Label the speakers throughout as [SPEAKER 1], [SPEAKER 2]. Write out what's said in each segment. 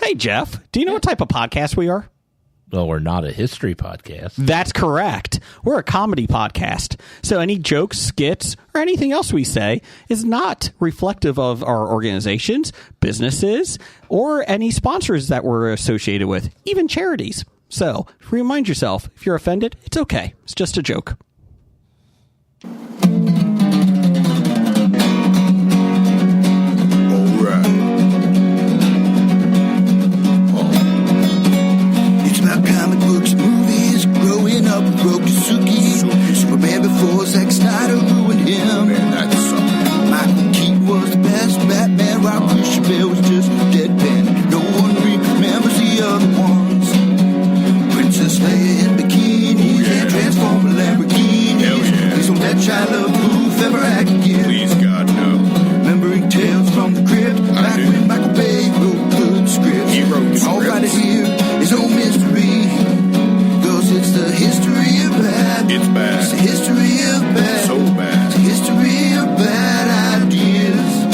[SPEAKER 1] Hey, Jeff, do you know what type of podcast we are?
[SPEAKER 2] Well, we're not a history podcast.
[SPEAKER 1] That's correct. We're a comedy podcast. So any jokes, skits, or anything else we say is not reflective of our organizations, businesses, or any sponsors that we're associated with, even charities. So remind yourself, if you're offended, it's okay. It's just a joke.
[SPEAKER 3] Comic books, movies, growing up with Rokusuki. Superman before Zack Snyder ruined him. Michael Keaton was the best Batman, while Christian Bale was just deadpan. No one remembers the other ones. Princess Leia in bikinis and Transformer Lamborghinis. Please don't let Shia LaBeouf ever act again.
[SPEAKER 4] Please, God, no.
[SPEAKER 3] Remembering tales from the crypt, back when Michael Bay wrote good scripts.
[SPEAKER 4] He wrote the
[SPEAKER 3] All
[SPEAKER 4] scripts.
[SPEAKER 3] right here is no mystery. It's the history of bad.
[SPEAKER 4] It's bad.
[SPEAKER 3] It's the history of bad.
[SPEAKER 4] So bad.
[SPEAKER 3] It's the history of bad ideas.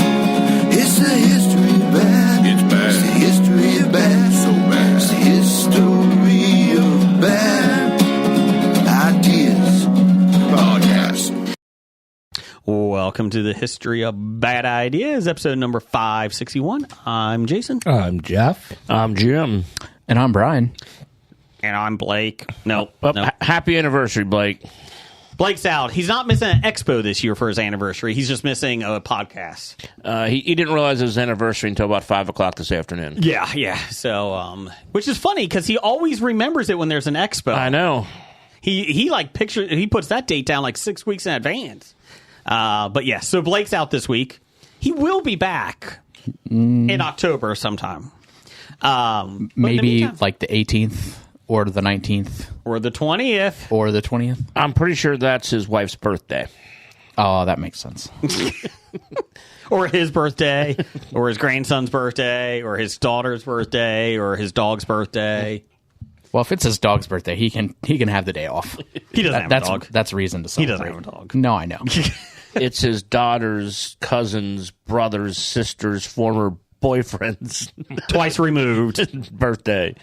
[SPEAKER 3] It's the history of bad.
[SPEAKER 4] It's bad.
[SPEAKER 3] It's the history of bad.
[SPEAKER 4] So bad.
[SPEAKER 3] It's the history of bad ideas.
[SPEAKER 4] Podcast.
[SPEAKER 1] Welcome to the History of Bad Ideas, episode number 561. I'm Jason.
[SPEAKER 2] I'm Jeff.
[SPEAKER 5] I'm Jim.
[SPEAKER 6] And I'm Brian.
[SPEAKER 1] And I'm Blake. No.
[SPEAKER 5] Happy anniversary, Blake.
[SPEAKER 1] Blake's out. He's not missing an expo this year for his anniversary. He's just missing a podcast.
[SPEAKER 5] He didn't realize it was anniversary until about 5 o'clock this afternoon.
[SPEAKER 1] Yeah. So, which is funny because he always remembers it when there's an expo.
[SPEAKER 5] I know.
[SPEAKER 1] He puts that date down like 6 weeks in advance. But yeah, so Blake's out this week. He will be back in October sometime.
[SPEAKER 6] Maybe like the 18th or the 19th
[SPEAKER 1] or the 20th
[SPEAKER 6] or the 20th.
[SPEAKER 5] I'm pretty sure that's his wife's birthday.
[SPEAKER 6] Oh, that makes sense.
[SPEAKER 1] Or his birthday, or his grandson's birthday, or his daughter's birthday, or his dog's birthday.
[SPEAKER 6] Well, if it's his dog's birthday, he can have the day off.
[SPEAKER 1] He doesn't have a dog.
[SPEAKER 6] That's reason to
[SPEAKER 1] He
[SPEAKER 6] celebrate.
[SPEAKER 1] doesn't have a dog.
[SPEAKER 6] No, I know.
[SPEAKER 5] It's his daughter's cousin's brother's sister's former boyfriend's
[SPEAKER 1] Twice removed
[SPEAKER 5] birthday.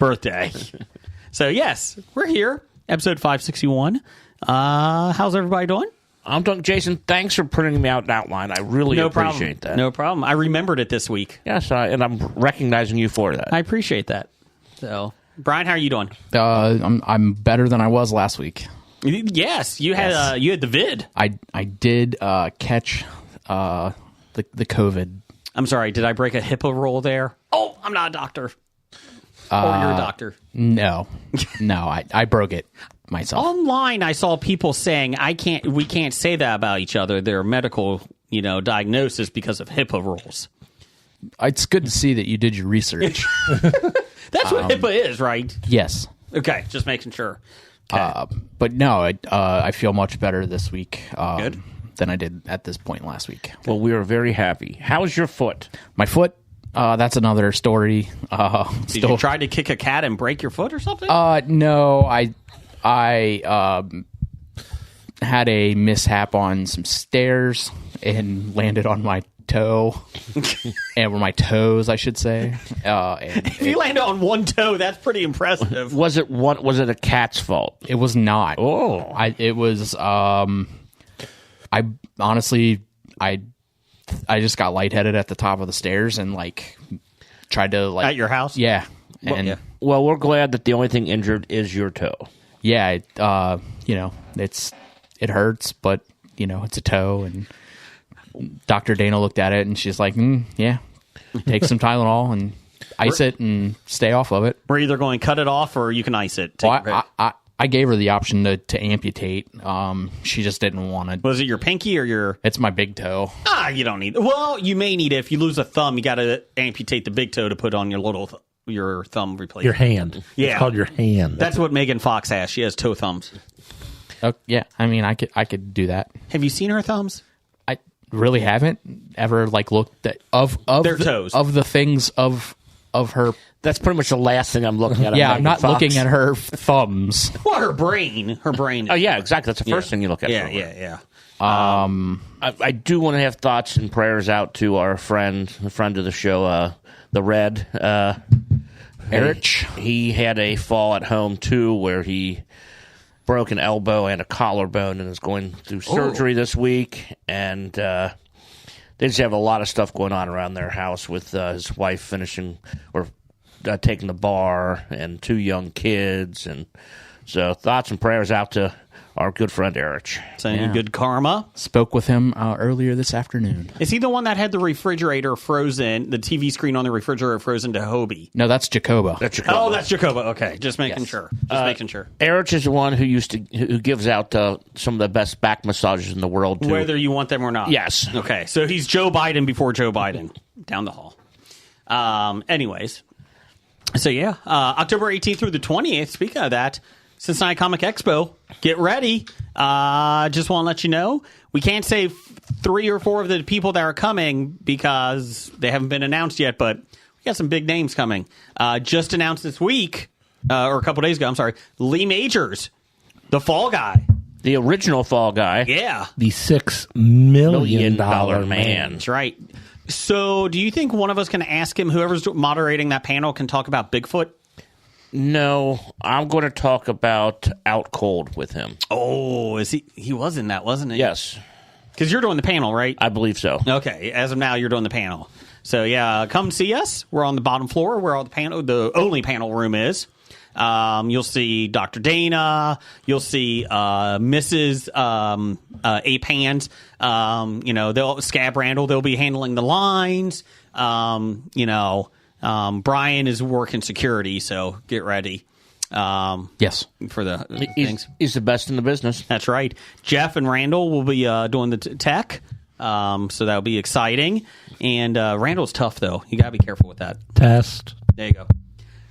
[SPEAKER 1] So yes, we're here, episode 561. How's everybody doing?
[SPEAKER 5] I'm doing, Jason, thanks for printing me out an outline. I really appreciate that.
[SPEAKER 1] No problem. I remembered it this week.
[SPEAKER 5] Yes, and I'm recognizing you for that.
[SPEAKER 1] I appreciate that. So, Brian, how are you doing?
[SPEAKER 6] I'm better than I was last week.
[SPEAKER 1] Yes, you had the vid.
[SPEAKER 6] I did catch the COVID.
[SPEAKER 1] I'm sorry, did I break a HIPAA rule there? Oh, I'm not a doctor. Or you're a doctor.
[SPEAKER 6] No, I broke it myself.
[SPEAKER 1] Online, I saw people saying we can't say that about each other. Their medical, diagnosis because of HIPAA rules.
[SPEAKER 6] It's good to see that you did your research.
[SPEAKER 1] That's what HIPAA is, right?
[SPEAKER 6] Yes.
[SPEAKER 1] Okay, just making sure. Okay.
[SPEAKER 6] But no, I feel much better this week
[SPEAKER 1] Good.
[SPEAKER 6] than I did at this point last week.
[SPEAKER 5] Well, we are very happy. How's your foot?
[SPEAKER 6] My foot, that's another story.
[SPEAKER 1] Did you try to kick a cat and break your foot or something?
[SPEAKER 6] No, I had a mishap on some stairs and landed on my toe, and my toes, I should say.
[SPEAKER 1] If you landed on one toe, that's pretty impressive.
[SPEAKER 5] Was it a cat's fault?
[SPEAKER 6] It was not.
[SPEAKER 5] Oh,
[SPEAKER 6] It was. I honestly, I just got lightheaded at the top of the stairs and tried to
[SPEAKER 1] At your house?
[SPEAKER 6] Yeah, and
[SPEAKER 5] well, we're glad that the only thing injured is your toe.
[SPEAKER 6] yeah, it hurts, but it's a toe, and Dr. Dana looked at it and she's like, yeah, take some Tylenol and ice it and stay off of it.
[SPEAKER 1] We're either going to cut it off or you can ice it.
[SPEAKER 6] I gave her the option to amputate. She just didn't want it.
[SPEAKER 1] Was it your pinky or your...
[SPEAKER 6] It's my big toe.
[SPEAKER 1] You don't need it. Well, you may need it. If you lose a thumb, you got to amputate the big toe to put on your thumb replacement.
[SPEAKER 2] Your hand.
[SPEAKER 1] Yeah.
[SPEAKER 2] It's called your hand.
[SPEAKER 1] That's what Megan Fox has. She has toe thumbs.
[SPEAKER 6] Oh, yeah, I mean, I could do that.
[SPEAKER 1] Have you seen her thumbs?
[SPEAKER 6] I really haven't ever looked at of
[SPEAKER 1] their
[SPEAKER 6] the,
[SPEAKER 1] toes
[SPEAKER 6] of the things of her.
[SPEAKER 5] That's pretty much the last thing I'm looking at.
[SPEAKER 6] Yeah, I'm not looking at her thumbs.
[SPEAKER 1] Well, her brain.
[SPEAKER 5] Oh yeah, exactly. That's the first thing you look at.
[SPEAKER 1] Yeah.
[SPEAKER 5] I do want to have thoughts and prayers out to our friend, the friend of the show, the Red.
[SPEAKER 6] Erich.
[SPEAKER 5] He had a fall at home, too, where he broke an elbow and a collarbone and is going through surgery this week. And they just have a lot of stuff going on around their house with his wife finishing or taking the bar and 2 young kids. And so thoughts and prayers out to our good friend Erich.
[SPEAKER 1] Sending good karma.
[SPEAKER 6] Spoke with him earlier this afternoon.
[SPEAKER 1] Is he the one that had the refrigerator frozen, the TV screen on the refrigerator frozen to Hobie?
[SPEAKER 6] No, that's Jacoba.
[SPEAKER 5] That's Jacoba.
[SPEAKER 1] Oh, that's Jacoba. Okay, just making sure. Making sure.
[SPEAKER 5] Erich is the one who who gives out some of the best back massages in the world, too.
[SPEAKER 1] Whether you want them or not.
[SPEAKER 5] Yes.
[SPEAKER 1] Okay, so he's Joe Biden before Joe Biden. Down the hall. Anyways. So, yeah. October 18th through the 20th, speaking of that, Cincinnati Comic Expo, get ready. Just want to let you know, we can't say 3 or 4 of the people that are coming because they haven't been announced yet, but we got some big names coming. Just announced this week, or a couple days ago, I'm sorry, Lee Majors, the Fall Guy.
[SPEAKER 5] The original Fall Guy.
[SPEAKER 1] Yeah.
[SPEAKER 2] The $6 million
[SPEAKER 5] man.
[SPEAKER 2] man.
[SPEAKER 1] That's right. So do you think one of us can ask him, whoever's moderating that panel can talk about Bigfoot?
[SPEAKER 5] No, I'm going to talk about Out Cold with him.
[SPEAKER 1] Oh, is he? He was in that, wasn't he?
[SPEAKER 5] Yes.
[SPEAKER 1] Because you're doing the panel, right?
[SPEAKER 5] I believe so.
[SPEAKER 1] Okay. As of now, you're doing the panel. So yeah, come see us. We're on the bottom floor where all the only panel room is. You'll see Dr. Dana. You'll see Mrs. Ape Hands. Scab Randall. They'll be handling the lines. Brian is working security, so get ready.
[SPEAKER 6] Yes.
[SPEAKER 1] For the things.
[SPEAKER 5] He's the best in the business.
[SPEAKER 1] That's right. Jeff and Randall will be doing the tech, so that'll be exciting. And Randall's tough, though. You got to be careful with that.
[SPEAKER 2] Test.
[SPEAKER 1] There you go.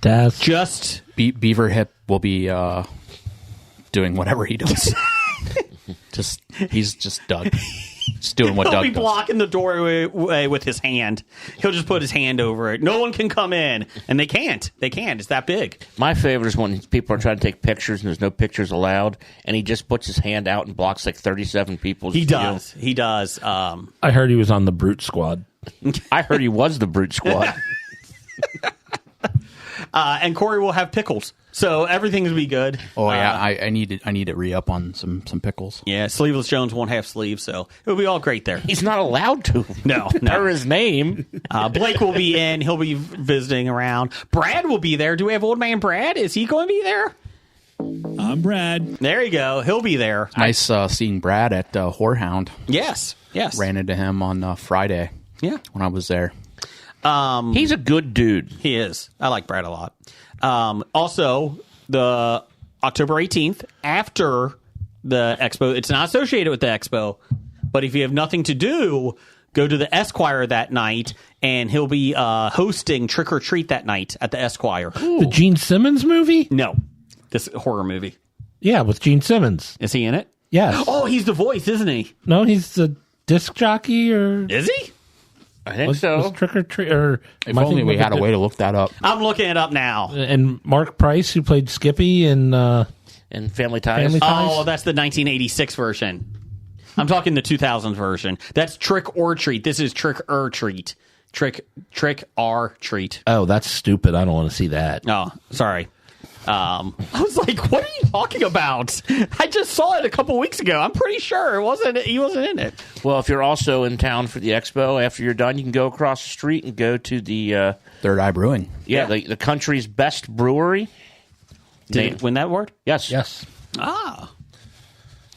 [SPEAKER 2] Test.
[SPEAKER 1] Just
[SPEAKER 6] Beaver Hip will be doing whatever he does. He's just Doug. Just doing what
[SPEAKER 1] he'll
[SPEAKER 6] Doug
[SPEAKER 1] be
[SPEAKER 6] does.
[SPEAKER 1] blocking the doorway with his hand. He'll just put his hand over it. No one can come in, and they can't. They can't. It's that big.
[SPEAKER 5] My favorite is when people are trying to take pictures and there's no pictures allowed, and he just puts his hand out and blocks like 37 people's
[SPEAKER 1] He
[SPEAKER 5] view.
[SPEAKER 1] does. He does.
[SPEAKER 2] I heard he was on the Brute Squad.
[SPEAKER 5] I heard he was the Brute Squad.
[SPEAKER 1] And Corey will have pickles, so everything will be good.
[SPEAKER 6] Oh yeah, I need to re-up on some pickles.
[SPEAKER 1] Yeah, Sleeveless Jones won't have sleeves, so it'll be all great there.
[SPEAKER 5] He's not allowed to.
[SPEAKER 1] No.
[SPEAKER 5] Per his name.
[SPEAKER 1] Blake will be in. He'll be visiting around. Brad will be there. Do we have old man Brad? Is he going to be there?
[SPEAKER 7] I'm Brad.
[SPEAKER 1] There you go. He'll be there.
[SPEAKER 6] Nice seeing Brad at Whorehound.
[SPEAKER 1] Yes.
[SPEAKER 6] Ran into him on Friday.
[SPEAKER 1] Yeah.
[SPEAKER 6] When I was there.
[SPEAKER 5] He's a good dude.
[SPEAKER 1] He is. I like Brad a lot. Also, the October 18th, after the expo, it's not associated with the expo, but if you have nothing to do, go to the Esquire that night, and he'll be hosting Trick or Treat that night at the Esquire.
[SPEAKER 2] The Gene Simmons movie?
[SPEAKER 1] No. This horror movie.
[SPEAKER 2] Yeah, with Gene Simmons.
[SPEAKER 1] Is he in it?
[SPEAKER 2] Yes.
[SPEAKER 1] Oh, he's the voice, isn't he?
[SPEAKER 2] No, he's the disc jockey, or
[SPEAKER 1] Is he?
[SPEAKER 5] I think
[SPEAKER 2] was
[SPEAKER 5] so.
[SPEAKER 2] Trick or Treat, or
[SPEAKER 6] If only we had a way to look that up.
[SPEAKER 1] I'm looking it up now.
[SPEAKER 2] And Mark Price, who played Skippy in
[SPEAKER 5] And Family Ties.
[SPEAKER 2] Family Ties.
[SPEAKER 1] Oh, that's the 1986 version. I'm talking the 2000 version. That's Trick or Treat. This is Trick or Treat. Trick or Treat.
[SPEAKER 2] Oh, that's stupid. I don't want to see that.
[SPEAKER 1] Oh, sorry. I was like, what are you talking about? I just saw it a couple weeks ago. I'm pretty sure he wasn't in it.
[SPEAKER 5] Well, if you're also in town for the expo, after you're done, you can go across the street and go to the
[SPEAKER 6] Third Eye Brewing.
[SPEAKER 5] the country's best brewery.
[SPEAKER 1] Did it win that award?
[SPEAKER 5] Yes.
[SPEAKER 2] Yes.
[SPEAKER 1] Ah.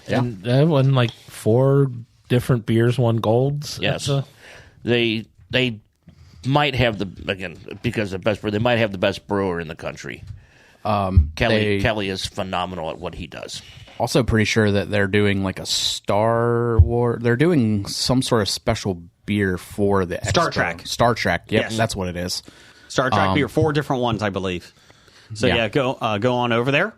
[SPEAKER 2] And that won like 4 different beers, won golds.
[SPEAKER 5] Yes.
[SPEAKER 2] That's
[SPEAKER 5] They might have because the best brewer, they might have the best brewer in the country. Kelly is phenomenal at what he does.
[SPEAKER 6] Also pretty sure that they're doing like a Star Wars. They're doing some sort of special beer for the
[SPEAKER 1] Star
[SPEAKER 6] expo.
[SPEAKER 1] Trek.
[SPEAKER 6] Star Trek. Yep,
[SPEAKER 1] Yes.
[SPEAKER 6] that's what it is.
[SPEAKER 1] Star Trek beer, 4 different ones, I believe. So
[SPEAKER 6] Yeah.
[SPEAKER 1] go on over there.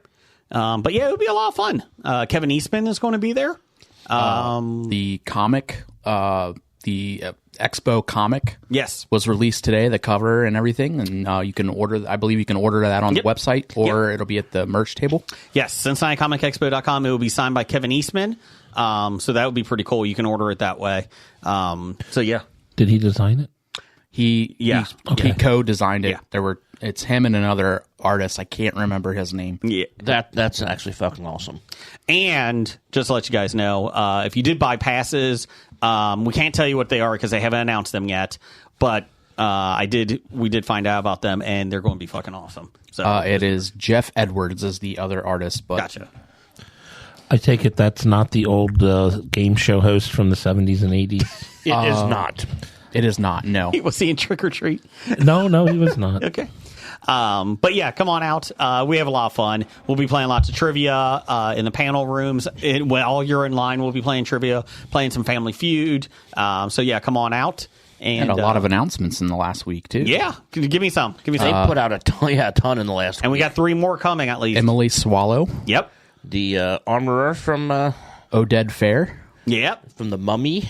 [SPEAKER 1] But yeah, it'll be a lot of fun. Kevin Eastman is going to be there.
[SPEAKER 6] The comic, the Expo comic,
[SPEAKER 1] Yes.
[SPEAKER 6] was released today. The cover and everything, and you can order. I believe you can order that on
[SPEAKER 1] Yep.
[SPEAKER 6] the website, or it'll be at the merch table.
[SPEAKER 1] Yes, CincinnatiComicExpo.com. It will be signed by Kevin Eastman. So that would be pretty cool. You can order it that way. So yeah.
[SPEAKER 2] Did he design it?
[SPEAKER 6] He co-designed it.
[SPEAKER 1] Yeah.
[SPEAKER 6] It's him and another artist. I can't remember his name.
[SPEAKER 1] Yeah.
[SPEAKER 5] That's actually fucking awesome.
[SPEAKER 1] And just to let you guys know, if you did buy passes, we can't tell you what they are because they haven't announced them yet. But we did find out about them, and they're going to be fucking awesome. So
[SPEAKER 6] It is Jeff Edwards is the other artist. But
[SPEAKER 1] gotcha.
[SPEAKER 2] I take it that's not the old game show host from the 70s and 80s.
[SPEAKER 5] It is not.
[SPEAKER 6] It is not. No.
[SPEAKER 1] Was he in Trick or Treat?
[SPEAKER 2] No, he was not.
[SPEAKER 1] Okay. But yeah, come on out. We have a lot of fun. We'll be playing lots of trivia in the panel rooms. While you're in line, we'll be playing trivia, playing some Family Feud. So yeah, come on out.
[SPEAKER 6] And a lot of announcements in the last week, too.
[SPEAKER 1] Yeah. Give me some.
[SPEAKER 5] They put out a ton in the last week.
[SPEAKER 1] And we got 3 more coming at least.
[SPEAKER 6] Emily Swallow.
[SPEAKER 1] Yep.
[SPEAKER 5] The armorer from
[SPEAKER 6] Oded Fair.
[SPEAKER 1] Yep.
[SPEAKER 5] from The Mummy.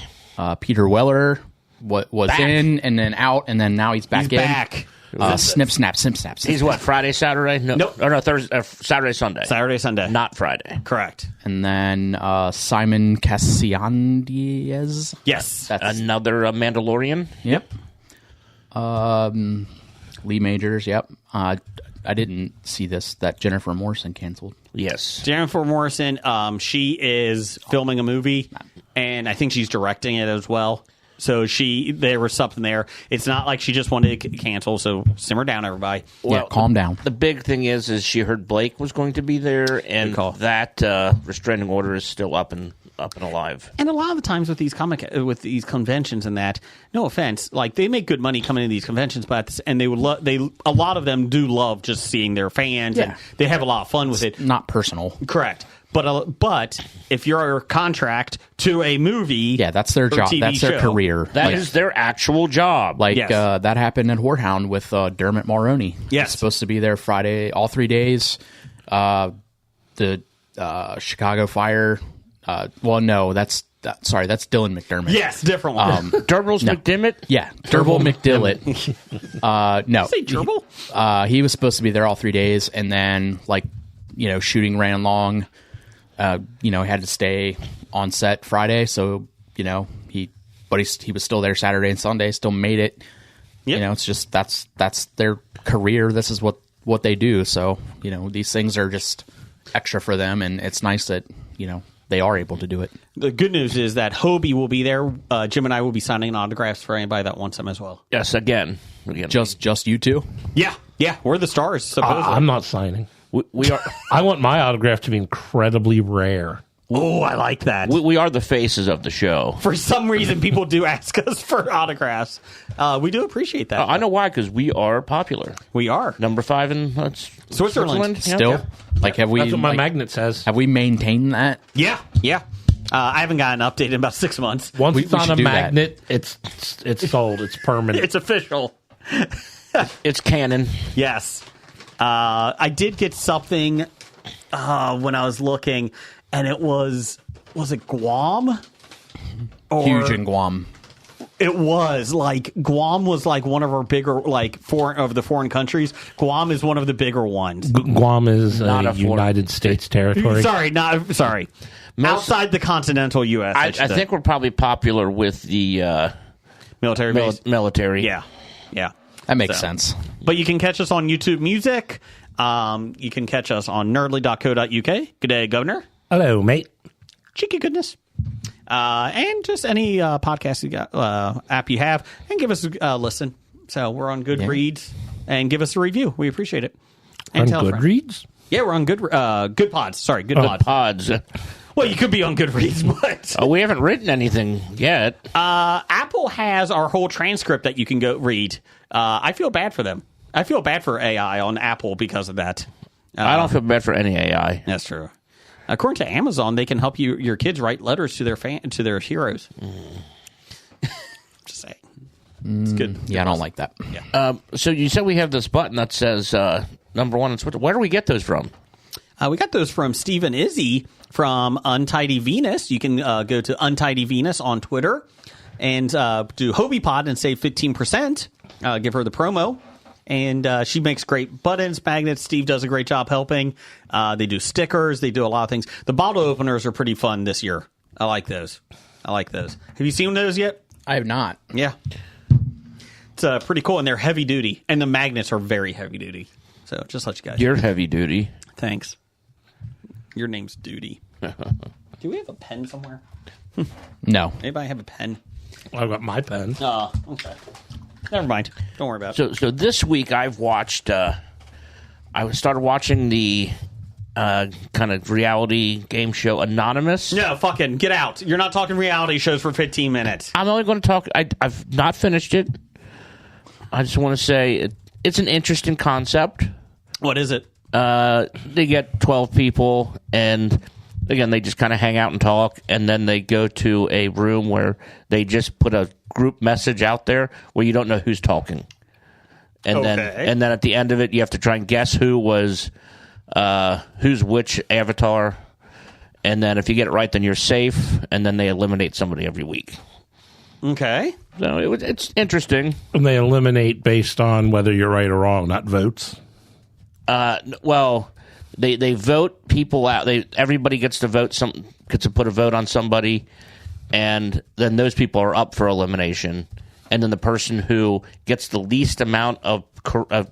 [SPEAKER 6] Peter Weller was
[SPEAKER 1] Back.
[SPEAKER 6] in and then out, and then now he's back in.
[SPEAKER 1] Back.
[SPEAKER 6] Snip, snap, snip, snap.
[SPEAKER 5] He's what, Friday, Saturday? No,
[SPEAKER 1] Nope.
[SPEAKER 5] Or no, Thursday, Saturday, Sunday.
[SPEAKER 1] Saturday, Sunday.
[SPEAKER 5] Not Friday.
[SPEAKER 1] Correct.
[SPEAKER 6] And then Simon Cassiandiez.
[SPEAKER 1] Yes.
[SPEAKER 6] That's
[SPEAKER 5] Another Mandalorian.
[SPEAKER 6] Yep. Lee Majors. Yep. I didn't see that Jennifer Morrison canceled.
[SPEAKER 5] Yes.
[SPEAKER 1] Jennifer Morrison, she is filming a movie, and I think she's directing it as well. So there was something there. It's not like she just wanted to cancel, so simmer down, everybody.
[SPEAKER 6] Yeah, calm down.
[SPEAKER 5] The big thing is she heard Blake was going to be there, and that restraining order is still up and alive.
[SPEAKER 1] And a lot of the times with these conventions and that, no offense, like they make good money coming to these conventions, but and a lot of them do love just seeing their fans, and they have a lot of fun with it.
[SPEAKER 6] Not personal.
[SPEAKER 1] Correct. But if you're a contract to a movie,
[SPEAKER 6] that's their job.
[SPEAKER 1] TV
[SPEAKER 6] That's their
[SPEAKER 1] show,
[SPEAKER 6] career.
[SPEAKER 5] That is their actual job.
[SPEAKER 6] That happened at Whorehound with Dermot Mulroney.
[SPEAKER 1] Yes.
[SPEAKER 6] He's supposed to be there Friday, all 3 days. The Chicago Fire. That's Dylan McDermott.
[SPEAKER 1] Yes, different one.
[SPEAKER 5] Derbil's McDimmett?
[SPEAKER 6] Yeah, Derbil McDillett. No.
[SPEAKER 1] Say Gerbil?
[SPEAKER 6] He was supposed to be there all 3 days, and then shooting ran long. Had to stay on set Friday, so he was still there Saturday and Sunday, still made it.
[SPEAKER 1] Yep.
[SPEAKER 6] It's just that's their career. This is what they do. So these things are just extra for them, and it's nice that they are able to do it.
[SPEAKER 1] The good news is that Hobie will be there. Jim and I will be signing autographs for anybody that wants them as well.
[SPEAKER 5] Yes, again.
[SPEAKER 6] Just you two?
[SPEAKER 1] Yeah, we're the stars. Supposedly.
[SPEAKER 2] I'm not signing.
[SPEAKER 5] We are.
[SPEAKER 2] I want my autograph to be incredibly rare.
[SPEAKER 1] Oh, I like that.
[SPEAKER 5] We are the faces of the show.
[SPEAKER 1] For some reason, people do ask us for autographs. We do appreciate that.
[SPEAKER 5] I know why, because we are popular.
[SPEAKER 1] We are.
[SPEAKER 5] Number 5 in
[SPEAKER 1] Switzerland.
[SPEAKER 5] Yeah.
[SPEAKER 6] Still? Have we?
[SPEAKER 2] That's what my magnet says.
[SPEAKER 6] Have we maintained that?
[SPEAKER 1] Yeah. I haven't gotten an update in about 6 months.
[SPEAKER 2] Once
[SPEAKER 6] we
[SPEAKER 2] it's on
[SPEAKER 6] should
[SPEAKER 2] a
[SPEAKER 6] do that.
[SPEAKER 2] magnet, it's sold. It's permanent.
[SPEAKER 1] It's official.
[SPEAKER 5] It's canon.
[SPEAKER 1] Yes. I did get something when I was looking, and it was it Guam?
[SPEAKER 6] Huge in Guam.
[SPEAKER 1] It was Guam was one of our bigger foreign countries. Guam is one of the bigger ones.
[SPEAKER 2] Guam is
[SPEAKER 5] Not
[SPEAKER 2] a
[SPEAKER 5] a foreign-
[SPEAKER 2] United States territory.
[SPEAKER 1] Sorry. Outside the continental U.S.
[SPEAKER 5] I think we're probably popular with the
[SPEAKER 1] military base.
[SPEAKER 5] military.
[SPEAKER 1] Yeah.
[SPEAKER 6] That makes sense.
[SPEAKER 1] But you can catch us on YouTube Music. You can catch us on nerdly.co.uk. Good day, Governor.
[SPEAKER 2] Hello, mate.
[SPEAKER 1] Cheeky goodness. And just any podcast app you have, and give us a listen. So we're on Goodreads, and give us a review. We appreciate it. And
[SPEAKER 2] On
[SPEAKER 1] tell a friend.
[SPEAKER 2] Goodreads?
[SPEAKER 1] Yeah, we're on Good Pods. Sorry, Good Pods.
[SPEAKER 5] Pods.
[SPEAKER 1] Well, you could be on Goodreads, but
[SPEAKER 5] We haven't written anything yet.
[SPEAKER 1] Apple has our whole transcript that you can go read. I feel bad for them. I feel bad for AI on Apple because of that.
[SPEAKER 5] I don't feel bad for any AI.
[SPEAKER 1] That's true. According to Amazon, they can help your kids write letters to their heroes. Just saying, it's good.
[SPEAKER 6] Yeah, I don't like that.
[SPEAKER 1] Yeah.
[SPEAKER 5] So you said we have this button that says number 1 on Twitter. Where do we get those from?
[SPEAKER 1] We got those from Stephen Izzy from Untidy Venus. You can go to Untidy Venus on Twitter and do Hobie Pod and save 15%. Give her the promo. And she makes great buttons, magnets. Steve does a great job helping. They do stickers. They do a lot of things. The bottle openers are pretty fun this year. I like those. Have you seen those yet?
[SPEAKER 6] I have not.
[SPEAKER 1] Yeah. It's pretty cool, and they're heavy duty, and the magnets are very heavy duty. So just let you guys.
[SPEAKER 5] You're heavy duty.
[SPEAKER 1] Thanks. Your name's Duty. Do we have a pen somewhere?
[SPEAKER 6] No.
[SPEAKER 1] Anybody have a pen?
[SPEAKER 2] I've got my pen.
[SPEAKER 1] Oh, okay. Never mind. Don't worry about it.
[SPEAKER 5] So this week I've watched. I started watching the kind of reality game show Anonymous.
[SPEAKER 1] No, fucking get out. You're not talking reality shows for 15 minutes.
[SPEAKER 5] I'm only going to talk. I've not finished it. I just want to say it's an interesting concept.
[SPEAKER 1] What is it?
[SPEAKER 5] They get 12 people, and again, they just kind of hang out and talk, and then they go to a room where they just put a group message out there where you don't know who's talking. And then at the end of it, you have to try and guess who's which avatar. And then if you get it right, then you're safe, and then they eliminate somebody every week.
[SPEAKER 1] Okay.
[SPEAKER 5] So it's interesting.
[SPEAKER 2] And they eliminate based on whether you're right or wrong, not votes.
[SPEAKER 5] Well, they vote people out. Everybody gets to vote. Gets to put a vote on somebody, and then those people are up for elimination. And then the person who gets the least amount of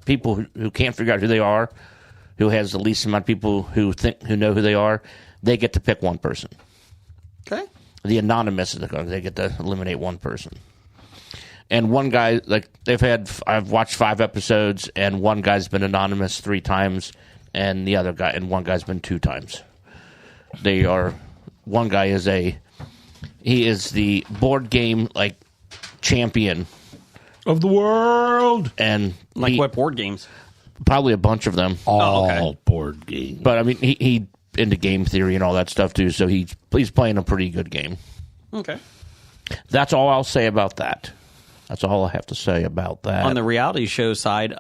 [SPEAKER 5] people who can't figure out who they are, who has the least amount of people who know who they are, they get to pick one person.
[SPEAKER 1] Okay.
[SPEAKER 5] The anonymous, they get to eliminate one person. And one guy, I've watched 5 episodes, and one guy's been anonymous 3 times, and one guy's been 2 times. One guy is the board game champion
[SPEAKER 2] Of the world.
[SPEAKER 5] and
[SPEAKER 1] What board games?
[SPEAKER 5] probably a bunch of them.
[SPEAKER 2] All board games.
[SPEAKER 5] But I mean, he into game theory and all that stuff too. So he's playing a pretty good game.
[SPEAKER 1] Okay.
[SPEAKER 5] That's all I'll say about that. That's all I have to say about that.
[SPEAKER 1] On the reality show side,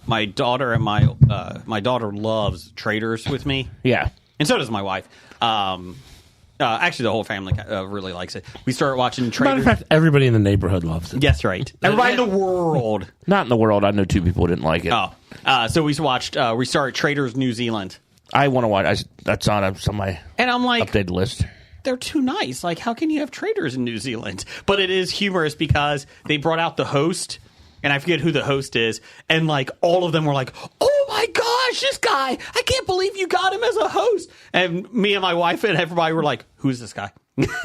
[SPEAKER 1] my daughter and my daughter loves Traders with me,
[SPEAKER 5] yeah,
[SPEAKER 1] and so does my wife. Actually, the whole family really likes it. We started watching
[SPEAKER 2] Matter
[SPEAKER 1] Traders.
[SPEAKER 2] of fact, everybody in the neighborhood loves it.
[SPEAKER 1] Yes, right. Everybody in the world.
[SPEAKER 5] not in the world. I know 2 people who didn't like it.
[SPEAKER 1] So we watched. We started Traders New Zealand,
[SPEAKER 5] I want to watch. That's on my
[SPEAKER 1] and I'm like,
[SPEAKER 5] updated list.
[SPEAKER 1] they're too nice. Like, how can you have traders in New Zealand? But it is humorous because they brought out the host, and I forget who the host is, and all of them were like, "Oh my gosh, this guy! I can't believe you got him as a host." And me and my wife and everybody were like, "Who's this guy?"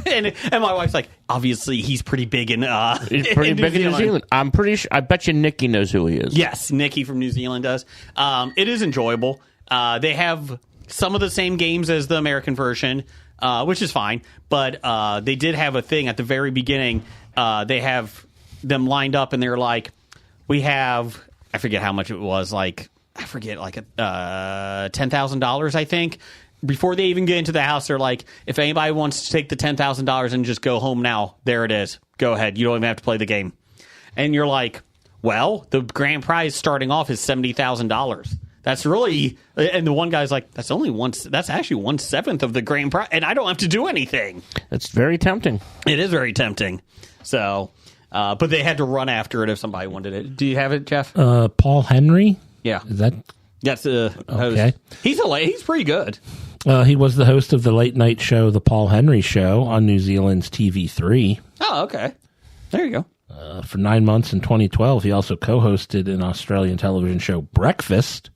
[SPEAKER 1] and my wife's like, "Obviously, he's pretty big in
[SPEAKER 5] He's pretty big in New Zealand. I'm pretty sure. I bet you Nikki knows who he is.
[SPEAKER 1] Yes, Nikki from New Zealand does. It is enjoyable. They have some of the same games as the American version, which is fine. But they did have a thing at the very beginning. They have them lined up, and they're like, we have, I forget how much it was, $10,000, I think. Before they even get into the house, they're like, if anybody wants to take the $10,000 and just go home now, there it is. Go ahead. You don't even have to play the game. And you're like, well, the grand prize starting off is $70,000. That's really, and the one guy's like, that's actually 1/7 of the grand prize, and I don't have to do anything.
[SPEAKER 5] It's very tempting.
[SPEAKER 1] It is very tempting. So, but they had to run after it if somebody wanted it. Do you have it, Jeff?
[SPEAKER 2] Paul Henry?
[SPEAKER 1] Yeah.
[SPEAKER 2] Is that...
[SPEAKER 1] That's the host.
[SPEAKER 2] Okay.
[SPEAKER 1] He's pretty good.
[SPEAKER 2] He was the host of the late night show, The Paul Henry Show, on New Zealand's TV3.
[SPEAKER 1] Oh, okay. There you go.
[SPEAKER 2] For 9 months in 2012, he also co-hosted an Australian television show, Breakfast,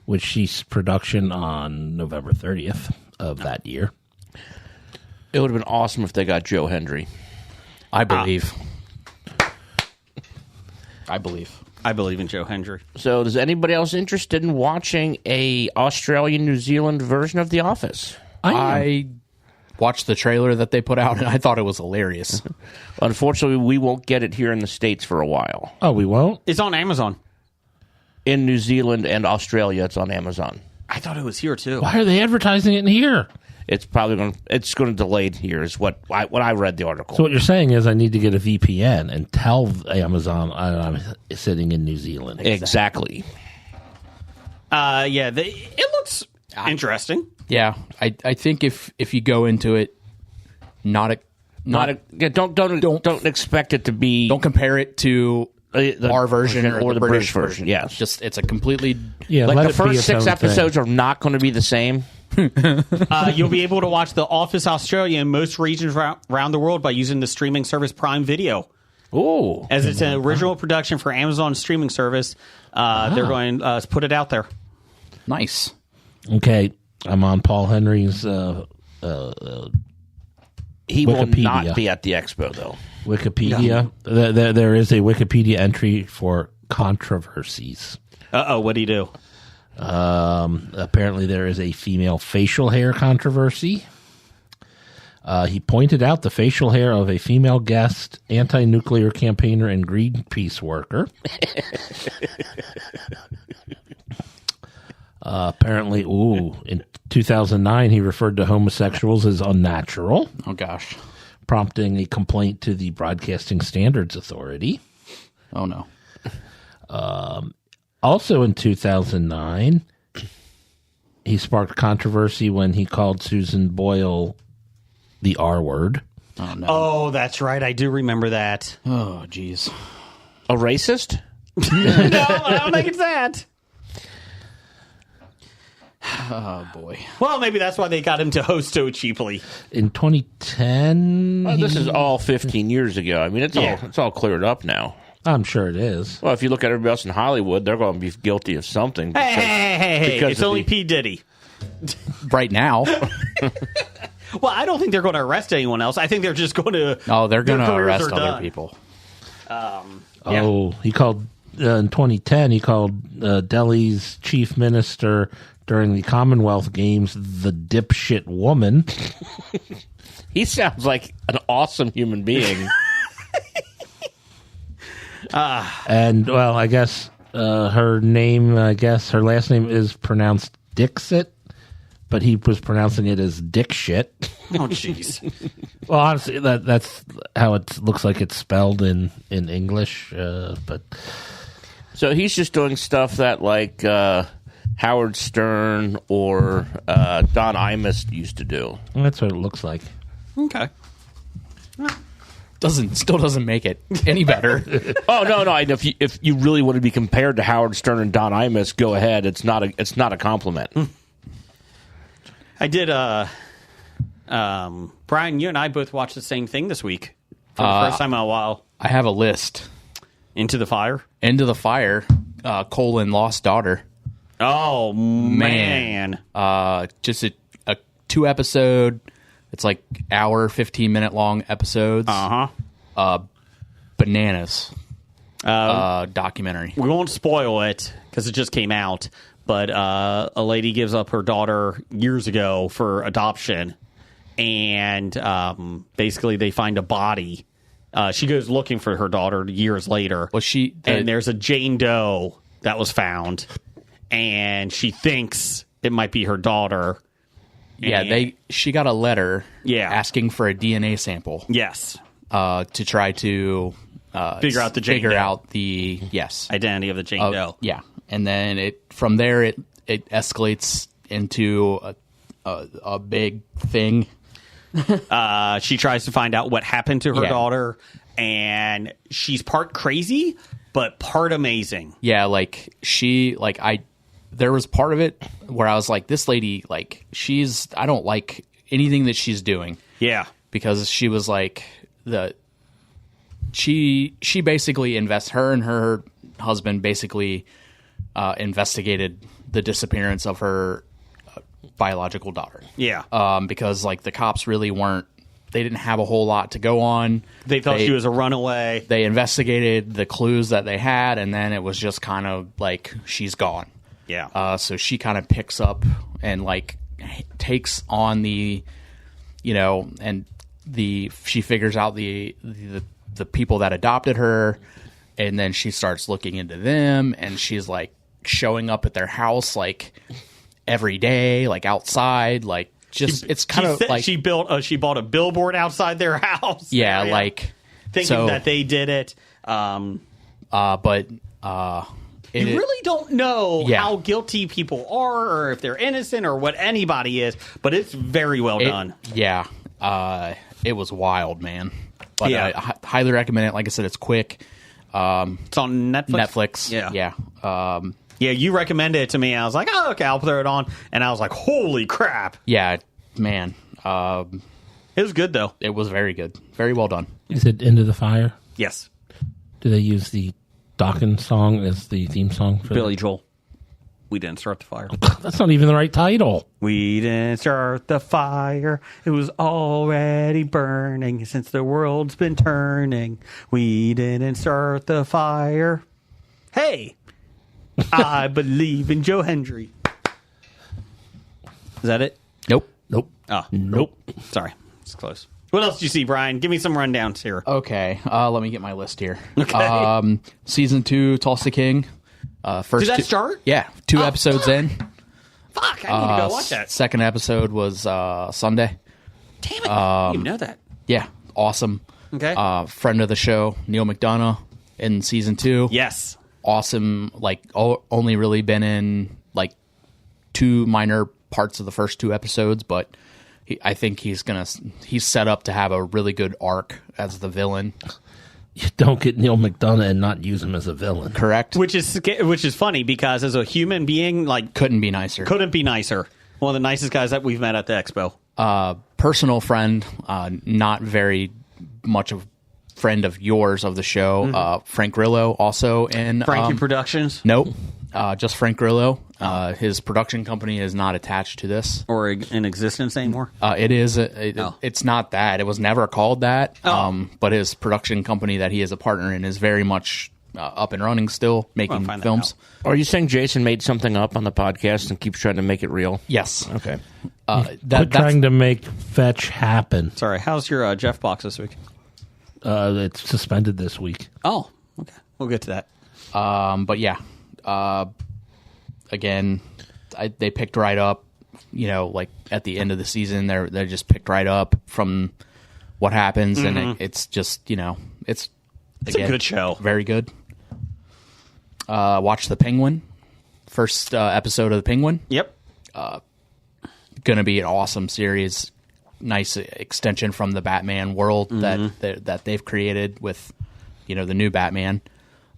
[SPEAKER 2] which ceased production on November 30th of that year.
[SPEAKER 5] It would have been awesome if they got Joe Hendry.
[SPEAKER 6] I believe. I believe
[SPEAKER 1] in Joe Hendry.
[SPEAKER 5] So, is anybody else interested in watching a Australian New Zealand version of The Office?
[SPEAKER 6] I watched the trailer that they put out, and I thought it was hilarious.
[SPEAKER 5] Unfortunately, we won't get it here in the States for a while.
[SPEAKER 2] Oh, we won't?
[SPEAKER 1] It's on Amazon.
[SPEAKER 5] In New Zealand and Australia, it's on Amazon.
[SPEAKER 1] I thought it was here too.
[SPEAKER 2] Why are they advertising it in here?
[SPEAKER 5] It's probably going to delay it here is what I read the article.
[SPEAKER 2] So what you're saying is I need to get a VPN and tell Amazon I'm sitting in New Zealand.
[SPEAKER 5] Exactly.
[SPEAKER 1] It looks interesting.
[SPEAKER 6] Yeah, I think if you go into it, don't
[SPEAKER 5] expect it to be.
[SPEAKER 6] Don't compare it to our version or the British version.
[SPEAKER 5] Yes,
[SPEAKER 6] it's a completely
[SPEAKER 5] the first 6 episodes are not going to be the same.
[SPEAKER 1] You'll be able to watch The Office Australia in most regions around the world by using the streaming service Prime Video.
[SPEAKER 5] Ooh.
[SPEAKER 1] As it's an original production for Amazon streaming service, they're going to put it out there.
[SPEAKER 6] Nice.
[SPEAKER 2] Okay, I'm on Paul Henry's
[SPEAKER 5] He will
[SPEAKER 2] Wikipedia.
[SPEAKER 5] not be at the expo, though.
[SPEAKER 2] Wikipedia. There is a Wikipedia entry for controversies.
[SPEAKER 1] What do you do?
[SPEAKER 2] Apparently, there is a female facial hair controversy. He pointed out the facial hair of a female guest, anti-nuclear campaigner, and Greenpeace worker. Apparently, in 2009, he referred to homosexuals as unnatural,
[SPEAKER 6] Oh, gosh.
[SPEAKER 2] prompting a complaint to the Broadcasting Standards Authority.
[SPEAKER 6] Oh, no.
[SPEAKER 2] Also in 2009, he sparked controversy when he called Susan Boyle the R word.
[SPEAKER 6] Oh, no.
[SPEAKER 1] Oh, that's right. I do remember that.
[SPEAKER 6] Oh, jeez.
[SPEAKER 5] A racist?
[SPEAKER 1] No, I don't think it's that.
[SPEAKER 6] Oh, boy.
[SPEAKER 1] Well, maybe that's why they got him to host so cheaply.
[SPEAKER 2] In 2010,
[SPEAKER 5] This is all 15 years ago. I mean, it's all cleared up now.
[SPEAKER 2] I'm sure it is.
[SPEAKER 5] Well, if you look at everybody else in Hollywood, they're going to be guilty of something.
[SPEAKER 1] Hey,
[SPEAKER 5] because
[SPEAKER 1] it's
[SPEAKER 5] of
[SPEAKER 1] only
[SPEAKER 5] the-
[SPEAKER 1] P. Diddy.
[SPEAKER 6] Right now.
[SPEAKER 1] Well, I don't think they're going to arrest anyone else. I think they're just going to...
[SPEAKER 6] Oh, they're going to
[SPEAKER 1] careers
[SPEAKER 6] arrest
[SPEAKER 1] are
[SPEAKER 6] other
[SPEAKER 1] done.
[SPEAKER 6] people.
[SPEAKER 1] Yeah.
[SPEAKER 2] Oh, he called, in 2010, he called Delhi's chief minister during the Commonwealth Games the dipshit woman.
[SPEAKER 5] He sounds like an awesome human being.
[SPEAKER 2] And, well, I guess her last name is pronounced Dixit, but he was pronouncing it as dick shit.
[SPEAKER 1] Oh, jeez.
[SPEAKER 2] Well, honestly, that's how it looks like it's spelled in English. But
[SPEAKER 5] So he's just doing stuff that like Howard Stern or Don Imus used to do.
[SPEAKER 2] that's what it looks like.
[SPEAKER 1] Okay.
[SPEAKER 6] Still doesn't make it any better.
[SPEAKER 5] Oh no! If you really want to be compared to Howard Stern and Don Imus, go ahead. It's not a compliment.
[SPEAKER 1] I did, Brian, you and I both watched the same thing this week for the first time in a while.
[SPEAKER 6] I have a list.
[SPEAKER 1] Into the Fire.
[SPEAKER 6] Into the Fire, Lost Daughter.
[SPEAKER 1] Oh, man.
[SPEAKER 6] Just a 2-episode, it's like hour, 15-minute long episodes.
[SPEAKER 1] Uh-huh.
[SPEAKER 6] Bananas. Documentary.
[SPEAKER 1] We won't spoil it because it just came out, but a lady gives up her daughter years ago for adoption, and basically they find a body. She goes looking for her daughter years later.
[SPEAKER 6] Was she?
[SPEAKER 1] And there's a Jane Doe that was found, and she thinks it might be her daughter.
[SPEAKER 6] Yeah, she got a letter asking for a DNA sample.
[SPEAKER 1] Yes.
[SPEAKER 6] To try to
[SPEAKER 1] Figure out the Jane
[SPEAKER 6] figure
[SPEAKER 1] Doe.
[SPEAKER 6] out the
[SPEAKER 1] Identity of the Jane Doe.
[SPEAKER 6] Yeah, and then from there it escalates into a big thing.
[SPEAKER 1] She tries to find out what happened to her
[SPEAKER 6] Yeah.
[SPEAKER 1] daughter, and she's part crazy, but part amazing.
[SPEAKER 6] Yeah, there was part of it where I was like, this lady, I don't like anything that she's doing.
[SPEAKER 1] Yeah.
[SPEAKER 6] Because she was like she basically her and her husband basically investigated the disappearance of her biological daughter.
[SPEAKER 1] Yeah.
[SPEAKER 6] Because the cops really they didn't have a whole lot to go on.
[SPEAKER 1] They thought she was a runaway.
[SPEAKER 6] They investigated the clues that they had, and then it was just kind of like she's gone.
[SPEAKER 1] Yeah.
[SPEAKER 6] So she kind of picks up and takes on she figures out the people that adopted her, and then she starts looking into them, and she's showing up at their house every day, outside, it's kind of
[SPEAKER 1] she bought a billboard outside their house.
[SPEAKER 6] yeah,
[SPEAKER 1] thinking that they did it. You really don't know how guilty people are, or if they're innocent, or what anybody is. But it's very well done.
[SPEAKER 6] Yeah, it was wild, man. But
[SPEAKER 1] Yeah.
[SPEAKER 6] I highly recommend it. Like I said, it's quick.
[SPEAKER 1] It's on Netflix.
[SPEAKER 6] Yeah.
[SPEAKER 1] Yeah, you recommended it to me. And I was like, oh, okay, I'll throw it on. And I was like, holy crap.
[SPEAKER 6] Yeah, man.
[SPEAKER 1] It was good, though.
[SPEAKER 6] It was very good. Very well done.
[SPEAKER 2] Is it Into the Fire?
[SPEAKER 1] Yes.
[SPEAKER 2] Do they use the Dawkins song as the theme song? For
[SPEAKER 1] Billy Joel. We didn't start the fire.
[SPEAKER 2] That's not even the right title.
[SPEAKER 1] We didn't start the fire. It was already burning since the world's been turning. We didn't start the fire. Hey, I believe in Joe Hendry. Is that it?
[SPEAKER 6] Nope.
[SPEAKER 2] Nope.
[SPEAKER 1] Oh,
[SPEAKER 2] Nope.
[SPEAKER 1] sorry. It's close. What else do you see, Brian? Give me some rundowns here.
[SPEAKER 6] Okay, let me get my list here.
[SPEAKER 1] Okay.
[SPEAKER 6] Season 2, Tulsa King. First
[SPEAKER 1] Did that
[SPEAKER 6] two-
[SPEAKER 1] start?
[SPEAKER 6] Yeah, 2 episodes in.
[SPEAKER 1] Fuck, I need to go watch that.
[SPEAKER 6] Second episode was Sunday.
[SPEAKER 1] Damn it. I didn't know that.
[SPEAKER 6] Yeah, awesome.
[SPEAKER 1] Okay.
[SPEAKER 6] Friend of the show, Neil McDonough in season 2.
[SPEAKER 1] Yes.
[SPEAKER 6] Awesome. Like, only really been in like 2 minor parts of the first 2 episodes, but I think he's set up to have a really good arc as the villain.
[SPEAKER 2] You don't get Neil McDonough and not use him as a villain.
[SPEAKER 6] Correct.
[SPEAKER 1] Which is funny because as a human being, like,
[SPEAKER 6] Couldn't be nicer.
[SPEAKER 1] couldn't be nicer. One of the nicest guys that we've met at the expo.
[SPEAKER 6] Personal friend, not very much of friend of yours of the show, Frank Grillo, also in
[SPEAKER 1] Frankie Productions
[SPEAKER 6] Nope, just Frank Grillo. His production company is not attached to this.
[SPEAKER 1] or in existence anymore.
[SPEAKER 6] It is. It's not that. It was never called that. But his production company that he is a partner in is very much up and running still, making
[SPEAKER 1] find that
[SPEAKER 6] films.
[SPEAKER 1] out.
[SPEAKER 5] Are you saying Jason made something up on the podcast and keeps trying to make it real?
[SPEAKER 6] Yes.
[SPEAKER 5] Okay.
[SPEAKER 2] Quit
[SPEAKER 6] That's
[SPEAKER 2] trying to make fetch happen.
[SPEAKER 1] Sorry, how's your Jeff box this week?
[SPEAKER 2] It's suspended this week.
[SPEAKER 1] Oh, okay. We'll get to that.
[SPEAKER 6] But yeah, again, they picked right up. Like at the end of the season, they're just picked right up from what happens, and it's just it's
[SPEAKER 1] a good show.
[SPEAKER 6] very good. Watch The Penguin, first episode of The Penguin.
[SPEAKER 1] Yep.
[SPEAKER 6] Gonna be an awesome series. Nice extension from the Batman world that they've created with the new Batman.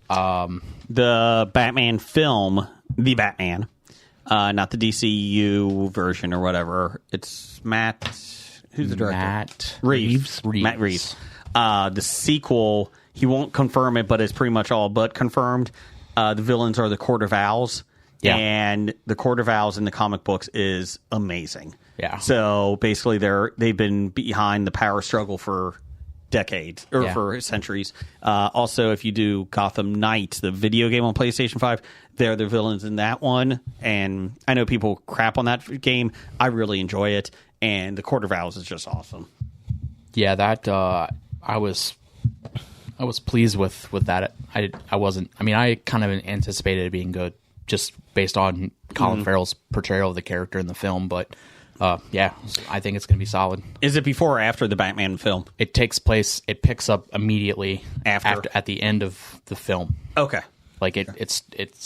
[SPEAKER 1] The Batman film, The Batman, not the DCU version or whatever. It's Matt. Who's the director?
[SPEAKER 6] Matt
[SPEAKER 1] Reeves. Matt Reeves. The sequel, he won't confirm it, but it's pretty much all but confirmed. The villains are the Court of Owls.
[SPEAKER 6] Yeah.
[SPEAKER 1] And the Court of Owls in the comic books is amazing.
[SPEAKER 6] Yeah.
[SPEAKER 1] So basically they've been behind the power struggle for decades or
[SPEAKER 6] Yeah.
[SPEAKER 1] for centuries. Also, if you do Gotham Knights, the video game on PlayStation 5, they're the villains in that one. And I know people crap on that game. I really enjoy it. And the Court of Owls is just awesome.
[SPEAKER 6] Yeah, that I was pleased with that. I wasn't. I mean, I kind of anticipated it being good just based on Colin Farrell's portrayal of the character in the film. But yeah, I think it's going to be solid.
[SPEAKER 1] Is it before or after the Batman film?
[SPEAKER 6] It takes place. It picks up immediately
[SPEAKER 1] After.
[SPEAKER 6] at the end of the film.
[SPEAKER 1] Okay.
[SPEAKER 6] Like it's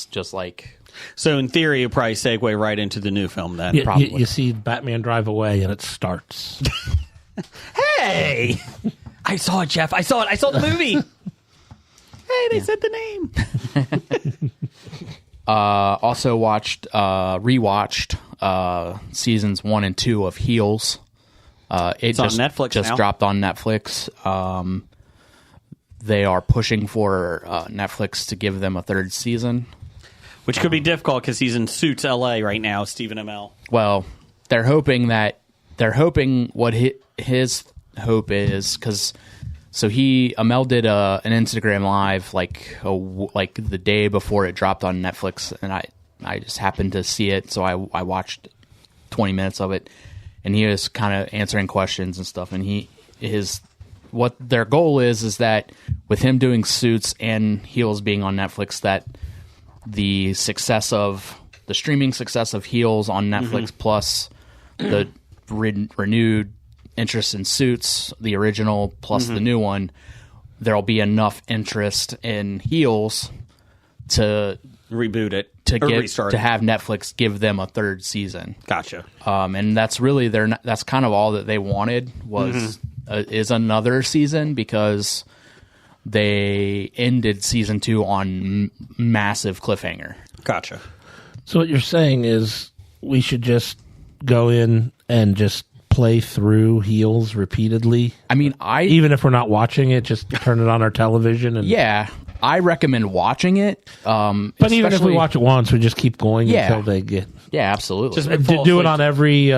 [SPEAKER 6] just like
[SPEAKER 1] So in theory, it'll probably segue right into the new film then.
[SPEAKER 6] Probably.
[SPEAKER 2] You see Batman drive away and it starts.
[SPEAKER 1] Hey! I saw it, Jeff. I saw it. I saw the movie. Hey, they said the name.
[SPEAKER 6] also rewatched seasons 1 and 2 of Heels. It's
[SPEAKER 1] on Netflix
[SPEAKER 6] just
[SPEAKER 1] now.
[SPEAKER 6] dropped on Netflix. They are pushing for Netflix to give them a 3rd season.
[SPEAKER 1] Which could be difficult because he's in Suits LA right now, Stephen Amell.
[SPEAKER 6] Well, they're hoping what his hope is, because Amell did an Instagram live like the day before it dropped on Netflix, and I just happened to see it, so I watched 20 minutes of it, and he was kind of answering questions and stuff, and what their goal is that with him doing Suits and Heels being on Netflix, that the streaming success of Heels on Netflix plus the renewed interest in Suits, the original plus the new one, there'll be enough interest in Heels to
[SPEAKER 1] Reboot it.
[SPEAKER 6] to have Netflix give them a 3rd season.
[SPEAKER 1] Gotcha.
[SPEAKER 6] And that's really that's kind of all that they wanted is another season, because they ended season 2 on massive cliffhanger.
[SPEAKER 1] Gotcha.
[SPEAKER 2] So what you're saying is we should just go in and just play through Heels repeatedly?
[SPEAKER 6] I mean,
[SPEAKER 2] Even if we're not watching it, just turn it on our television? And
[SPEAKER 6] yeah, I recommend watching it.
[SPEAKER 2] But even if we watch it once, we just keep going until they get.
[SPEAKER 6] Yeah, absolutely.
[SPEAKER 1] Just
[SPEAKER 2] Do it on every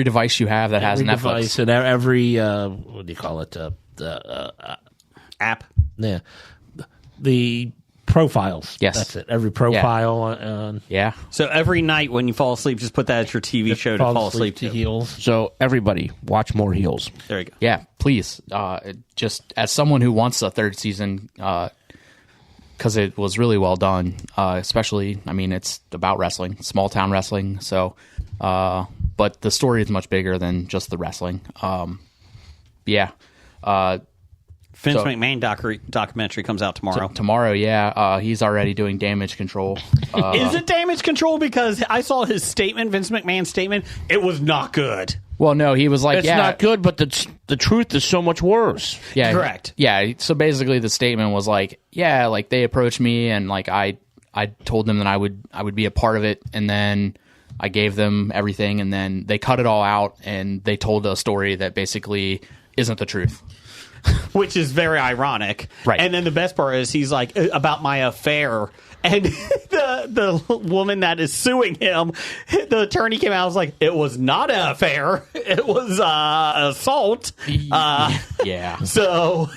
[SPEAKER 6] device you have that has
[SPEAKER 2] every
[SPEAKER 6] Netflix.
[SPEAKER 2] device and every what do you call it?
[SPEAKER 1] app.
[SPEAKER 2] Yeah, the profiles.
[SPEAKER 6] Yes.
[SPEAKER 2] That's it. Every profile.
[SPEAKER 6] Yeah.
[SPEAKER 1] So every night when you fall asleep, just put that as your TV show to fall asleep
[SPEAKER 2] to
[SPEAKER 1] to.
[SPEAKER 2] heels.
[SPEAKER 5] So everybody, watch more Heels.
[SPEAKER 1] There you go.
[SPEAKER 6] Yeah, please. Just as someone who wants a third season, because it was really well done. Especially, I mean, it's about wrestling, small town wrestling. So, but the story is much bigger than just the wrestling. Yeah.
[SPEAKER 1] Vince
[SPEAKER 6] So-
[SPEAKER 1] McMahon documentary comes out tomorrow.
[SPEAKER 6] Tomorrow, yeah, he's already doing Damage Control.
[SPEAKER 1] Is it Damage Control? Because I saw his statement, Vince McMahon's statement. It was not good.
[SPEAKER 6] Well, no, he was like,
[SPEAKER 5] It's
[SPEAKER 6] yeah,
[SPEAKER 5] not good, but the truth is so much worse.
[SPEAKER 6] yeah,
[SPEAKER 1] Correct.
[SPEAKER 6] Yeah, so basically, the statement was like, yeah, like they approached me, and like I told them that I would be a part of it, and then I gave them everything, and then they cut it all out, and they told a story that basically isn't the truth.
[SPEAKER 1] Which is very ironic.
[SPEAKER 6] Right.
[SPEAKER 1] And then the best part is he's like, about my affair. And the woman that is suing him, the attorney came out and was like, it was not an affair. It was assault.
[SPEAKER 6] Yeah.
[SPEAKER 1] So,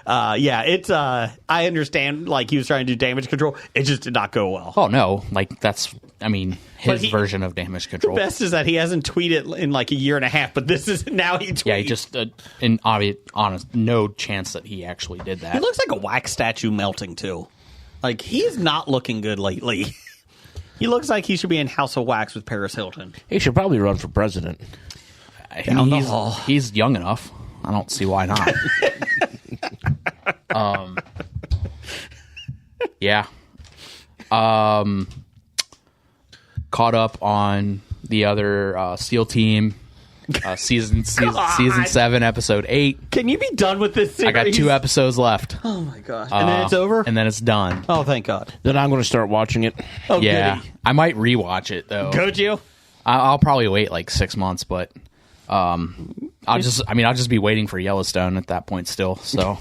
[SPEAKER 1] it's, I understand, like, he was trying to do Damage Control. It just did not go well.
[SPEAKER 6] Oh no, like that's, I mean, his
[SPEAKER 1] he-
[SPEAKER 6] version of Damage Control.
[SPEAKER 1] Best is that he hasn't tweeted in like a year and a half, but this is now he tweets.
[SPEAKER 6] Yeah, he just, in honest, no chance that he actually did that.
[SPEAKER 1] He looks like a wax statue melting too. Like he's not looking good lately. He looks like he should be in House of Wax with Paris Hilton.
[SPEAKER 5] He should probably run for president.
[SPEAKER 6] I mean, he's young enough. I don't see why not. Yeah. Caught up on the other SEAL team. Season 7, episode 8.
[SPEAKER 1] Can you be done with this series?
[SPEAKER 6] I got 2 episodes left.
[SPEAKER 1] Oh my gosh! And then it's over.
[SPEAKER 6] And then it's done.
[SPEAKER 1] Oh, thank God.
[SPEAKER 5] Then I'm going to start watching it.
[SPEAKER 1] Oh,
[SPEAKER 6] Yeah.
[SPEAKER 1] goody.
[SPEAKER 6] I might rewatch it though.
[SPEAKER 1] Could you?
[SPEAKER 6] I'll probably wait like 6 months, but I'll just be waiting for Yellowstone at that point still. So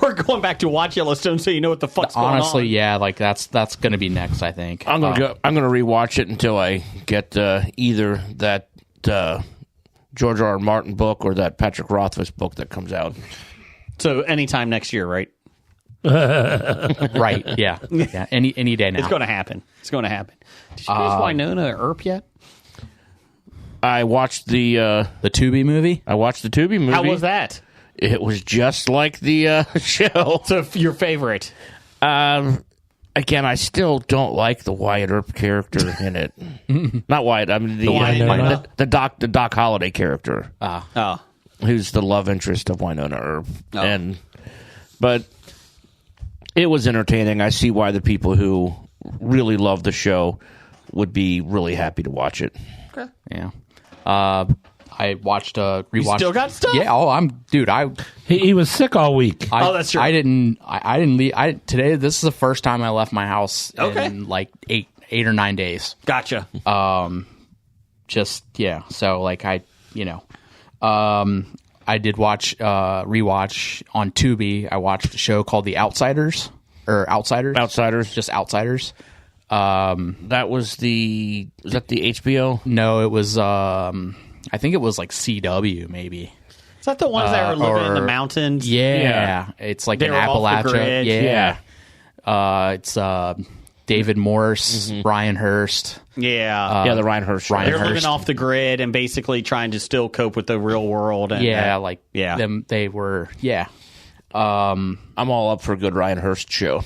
[SPEAKER 1] Or going back to watch Yellowstone so you know what the fuck's going on.
[SPEAKER 6] honestly, yeah, like that's going to be next, I think.
[SPEAKER 5] I'm going to rewatch it until I get either that George R. R. Martin book or that Patrick Rothfuss book that comes out.
[SPEAKER 1] So anytime next year, right?
[SPEAKER 6] Right? Yeah. Yeah. Any day now.
[SPEAKER 1] It's going to happen. It's going to happen. Did you guys Winona Earp yet?
[SPEAKER 5] I watched the
[SPEAKER 6] Tubi movie.
[SPEAKER 5] I watched the Tubi movie.
[SPEAKER 1] How was that?
[SPEAKER 5] It was just like the show.
[SPEAKER 1] So your favorite?
[SPEAKER 5] Again, I still don't like the Wyatt Earp character in it. Not Wyatt. I mean the Doc Holliday character,
[SPEAKER 1] Oh.
[SPEAKER 5] who's the love interest of Winona Earp. But it was entertaining. I see why the people who really love the show would be really happy to watch it.
[SPEAKER 6] Yeah. I watched rewatched.
[SPEAKER 1] still got stuff?
[SPEAKER 6] Yeah.
[SPEAKER 2] He was sick all week.
[SPEAKER 1] That's true.
[SPEAKER 6] I didn't leave. Today. This is the first time I left my house
[SPEAKER 1] Okay.
[SPEAKER 6] in like 8 or 9 days.
[SPEAKER 1] Gotcha.
[SPEAKER 6] Just yeah. So like I did rewatch on Tubi. I watched a show called The Outsiders or Outsiders. Just Outsiders.
[SPEAKER 5] That was the HBO?
[SPEAKER 6] No, it was. I think it was like CW maybe.
[SPEAKER 1] Is that the ones that were living in the mountains?
[SPEAKER 6] Yeah, it's like
[SPEAKER 1] They
[SPEAKER 6] in
[SPEAKER 1] were off the
[SPEAKER 6] Appalachia.
[SPEAKER 1] grid.
[SPEAKER 6] Yeah. It's David Morse, Brian Hurst.
[SPEAKER 1] Yeah.
[SPEAKER 5] Yeah, the Ryan Hurst show.
[SPEAKER 6] Ryan
[SPEAKER 1] They're living
[SPEAKER 6] Hurst.
[SPEAKER 1] off the grid and basically trying to still cope with the real world. And
[SPEAKER 6] Them. They were. Yeah.
[SPEAKER 5] I'm all up for a good Ryan Hurst show.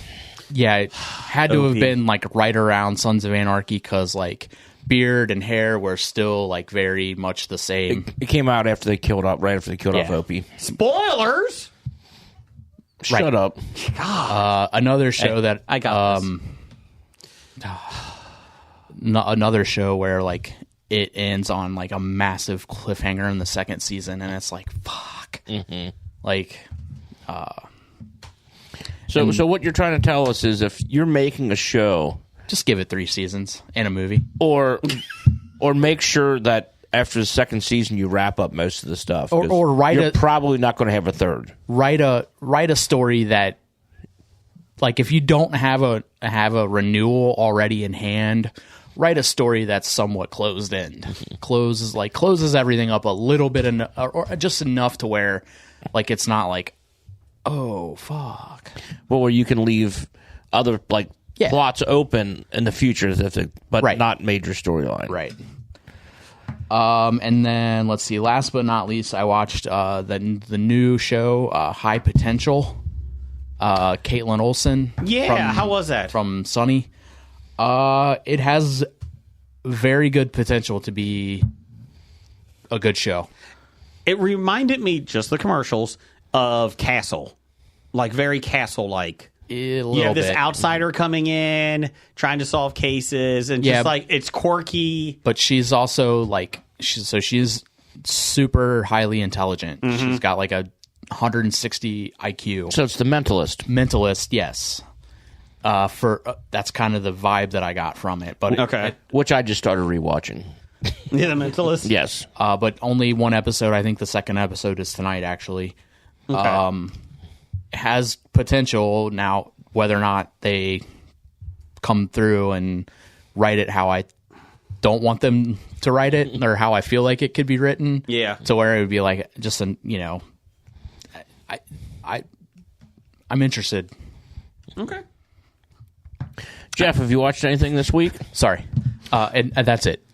[SPEAKER 6] Yeah, it had to have been like right around Sons of Anarchy because like beard and hair were still like very much the same.
[SPEAKER 5] It came out right after they killed off Opie.
[SPEAKER 1] Spoilers.
[SPEAKER 5] Shut up.
[SPEAKER 6] Another show that
[SPEAKER 1] I got this.
[SPEAKER 6] Another show where like it ends on like a massive cliffhanger in the second season, and it's like fuck. Like
[SPEAKER 5] So what you're trying to tell us is if you're making a show
[SPEAKER 6] just give it 3 seasons and a movie.
[SPEAKER 5] or make sure that after the second season, you wrap up most of the stuff.
[SPEAKER 6] Or
[SPEAKER 5] 'Cause
[SPEAKER 6] write
[SPEAKER 5] you're
[SPEAKER 6] a-
[SPEAKER 5] probably not going to have a third.
[SPEAKER 6] Write a story that, like, if you don't have a renewal already in hand, write a story that's somewhat closed end. Closes everything up a little bit, or just enough to where, like, it's not like, oh fuck.
[SPEAKER 5] Well, where you can leave other plots open in the future, but
[SPEAKER 6] Right.
[SPEAKER 5] not major storyline.
[SPEAKER 6] Right. And then let's see. Last but not least, I watched the new show, High Potential. Caitlin Olsen.
[SPEAKER 1] Yeah, how was that?
[SPEAKER 6] From Sunny? It has very good potential to be a good show.
[SPEAKER 1] It reminded me, just the commercials, of Castle. Like, very Castle-like. You have this outsider coming in, trying to solve cases, and just it's quirky.
[SPEAKER 6] But she's also she's super highly intelligent. She's got like a 160 IQ.
[SPEAKER 5] So it's The Mentalist.
[SPEAKER 6] Mentalist, yes. That's kind of the vibe that I got from it. But
[SPEAKER 1] Okay.
[SPEAKER 5] Which I just started rewatching.
[SPEAKER 1] Yeah, The Mentalist?
[SPEAKER 5] Yes.
[SPEAKER 6] but only one episode. I think the second episode is tonight, actually.
[SPEAKER 1] Okay.
[SPEAKER 6] Has potential. Now, whether or not they come through and write it how I don't want them to write it, or how I feel like it could be written,
[SPEAKER 1] Yeah.
[SPEAKER 6] to where it would be like just I'm interested.
[SPEAKER 1] Okay.
[SPEAKER 5] Jeff, have you watched anything this week?
[SPEAKER 6] Sorry, and that's it.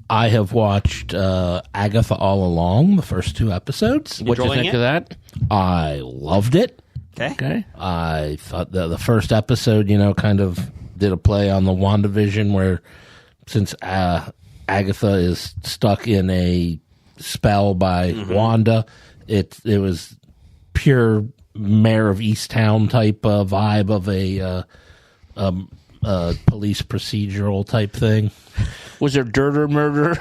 [SPEAKER 2] I have watched Agatha All Along, the first 2 episodes.
[SPEAKER 5] What do you
[SPEAKER 1] Enjoying
[SPEAKER 5] think
[SPEAKER 1] it?
[SPEAKER 5] of that?
[SPEAKER 2] I loved it.
[SPEAKER 1] Okay.
[SPEAKER 5] Okay.
[SPEAKER 2] I thought the first episode, kind of did a play on the WandaVision, where since Agatha is stuck in a spell by Wanda, it was pure Mayor of Easttown type vibe of a police procedural type thing.
[SPEAKER 5] Was there dirt or murder?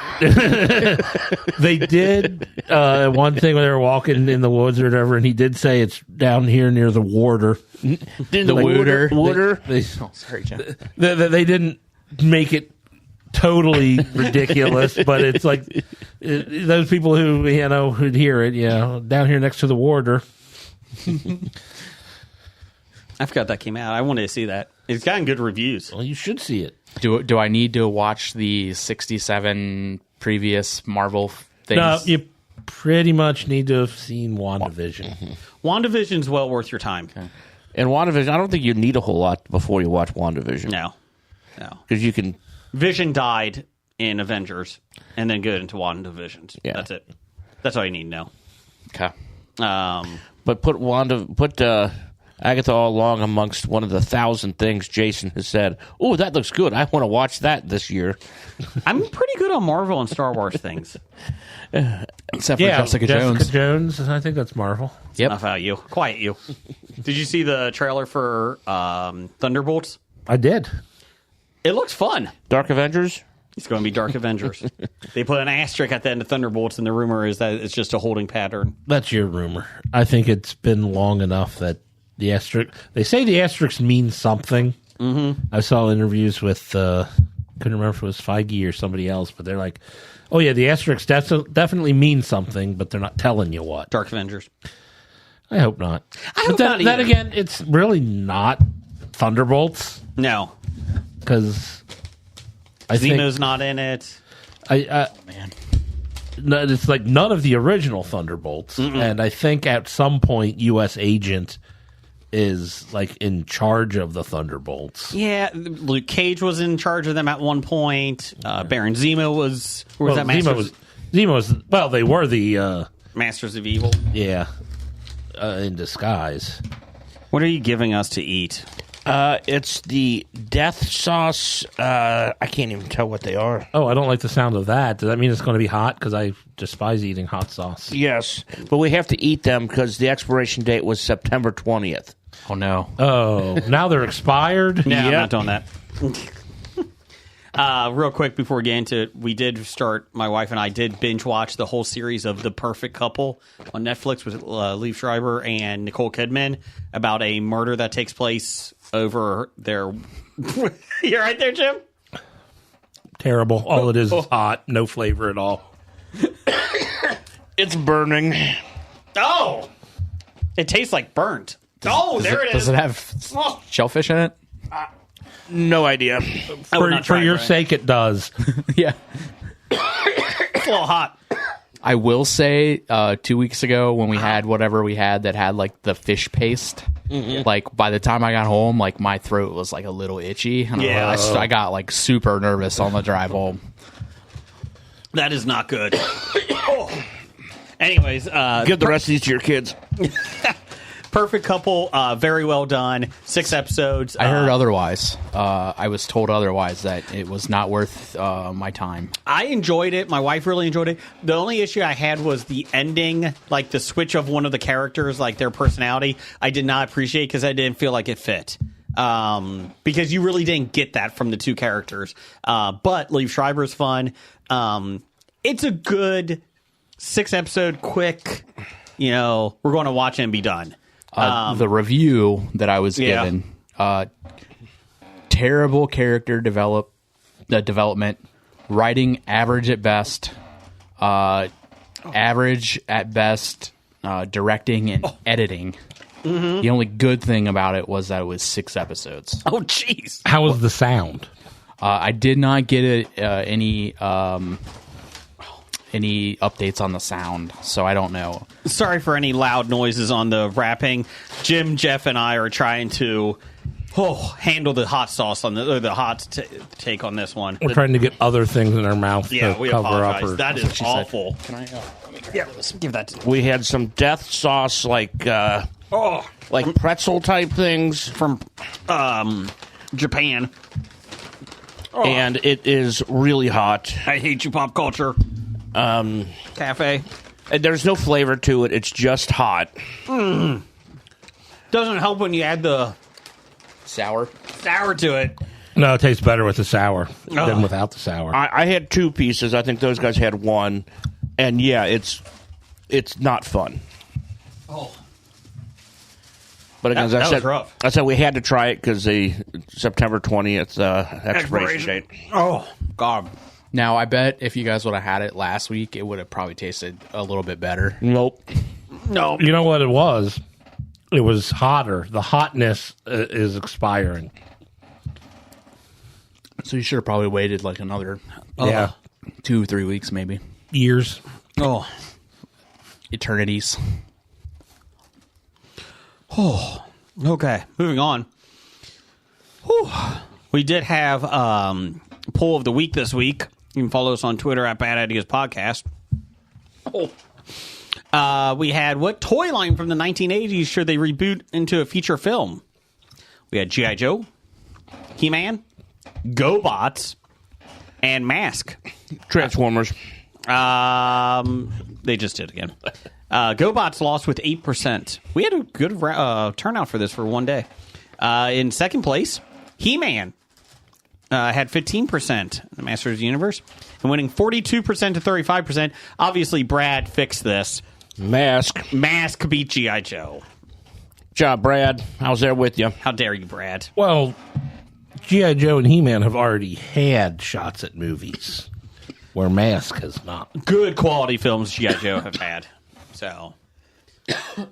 [SPEAKER 2] They did one thing when they were walking in the woods or whatever, and he did say it's down here near the Warder.
[SPEAKER 5] The
[SPEAKER 6] Wooder.
[SPEAKER 2] They,
[SPEAKER 6] Sorry, John.
[SPEAKER 2] they didn't make it totally ridiculous, but it's like those people who who'd hear it, down here next to the Warder.
[SPEAKER 1] I forgot that came out. I wanted to see that. It's gotten good reviews.
[SPEAKER 2] Well, you should see it.
[SPEAKER 6] Do I need to watch the 67 previous Marvel things?
[SPEAKER 2] No, you pretty much need to have seen WandaVision.
[SPEAKER 1] WandaVision's well worth your time.
[SPEAKER 5] And WandaVision, I don't think you need a whole lot before you watch WandaVision.
[SPEAKER 1] No.
[SPEAKER 5] Because you can...
[SPEAKER 1] Vision died in Avengers and then good into WandaVision.
[SPEAKER 5] Yeah.
[SPEAKER 1] That's it. That's all you need to know.
[SPEAKER 6] Okay.
[SPEAKER 5] But put Agatha All Along amongst one of the 1,000 things Jason has said. Oh, that looks good. I want to watch that this year.
[SPEAKER 1] I'm pretty good on Marvel and Star Wars things.
[SPEAKER 6] Except for Jessica Jones.
[SPEAKER 2] I think that's Marvel.
[SPEAKER 6] Yep.
[SPEAKER 1] Enough out you. Quiet you. Did you see the trailer for Thunderbolts?
[SPEAKER 2] I did.
[SPEAKER 1] It looks fun.
[SPEAKER 5] Dark Avengers?
[SPEAKER 1] It's going to be Dark Avengers. They put an asterisk at the end of Thunderbolts, and the rumor is that it's just a holding pattern.
[SPEAKER 2] That's your rumor. I think it's been long enough that the asterisk... They say the asterisk means something. Mm-hmm. I saw interviews with... couldn't remember if it was Feige or somebody else, but they're like, oh yeah, the asterisk definitely means something, but they're not telling you what.
[SPEAKER 1] Dark Avengers.
[SPEAKER 2] I hope not.
[SPEAKER 1] hope
[SPEAKER 2] but
[SPEAKER 1] not
[SPEAKER 2] then
[SPEAKER 1] either.
[SPEAKER 2] again, it's really not Thunderbolts,
[SPEAKER 1] No.
[SPEAKER 2] because I think...
[SPEAKER 1] Zemo's not in it.
[SPEAKER 6] Man.
[SPEAKER 2] No, it's like none of the original Thunderbolts, and I think at some point U.S. Agent is like in charge of the Thunderbolts.
[SPEAKER 1] Yeah, Luke Cage was in charge of them at one point. Baron Zemo was... Or was that Masters,
[SPEAKER 2] Zemo was well, they were the
[SPEAKER 1] Masters of Evil?
[SPEAKER 2] in disguise.
[SPEAKER 1] What are you giving us to eat?
[SPEAKER 5] It's the death sauce. I can't even tell what they are.
[SPEAKER 2] Oh, I don't like the sound of that. Does that mean it's going to be hot? Because I despise eating hot sauce.
[SPEAKER 5] Yes, but we have to eat them because the expiration date was September 20th.
[SPEAKER 6] Oh, no.
[SPEAKER 2] Oh, now they're expired?
[SPEAKER 1] No, I'm
[SPEAKER 5] Yep.
[SPEAKER 1] not doing that. Real quick before we get into it, my wife and I did binge watch the whole series of The Perfect Couple on Netflix with Liev Schreiber and Nicole Kidman about a murder that takes place over their... You right there, Jim?
[SPEAKER 2] Terrible. All it is hot, no flavor at all.
[SPEAKER 5] It's burning.
[SPEAKER 1] Oh, it tastes like burnt. There it is.
[SPEAKER 6] Does it have shellfish in it?
[SPEAKER 5] No idea.
[SPEAKER 2] For your sake, it does.
[SPEAKER 6] Yeah.
[SPEAKER 1] It's a little hot.
[SPEAKER 6] I will say 2 weeks ago when we had whatever we had that had like the fish paste, like by the time I got home, like my throat was like a little itchy. And I got like super nervous on the drive home.
[SPEAKER 1] That is not good. Anyways,
[SPEAKER 5] Give the rest of these to your kids.
[SPEAKER 1] Perfect Couple, very well done. 6 episodes.
[SPEAKER 6] I heard otherwise. I was told otherwise that it was not worth my time.
[SPEAKER 1] I enjoyed it. My wife really enjoyed it. The only issue I had was the ending, like the switch of one of the characters, like their personality. I did not appreciate because I didn't feel like it fit. Because you really didn't get that from the two characters. But Liev Schreiber's fun. It's a good 6-episode, quick, we're going to watch it and be done.
[SPEAKER 6] The review that I was given, terrible character development, writing average at best, average at best, directing and editing. Mm-hmm. The only good thing about it was that it was 6 episodes.
[SPEAKER 1] Oh, jeez.
[SPEAKER 2] How was the sound?
[SPEAKER 6] I did not get any updates on the sound, so I don't know.
[SPEAKER 1] Sorry for any loud noises on the wrapping. Jim, Jeff, and I are trying to handle the hot sauce on the hot take on this one.
[SPEAKER 2] We're trying to get other things in our mouth
[SPEAKER 1] Yeah,
[SPEAKER 2] to
[SPEAKER 1] we
[SPEAKER 2] cover
[SPEAKER 1] apologize.
[SPEAKER 2] up.
[SPEAKER 1] That is awful.
[SPEAKER 6] Can I? Let me
[SPEAKER 1] Yeah, give that to
[SPEAKER 5] We had some death sauce, like pretzel type things,
[SPEAKER 1] from Japan.
[SPEAKER 5] and it is really hot.
[SPEAKER 1] I hate you, pop culture. Cafe.
[SPEAKER 5] And there's no flavor to it. It's just hot.
[SPEAKER 1] Doesn't help when you add the
[SPEAKER 6] sour
[SPEAKER 1] to it.
[SPEAKER 2] No, it tastes better with the sour than without the sour.
[SPEAKER 5] I had 2 pieces. I think those guys had 1. And yeah, it's not fun.
[SPEAKER 1] Oh.
[SPEAKER 5] But again,
[SPEAKER 1] That
[SPEAKER 5] as
[SPEAKER 1] was rough.
[SPEAKER 5] I said we had to try it because the September 20th expiration date.
[SPEAKER 1] Oh, God.
[SPEAKER 6] Now, I bet if you guys would have had it last week, it would have probably tasted a little bit better.
[SPEAKER 5] Nope.
[SPEAKER 1] No.
[SPEAKER 2] You know what it was? It was hotter. The hotness is expiring.
[SPEAKER 6] So you should have probably waited like another 2-3 weeks, maybe.
[SPEAKER 2] Years.
[SPEAKER 1] Oh.
[SPEAKER 6] Eternities.
[SPEAKER 1] Oh. Okay. Moving on. Whew. We did have poll of the week this week. You can follow us on Twitter at Bad Ideas Podcast. We had what toy line from the 1980s should they reboot into a feature film? We had G.I. Joe, He-Man, GoBots, and Mask.
[SPEAKER 5] Transformers.
[SPEAKER 1] They just did again. GoBots lost with 8%. We had a good turnout for this for one day. In second place, He-Man. Had 15% in the Masters of the Universe, and winning 42% to 35%. Obviously, Brad fixed this.
[SPEAKER 5] Mask
[SPEAKER 1] beat G.I. Joe.
[SPEAKER 5] Job, Brad. I was there with you.
[SPEAKER 1] How dare you, Brad?
[SPEAKER 2] Well, G.I. Joe and He-Man have already had shots at movies, where Mask has not.
[SPEAKER 1] Good quality films G.I. Joe have had. So,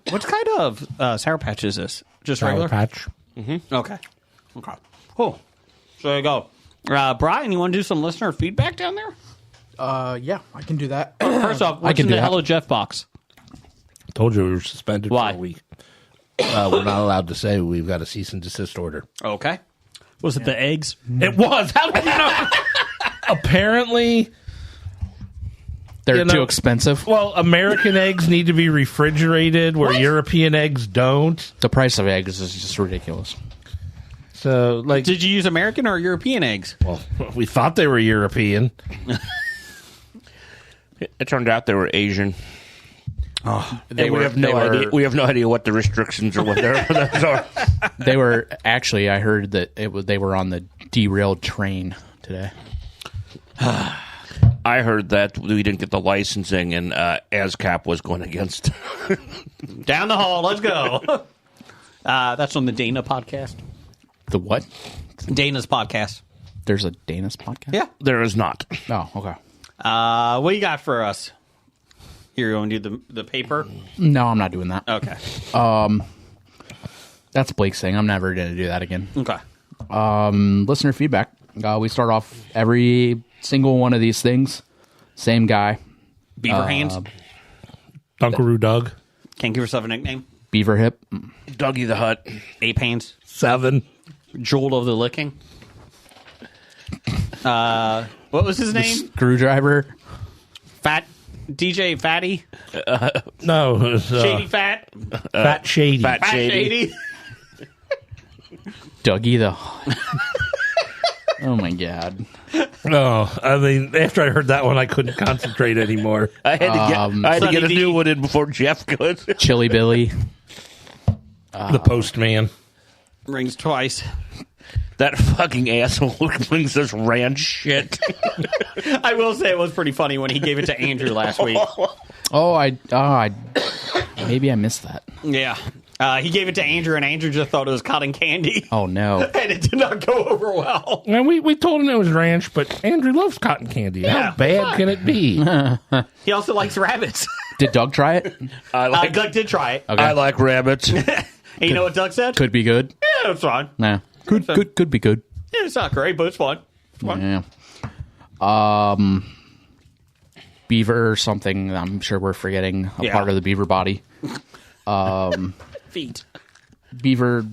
[SPEAKER 1] what kind of Sour Patch is this? Just
[SPEAKER 2] Sour
[SPEAKER 1] regular?
[SPEAKER 2] Patch.
[SPEAKER 1] Mm-hmm. Okay. Cool. So there you go. Brian, you want to do some listener feedback down there?
[SPEAKER 8] Yeah, I can do that.
[SPEAKER 1] First off, what's in the Hello Jeff box?
[SPEAKER 2] I told you we were suspended
[SPEAKER 1] Why?
[SPEAKER 2] for a week. We're not allowed to say we've got a cease and desist order.
[SPEAKER 1] Okay. Was it the eggs?
[SPEAKER 2] It was. How did you know? Apparently,
[SPEAKER 6] They're too expensive.
[SPEAKER 2] well, American eggs need to be refrigerated where European eggs don't.
[SPEAKER 6] The price of eggs is just ridiculous.
[SPEAKER 2] So, like,
[SPEAKER 1] Did you use American or European eggs?
[SPEAKER 2] well, we thought they were European.
[SPEAKER 5] It turned out they were Asian.
[SPEAKER 6] They
[SPEAKER 5] we have no idea. We have no idea what the restrictions or what those are.
[SPEAKER 6] They were actually. I heard that they were on the derailed train today.
[SPEAKER 5] I heard that we didn't get the licensing, and ASCAP was going against.
[SPEAKER 1] Down the hall. Let's go. That's on the Dana podcast.
[SPEAKER 6] The what?
[SPEAKER 1] Dana's podcast.
[SPEAKER 6] There's a Dana's podcast?
[SPEAKER 1] Yeah.
[SPEAKER 5] There is not.
[SPEAKER 6] Oh, okay.
[SPEAKER 1] What do you got for us? Here, you want to do the paper?
[SPEAKER 6] No, I'm not doing that.
[SPEAKER 1] Okay.
[SPEAKER 6] That's Blake's thing. I'm never going to do that again.
[SPEAKER 1] Okay.
[SPEAKER 6] Listener feedback. We start off every single one of these things. Same guy.
[SPEAKER 1] Beaver hands.
[SPEAKER 2] Dunkaroo Doug.
[SPEAKER 1] Can't give yourself a nickname.
[SPEAKER 6] Beaver hip.
[SPEAKER 5] Dougie the Hut.
[SPEAKER 1] Ape hands.
[SPEAKER 2] 7.
[SPEAKER 1] Jewel of the licking. What was his name?
[SPEAKER 6] Screwdriver.
[SPEAKER 1] Fat DJ Fatty.
[SPEAKER 2] No, it was,
[SPEAKER 1] Shady Fat.
[SPEAKER 2] Fat Shady.
[SPEAKER 5] Fat
[SPEAKER 1] Fat
[SPEAKER 5] Shady.
[SPEAKER 1] Shady.
[SPEAKER 6] Dougie the... Oh, my God.
[SPEAKER 2] Oh, I mean, after I heard that one, I couldn't concentrate anymore.
[SPEAKER 5] I had to get a
[SPEAKER 1] Sonny
[SPEAKER 5] new
[SPEAKER 1] D.
[SPEAKER 5] one in before Jeff could.
[SPEAKER 6] Chili Billy.
[SPEAKER 2] The Postman.
[SPEAKER 1] Rings twice.
[SPEAKER 5] That fucking asshole brings us ranch shit.
[SPEAKER 1] I will say it was pretty funny when he gave it to Andrew last week.
[SPEAKER 6] Maybe I missed that.
[SPEAKER 1] Yeah. He gave it to Andrew, and Andrew just thought it was cotton candy.
[SPEAKER 6] Oh, no.
[SPEAKER 1] And it did not go over well.
[SPEAKER 2] And we told him it was ranch, but Andrew loves cotton candy.
[SPEAKER 1] Yeah.
[SPEAKER 2] How bad can it be?
[SPEAKER 1] He also likes rabbits.
[SPEAKER 6] Did Doug try it?
[SPEAKER 1] Doug did try it.
[SPEAKER 6] Okay.
[SPEAKER 5] I like rabbits.
[SPEAKER 1] And you know what Doug said?
[SPEAKER 6] Could be good.
[SPEAKER 1] Yeah, it's fine.
[SPEAKER 6] Nah. Could be good.
[SPEAKER 1] Yeah, it's not great, but it's fine. It's fine.
[SPEAKER 6] Yeah. Beaver or something. I'm sure we're forgetting a part of the beaver body.
[SPEAKER 1] Feet.
[SPEAKER 6] Beaver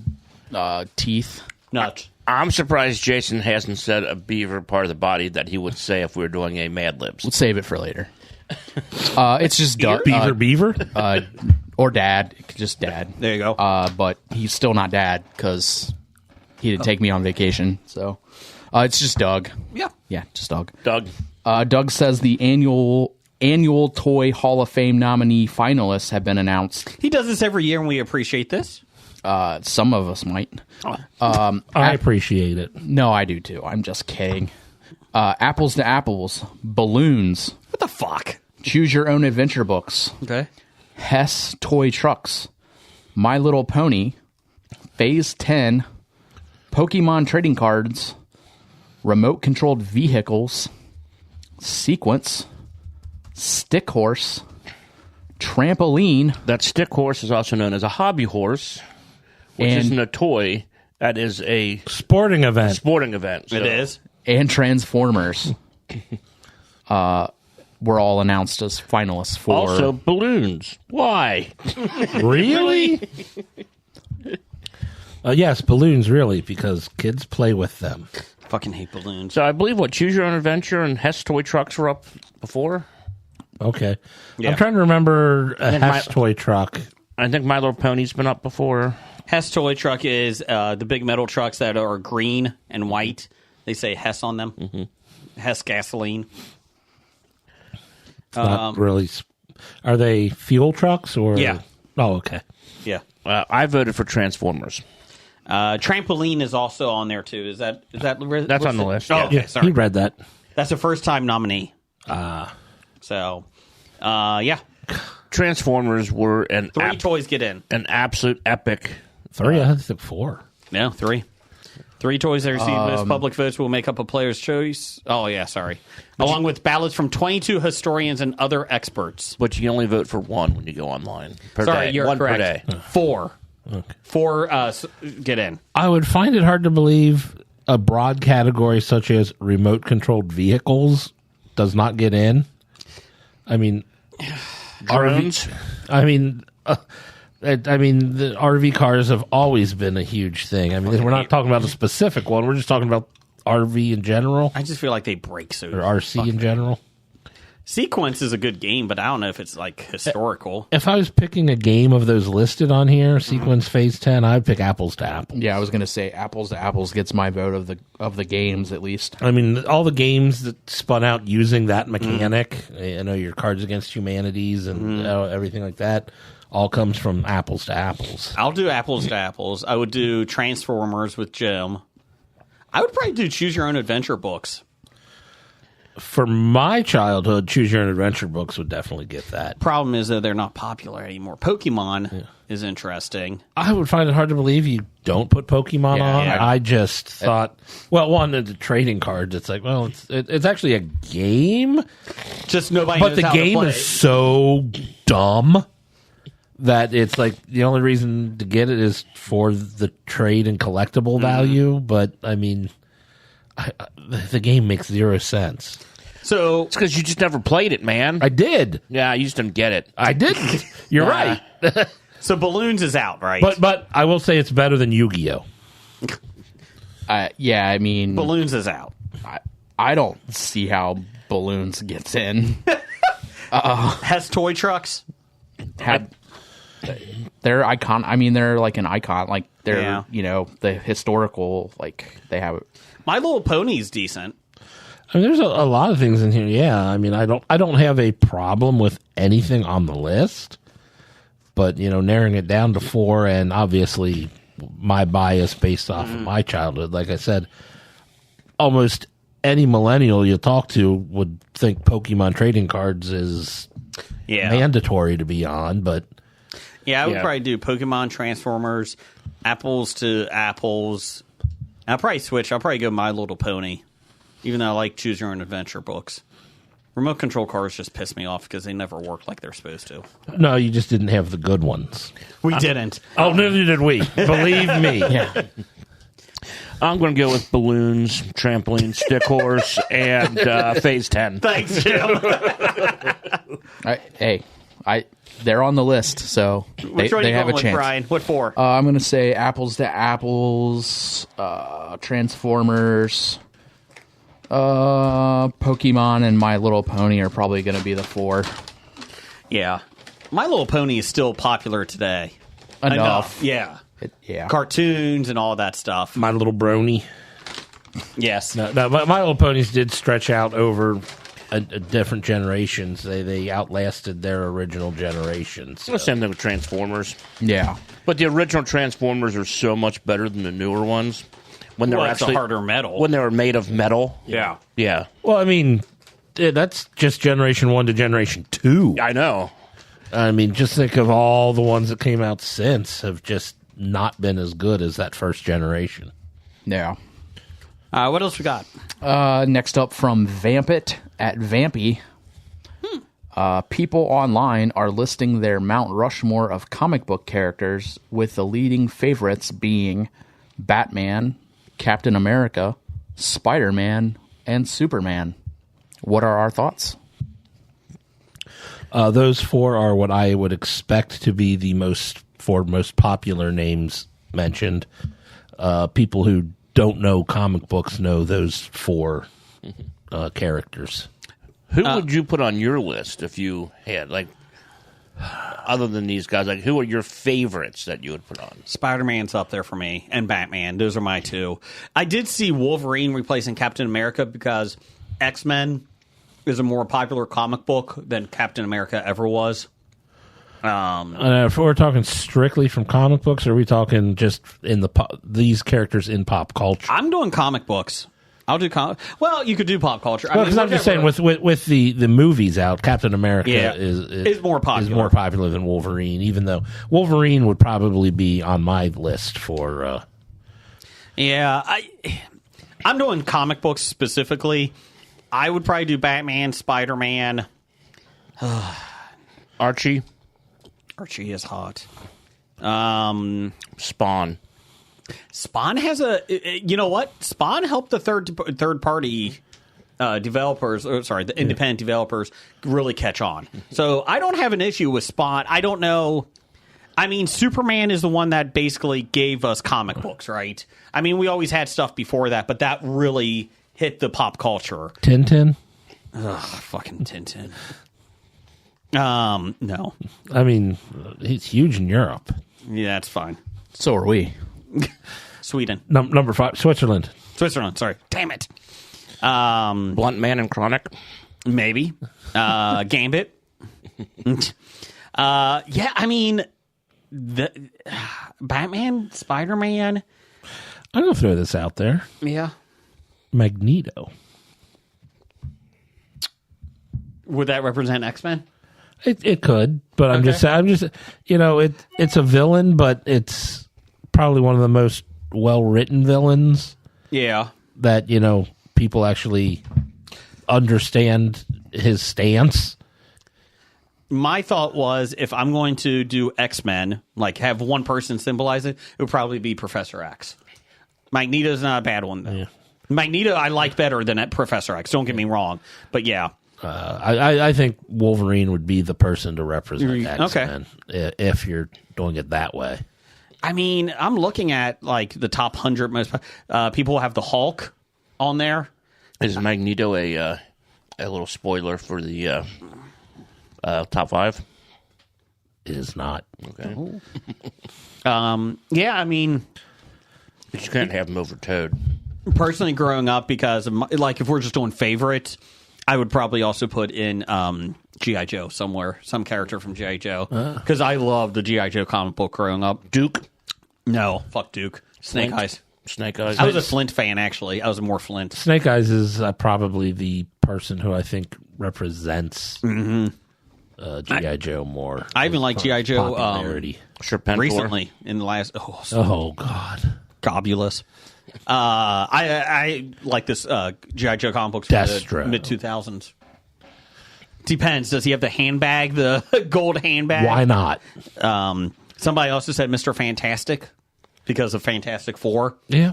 [SPEAKER 6] teeth.
[SPEAKER 1] Nuts.
[SPEAKER 5] I'm surprised Jason hasn't said a beaver part of the body that he would say if we were doing a Mad Libs.
[SPEAKER 6] Let's save it for later. It's just Doug.
[SPEAKER 2] Beaver?
[SPEAKER 6] Or Dad. Just Dad.
[SPEAKER 1] There you go.
[SPEAKER 6] But he's still not Dad because he didn't take me on vacation. So it's just Doug.
[SPEAKER 1] Yeah.
[SPEAKER 6] Yeah, just Doug.
[SPEAKER 5] Doug.
[SPEAKER 6] Doug says the annual Toy Hall of Fame nominee finalists have been announced.
[SPEAKER 1] He does this every year, and we appreciate this.
[SPEAKER 6] Some of us might.
[SPEAKER 2] I appreciate it.
[SPEAKER 6] No, I do too. I'm just kidding. Apples to Apples, Balloons,
[SPEAKER 1] What the fuck?
[SPEAKER 6] Choose Your Own Adventure books,
[SPEAKER 1] Okay.
[SPEAKER 6] Hess Toy Trucks, My Little Pony, Phase 10, Pokemon Trading Cards, Remote Controlled Vehicles, Sequence, Stick Horse, Trampoline,
[SPEAKER 5] That stick horse is also known as a hobby horse, which
[SPEAKER 6] And-
[SPEAKER 5] isn't a toy. That is a
[SPEAKER 2] Sporting event.
[SPEAKER 5] sporting event. So
[SPEAKER 1] It is.
[SPEAKER 6] and Transformers. Were all announced as finalists for.
[SPEAKER 5] Also, balloons. Why?
[SPEAKER 2] Really? Yes, balloons, really, because kids play with them.
[SPEAKER 1] Fucking hate balloons.
[SPEAKER 5] So I believe what Choose Your Own Adventure and Hess Toy Trucks were up before.
[SPEAKER 2] Okay.
[SPEAKER 1] Yeah.
[SPEAKER 2] I'm trying to remember a
[SPEAKER 5] think
[SPEAKER 2] Hess
[SPEAKER 5] my-
[SPEAKER 2] toy truck.
[SPEAKER 5] I think My Little Pony's been up before.
[SPEAKER 1] Hess Toy Truck is the big metal trucks that are green and white. They say Hess on them. Mm-hmm. Hess gasoline.
[SPEAKER 2] Not really. Are they fuel trucks or?
[SPEAKER 1] Yeah.
[SPEAKER 2] Oh, okay.
[SPEAKER 1] Yeah.
[SPEAKER 5] I voted for Transformers.
[SPEAKER 1] Trampoline is also on there too. Is that
[SPEAKER 5] That's on the list.
[SPEAKER 1] Oh,
[SPEAKER 5] Yeah.
[SPEAKER 1] okay.
[SPEAKER 2] Yeah,
[SPEAKER 1] Sorry.
[SPEAKER 2] he read that.
[SPEAKER 1] That's a first time nominee. So, yeah.
[SPEAKER 5] Transformers were an
[SPEAKER 1] Three toys get in.
[SPEAKER 5] an absolute epic.
[SPEAKER 2] 3, I think 4.
[SPEAKER 1] No, three. Three toys that receive most public votes will make up a player's choice. Oh, yeah, sorry. Along with ballots from 22 historians and other experts.
[SPEAKER 5] But you can only vote for one when you go online. Per
[SPEAKER 1] Sorry,
[SPEAKER 5] day.
[SPEAKER 1] you're
[SPEAKER 5] one
[SPEAKER 1] correct.
[SPEAKER 5] per day.
[SPEAKER 1] Four. Four get in.
[SPEAKER 2] I would find it hard to believe a broad category such as remote controlled vehicles does not get in. I mean,
[SPEAKER 5] Drones.
[SPEAKER 2] the RV cars have always been a huge thing. I mean, we're not talking about a specific one. We're just talking about RV in general
[SPEAKER 1] I just feel like they break so.
[SPEAKER 2] or RC in general.
[SPEAKER 1] Sequence is a good game, but I don't know if it's like historical.
[SPEAKER 2] If I was picking a game of those listed on here, Sequence Phase 10, I'd pick Apples to Apples.
[SPEAKER 6] Yeah, I was gonna say Apples to Apples gets my vote of the games at least.
[SPEAKER 2] I mean, all the games that spun out using that mechanic, I know your Cards Against Humanities and everything like that, all comes from Apples to Apples.
[SPEAKER 1] I'll do Apples to Apples. I would do Transformers with Jim. I would probably do Choose Your Own Adventure books.
[SPEAKER 2] For my childhood, Choose Your Own Adventure books would definitely get that.
[SPEAKER 1] Problem is that they're not popular anymore. Pokemon is interesting.
[SPEAKER 2] I would find it hard to believe you don't put Pokemon on.
[SPEAKER 1] yeah.
[SPEAKER 2] I just thought, well, one of the trading cards. It's like, well, it's actually a game,
[SPEAKER 1] Just nobody.
[SPEAKER 2] but
[SPEAKER 1] knows
[SPEAKER 2] the
[SPEAKER 1] how to
[SPEAKER 2] game
[SPEAKER 1] play.
[SPEAKER 2] is so dumb that it's like the only reason to get it is for the trade and collectible value. But I mean, the game makes 0 sense.
[SPEAKER 1] So
[SPEAKER 5] It's because you just never played it, man.
[SPEAKER 2] I did.
[SPEAKER 5] Yeah, you just didn't get it.
[SPEAKER 2] I didn't. You're right.
[SPEAKER 1] so Balloons is out, right?
[SPEAKER 2] But I will say it's better than Yu-Gi-Oh.
[SPEAKER 6] Yeah, I mean,
[SPEAKER 1] Balloons is out.
[SPEAKER 6] I don't see how Balloons gets in.
[SPEAKER 1] Has toy trucks.
[SPEAKER 6] They're icon. I mean, they're like an icon. Like they're
[SPEAKER 1] Yeah.
[SPEAKER 6] The historical. Like they have.
[SPEAKER 1] My Little Pony's decent.
[SPEAKER 2] I mean, there's a lot of things in here. Yeah, I mean, I don't have a problem with anything on the list, but narrowing it down to 4, and obviously my bias based off of my childhood. Like I said, almost any millennial you talk to would think Pokemon trading cards is mandatory to be on, but
[SPEAKER 1] Yeah, I would probably do Pokemon, Transformers, Apples to Apples. I'll probably switch. I'll probably go My Little Pony, even though I like Choose Your Own Adventure books. Remote control cars just piss me off because they never work like they're supposed to.
[SPEAKER 2] no, you just didn't have the good ones.
[SPEAKER 1] We didn't.
[SPEAKER 2] Oh, neither did we. Believe me.
[SPEAKER 5] I'm going to go with Balloons, Trampoline, Stick Horse, and Phase 10.
[SPEAKER 1] Thanks, Jim.
[SPEAKER 6] They're on the list, so
[SPEAKER 1] Which one are
[SPEAKER 6] they
[SPEAKER 1] you
[SPEAKER 6] have
[SPEAKER 1] going
[SPEAKER 6] a
[SPEAKER 1] with,
[SPEAKER 6] chance.
[SPEAKER 1] Brian? What for?
[SPEAKER 6] I'm going to say Apples to Apples, Transformers, Pokemon, and My Little Pony are probably going to be the 4.
[SPEAKER 1] Yeah. My Little Pony is still popular today.
[SPEAKER 6] Enough.
[SPEAKER 1] Yeah.
[SPEAKER 6] Yeah.
[SPEAKER 1] Cartoons and all that stuff.
[SPEAKER 2] My Little Brony.
[SPEAKER 1] Yes.
[SPEAKER 2] No, My Little Ponies did stretch out over a different generations. They outlasted their original generations. So.
[SPEAKER 5] Same thing with Transformers.
[SPEAKER 6] Yeah.
[SPEAKER 5] But the original Transformers are so much better than the newer ones. When they were
[SPEAKER 1] it's
[SPEAKER 5] actually
[SPEAKER 1] a harder metal.
[SPEAKER 5] When they were made of metal.
[SPEAKER 1] Yeah.
[SPEAKER 5] Yeah.
[SPEAKER 2] Well, I mean, that's just generation 1 to generation 2.
[SPEAKER 5] I know.
[SPEAKER 2] I mean, just think of all the ones that came out since have just not been as good as that first generation.
[SPEAKER 6] Yeah.
[SPEAKER 1] What else we got?
[SPEAKER 6] Next up from Vampit at Vampy. People online are listing their Mount Rushmore of comic book characters, with the leading favorites being Batman, Captain America, Spider-Man, and Superman. What are our thoughts?
[SPEAKER 2] Those 4 are what I would expect to be the most popular names mentioned. People who don't know comic books know those 4 characters.
[SPEAKER 5] Who would you put on your list if you had, like, other than these guys? Like, who are your favorites that you would put on?
[SPEAKER 1] Spider-Man's up there for me, and Batman. Those are my 2. I did see Wolverine replacing Captain America because X-Men is a more popular comic book than Captain America ever was.
[SPEAKER 2] If we're talking strictly from comic books, or are we talking just in these characters in pop culture?
[SPEAKER 1] I'm doing comic books. I'll do well, you could do pop culture.
[SPEAKER 2] Because I'm just saying, with the movies out, Captain America
[SPEAKER 1] is more popular.
[SPEAKER 2] Is more popular than Wolverine, even though Wolverine would probably be on my list for.
[SPEAKER 1] Yeah, I'm doing comic books specifically. I would probably do Batman, Spider-Man.
[SPEAKER 5] Archie?
[SPEAKER 1] Archie is hot.
[SPEAKER 5] Spawn.
[SPEAKER 1] Spawn has you know what? Spawn helped the third party developers, the independent developers really catch on. So I don't have an issue with Spawn. I don't know. I mean, Superman is the one that basically gave us comic books, right? I mean, we always had stuff before that, but that really hit the pop culture.
[SPEAKER 2] Tintin?
[SPEAKER 1] Ugh, fucking Tintin. No.
[SPEAKER 2] I mean, he's huge in Europe.
[SPEAKER 1] Yeah, that's fine.
[SPEAKER 6] So are we.
[SPEAKER 1] Sweden.
[SPEAKER 2] Number 5, Switzerland.
[SPEAKER 1] Sorry. Damn it.
[SPEAKER 5] Blunt Man and Chronic?
[SPEAKER 1] Maybe. Gambit. Yeah, I mean, Batman, Spider-Man.
[SPEAKER 2] I'm going to throw this out there.
[SPEAKER 1] Yeah.
[SPEAKER 2] Magneto.
[SPEAKER 1] Would that represent X-Men?
[SPEAKER 2] It could, but I'm just it's a villain, but it's probably one of the most well written villains.
[SPEAKER 1] Yeah.
[SPEAKER 2] That people actually understand his stance.
[SPEAKER 1] My thought was, if I'm going to do X-Men, like have one person symbolize it, it would probably be Professor X. Magneto's not a bad one, though. Yeah. Magneto I like better than Professor X, don't get me wrong. But yeah.
[SPEAKER 2] I think Wolverine would be the person to represent X-Men if you're doing it that way.
[SPEAKER 1] I mean, I'm looking at like the top 100 most people have the Hulk on there.
[SPEAKER 5] Is Magneto a little spoiler for the top 5?
[SPEAKER 2] It is not.
[SPEAKER 5] Okay.
[SPEAKER 1] Yeah, I mean,
[SPEAKER 5] but you can't have him over Toad.
[SPEAKER 1] Personally, growing up, because of if we're just doing favorites, I would probably also put in G.I. Joe somewhere, some character from G.I. Joe, because I loved the G.I. Joe comic book growing up.
[SPEAKER 5] Duke?
[SPEAKER 1] No, fuck Duke. Snake Eyes.
[SPEAKER 5] Snake Eyes.
[SPEAKER 1] I was a Flint fan, actually. I was more Flint.
[SPEAKER 2] Snake Eyes is probably the person who I think represents G.I. Joe more.
[SPEAKER 1] I even like G.I. Joe recently in the last.
[SPEAKER 2] Oh God,
[SPEAKER 1] Gobulus. I like this G.I. Joe comic books from the mid 2000s. Depends. Does he have the handbag, the gold handbag?
[SPEAKER 2] Why not?
[SPEAKER 1] Somebody also said Mr. Fantastic because of Fantastic Four.
[SPEAKER 2] Yeah,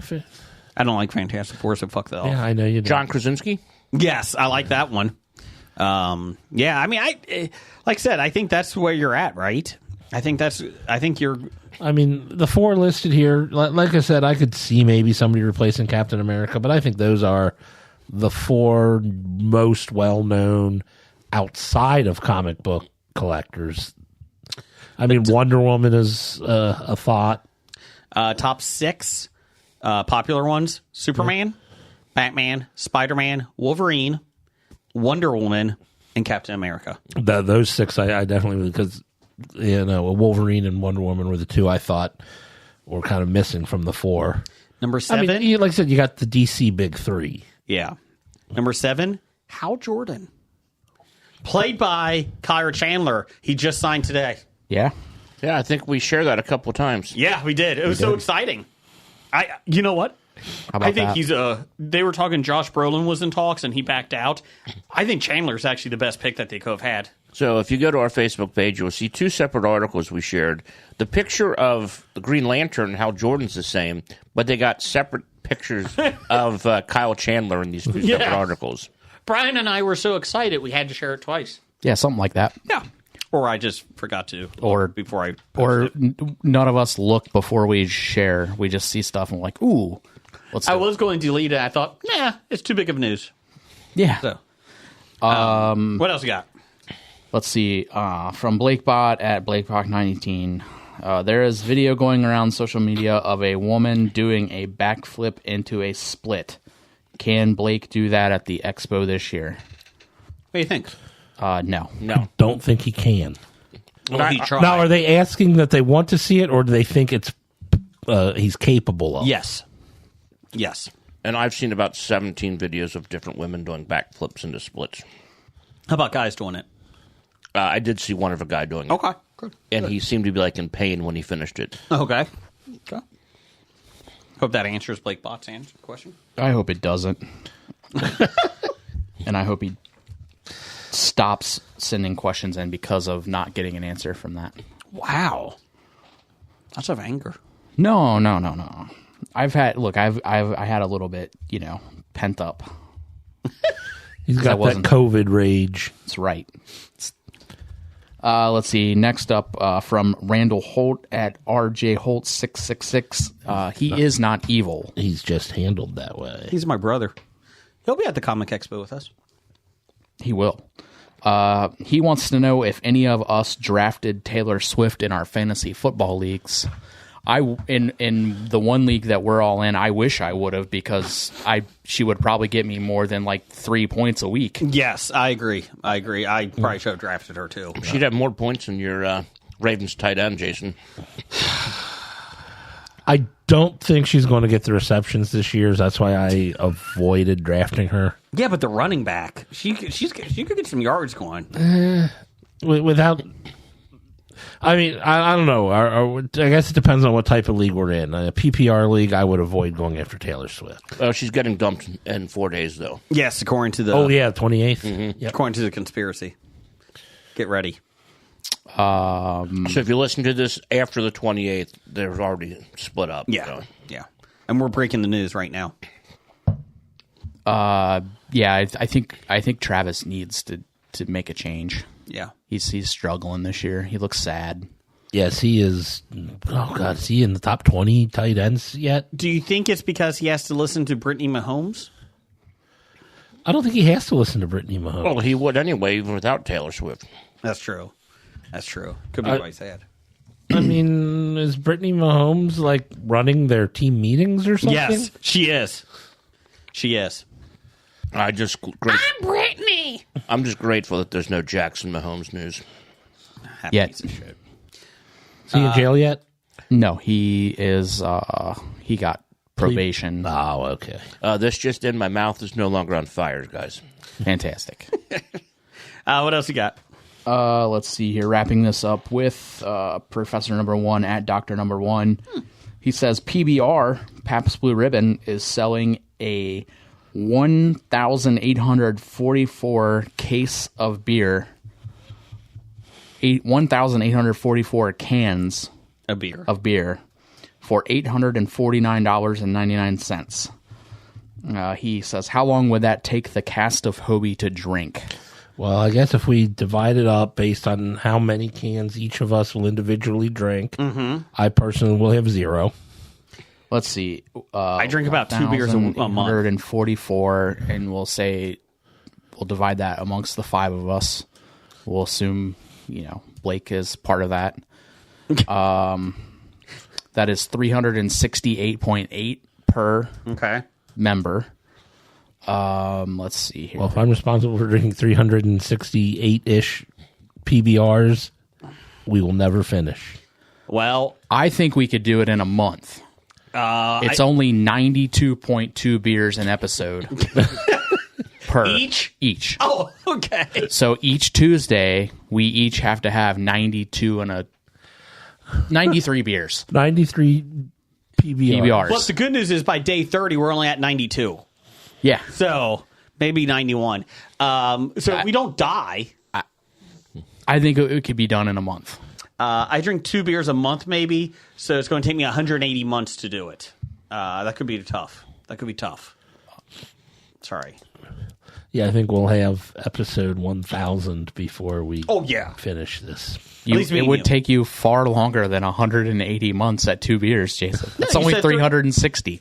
[SPEAKER 1] I don't like Fantastic Four, so fuck that.
[SPEAKER 2] Yeah, I know you do.
[SPEAKER 5] John Krasinski.
[SPEAKER 1] Yes, I like that one. Yeah, I mean, like I said, I think that's where you're at, right? I think you're.
[SPEAKER 2] I mean, the 4 listed here, like I said, I could see maybe somebody replacing Captain America, but I think those are the 4 most well-known outside of comic book collectors. I mean, Wonder Woman is a thought.
[SPEAKER 1] Top 6 popular ones: Superman, Batman, Spider-Man, Wolverine, Wonder Woman, and Captain America.
[SPEAKER 2] Those 6, I definitely, because Wolverine and Wonder Woman were the 2 I thought were kind of missing from the 4.
[SPEAKER 1] Number 7,
[SPEAKER 2] I mean, like I said, you got the DC big 3.
[SPEAKER 1] Yeah. Number 7, Hal Jordan, played by Kyle Chandler. He just signed today.
[SPEAKER 6] Yeah.
[SPEAKER 5] Yeah, I think we shared that a couple of times.
[SPEAKER 1] Yeah, we did. It was so exciting. You know what? I think he's they were talking Josh Brolin was in talks and he backed out. I think Chandler's actually the best pick that they could have had.
[SPEAKER 5] So if you go to our Facebook page, you'll see 2 separate articles we shared. The picture of the Green Lantern, Hal Jordan's the same, but they got separate pictures of Kyle Chandler in these 2 separate articles.
[SPEAKER 1] Brian and I were so excited we had to share it twice.
[SPEAKER 6] Yeah, something like that.
[SPEAKER 1] Yeah. Or I just forgot to.
[SPEAKER 6] Or
[SPEAKER 1] before I.
[SPEAKER 6] None of us look before we share. We just see stuff and we're like, ooh.
[SPEAKER 1] I was going to delete it. I thought, it's too big of news.
[SPEAKER 6] Yeah.
[SPEAKER 1] So, what else you got?
[SPEAKER 6] Let's see. From BlakeBot at BlakeBot19. There is video going around social media of a woman doing a backflip into a split. Can Blake do that at the Expo this year?
[SPEAKER 1] What do you think?
[SPEAKER 6] No.
[SPEAKER 2] I don't think he can.
[SPEAKER 1] Well, he tried.
[SPEAKER 2] Now, are they asking that they want to see it, or do they think it's he's capable of?
[SPEAKER 1] Yes.
[SPEAKER 5] And I've seen about 17 videos of different women doing backflips into splits.
[SPEAKER 1] How about guys doing it?
[SPEAKER 5] I did see one of a guy doing it.
[SPEAKER 1] Okay, good.
[SPEAKER 5] And he seemed to be in pain when he finished it.
[SPEAKER 1] Okay. Hope that answers Blake Bot's question.
[SPEAKER 6] I hope it doesn't. And I hope he stops sending questions in because of not getting an answer from that.
[SPEAKER 1] Wow. That's of anger.
[SPEAKER 6] No. I had a little bit, pent up.
[SPEAKER 2] He's got that COVID rage.
[SPEAKER 6] That's right. Let's see. Next up, from Randall Holt at RJ Holt 666. He is not evil.
[SPEAKER 2] He's just handled that way.
[SPEAKER 1] He's my brother. He'll be at the Comic Expo with us.
[SPEAKER 6] He will. He wants to know if any of us drafted Taylor Swift in our fantasy football leagues. In the one league that we're all in, I wish I would have, because she would probably get me more than 3 points a week.
[SPEAKER 1] Yes, I agree. I probably should have drafted her too.
[SPEAKER 5] She'd have more points than your Ravens tight end, Jason.
[SPEAKER 2] I don't think she's going to get the receptions this year. That's why I avoided drafting her.
[SPEAKER 1] Yeah, but the running back, she could get some yards going.
[SPEAKER 2] without. I mean, I don't know. I guess it depends on what type of league we're in. A PPR league, I would avoid going after Taylor Swift.
[SPEAKER 5] Oh, she's getting dumped in 4 days, though.
[SPEAKER 1] Yes, according to the
[SPEAKER 2] 28th.
[SPEAKER 5] Mm-hmm.
[SPEAKER 1] according to the conspiracy. Get ready.
[SPEAKER 5] So if you listen to this after the 28th, they're already split up.
[SPEAKER 1] Yeah,
[SPEAKER 5] so.
[SPEAKER 1] yeah. And we're breaking the news right now.
[SPEAKER 6] Yeah, I think Travis needs to make a change.
[SPEAKER 1] Yeah.
[SPEAKER 6] He's struggling this year. He looks sad.
[SPEAKER 2] Yes, he is. Oh, God. Is he in the top 20 tight ends yet?
[SPEAKER 1] Do you think it's because he has to listen to Brittany Mahomes?
[SPEAKER 2] I don't think he has to listen to Brittany Mahomes.
[SPEAKER 5] Well, he would anyway, even without Taylor Swift.
[SPEAKER 1] That's true. That's true. Could be quite sad.
[SPEAKER 2] I mean, is Brittany Mahomes, like, running their team meetings or something?
[SPEAKER 1] Yes, she is. She is.
[SPEAKER 5] I'm Brittany. I'm just grateful that there's no Jackson Mahomes news.
[SPEAKER 1] Happy
[SPEAKER 6] Yet.
[SPEAKER 1] piece of shit.
[SPEAKER 2] Is he in jail yet?
[SPEAKER 6] No, he is. He got probation.
[SPEAKER 2] Oh, okay.
[SPEAKER 5] This just in, my mouth is no longer on fire, guys.
[SPEAKER 6] Fantastic.
[SPEAKER 1] What else you got?
[SPEAKER 6] Let's see here. Wrapping this up with Professor Number One at Doctor Number One. He says PBR Pabst Blue Ribbon is selling a 1,844 case of beer. 1,844 cans
[SPEAKER 1] A beer.
[SPEAKER 6] of beer for $849.99. He says, how long would that take the cast of Hobie to drink?
[SPEAKER 2] Well, I guess if we divide it up based on how many cans each of us will individually drink, I personally will have 0.
[SPEAKER 6] Let's see.
[SPEAKER 1] I drink about 2 beers a month.
[SPEAKER 6] 144, and we'll divide that amongst the 5 of us. We'll assume, Blake is part of that. That is 368.8 per member. Let's see here.
[SPEAKER 2] Well, if I'm responsible for drinking 368-ish PBRs, we will never finish.
[SPEAKER 1] Well,
[SPEAKER 6] I think we could do it in a month. It's only 92.2 beers an episode per each.
[SPEAKER 1] Oh, okay.
[SPEAKER 6] So each Tuesday, we each have to have 93 beers.
[SPEAKER 2] 93 PBRs.
[SPEAKER 1] But the good news is by day 30, we're only at 92.
[SPEAKER 6] Yeah.
[SPEAKER 1] So maybe 91. So we don't die.
[SPEAKER 6] I think it could be done in a month.
[SPEAKER 1] I drink 2 beers a month, maybe. So it's going to take me 180 months to do it. That could be tough. Sorry.
[SPEAKER 2] Yeah, I think we'll have episode 1,000 before we finish this.
[SPEAKER 6] It would take you far longer than 180 months at 2 beers, Jason. It's only 360.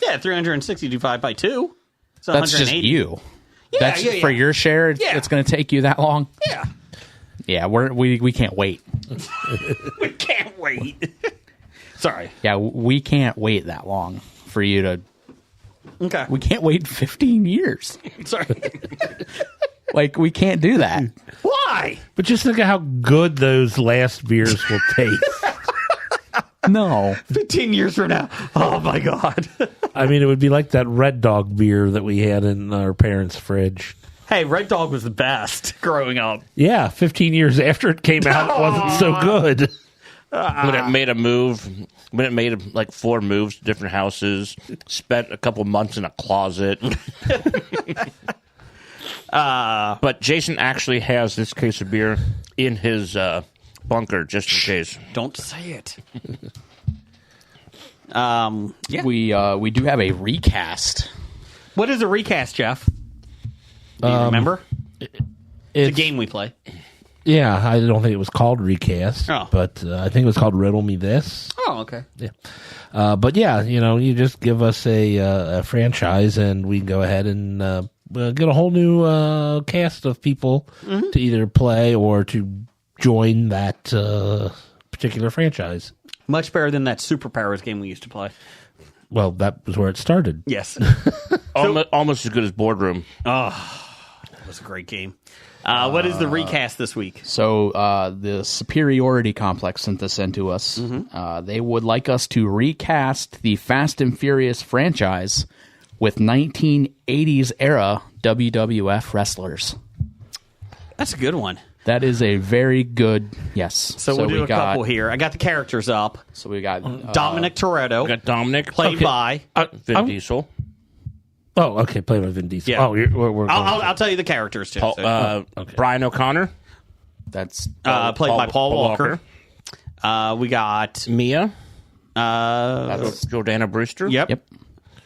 [SPEAKER 1] Yeah, 360 divided by 2. So
[SPEAKER 6] That's
[SPEAKER 1] 180.
[SPEAKER 6] just you.
[SPEAKER 1] Yeah,
[SPEAKER 6] That's for your share. It's going to take you that long.
[SPEAKER 1] Yeah.
[SPEAKER 6] Yeah, we can't wait.
[SPEAKER 1] We can't wait. Sorry.
[SPEAKER 6] Yeah, we can't wait that long for you to.
[SPEAKER 1] Okay.
[SPEAKER 6] We can't wait 15 years.
[SPEAKER 1] Sorry.
[SPEAKER 6] We can't do that.
[SPEAKER 1] Why?
[SPEAKER 2] But just think of how good those last beers will taste.
[SPEAKER 6] No.
[SPEAKER 1] 15 years from now. Oh, my God.
[SPEAKER 2] I mean, it would be like that Red Dog beer that we had in our parents' fridge.
[SPEAKER 1] Hey, Red Dog was the best growing up.
[SPEAKER 2] Yeah, 15 years after it came out, it wasn't so good.
[SPEAKER 5] When it made a move, when it made like 4 moves to different houses, spent a couple months in a closet. But Jason actually has this case of beer in his bunker just in case.
[SPEAKER 1] Don't say it.
[SPEAKER 6] We do have a recast.
[SPEAKER 1] What is a recast, Jeff? Do you remember? It's a game we play.
[SPEAKER 2] Yeah, I don't think it was called Recast, but I think it was called Riddle Me This.
[SPEAKER 1] Oh, okay.
[SPEAKER 2] Yeah. But yeah, you just give us a franchise and we can go ahead and get a whole new cast of people to either play or to join that particular franchise.
[SPEAKER 1] Much better than that Superpowers game we used to play.
[SPEAKER 2] Well, that was where it started.
[SPEAKER 1] Yes.
[SPEAKER 5] Almost as good as Boardroom.
[SPEAKER 1] Oh, that was a great game. What is the recast this week?
[SPEAKER 6] So the Superiority Complex sent this in to us. They would like us to recast the Fast and Furious franchise with 1980s era WWF wrestlers.
[SPEAKER 1] That's a good one.
[SPEAKER 6] That is a very good yes.
[SPEAKER 1] So we'll do a couple here. I got the characters up.
[SPEAKER 6] So we got
[SPEAKER 1] Dominic Toretto,
[SPEAKER 5] We got Dominic,
[SPEAKER 1] played by.
[SPEAKER 5] Vin Diesel,
[SPEAKER 2] Oh, okay. Played by Vin Diesel.
[SPEAKER 1] Yeah.
[SPEAKER 2] Oh, we're
[SPEAKER 1] I'll tell you the characters too.
[SPEAKER 5] Brian O'Connor,
[SPEAKER 6] that's
[SPEAKER 1] Played by Paul Walker. We got
[SPEAKER 5] Mia,
[SPEAKER 6] that's
[SPEAKER 5] Jordana Brewster,
[SPEAKER 6] yep.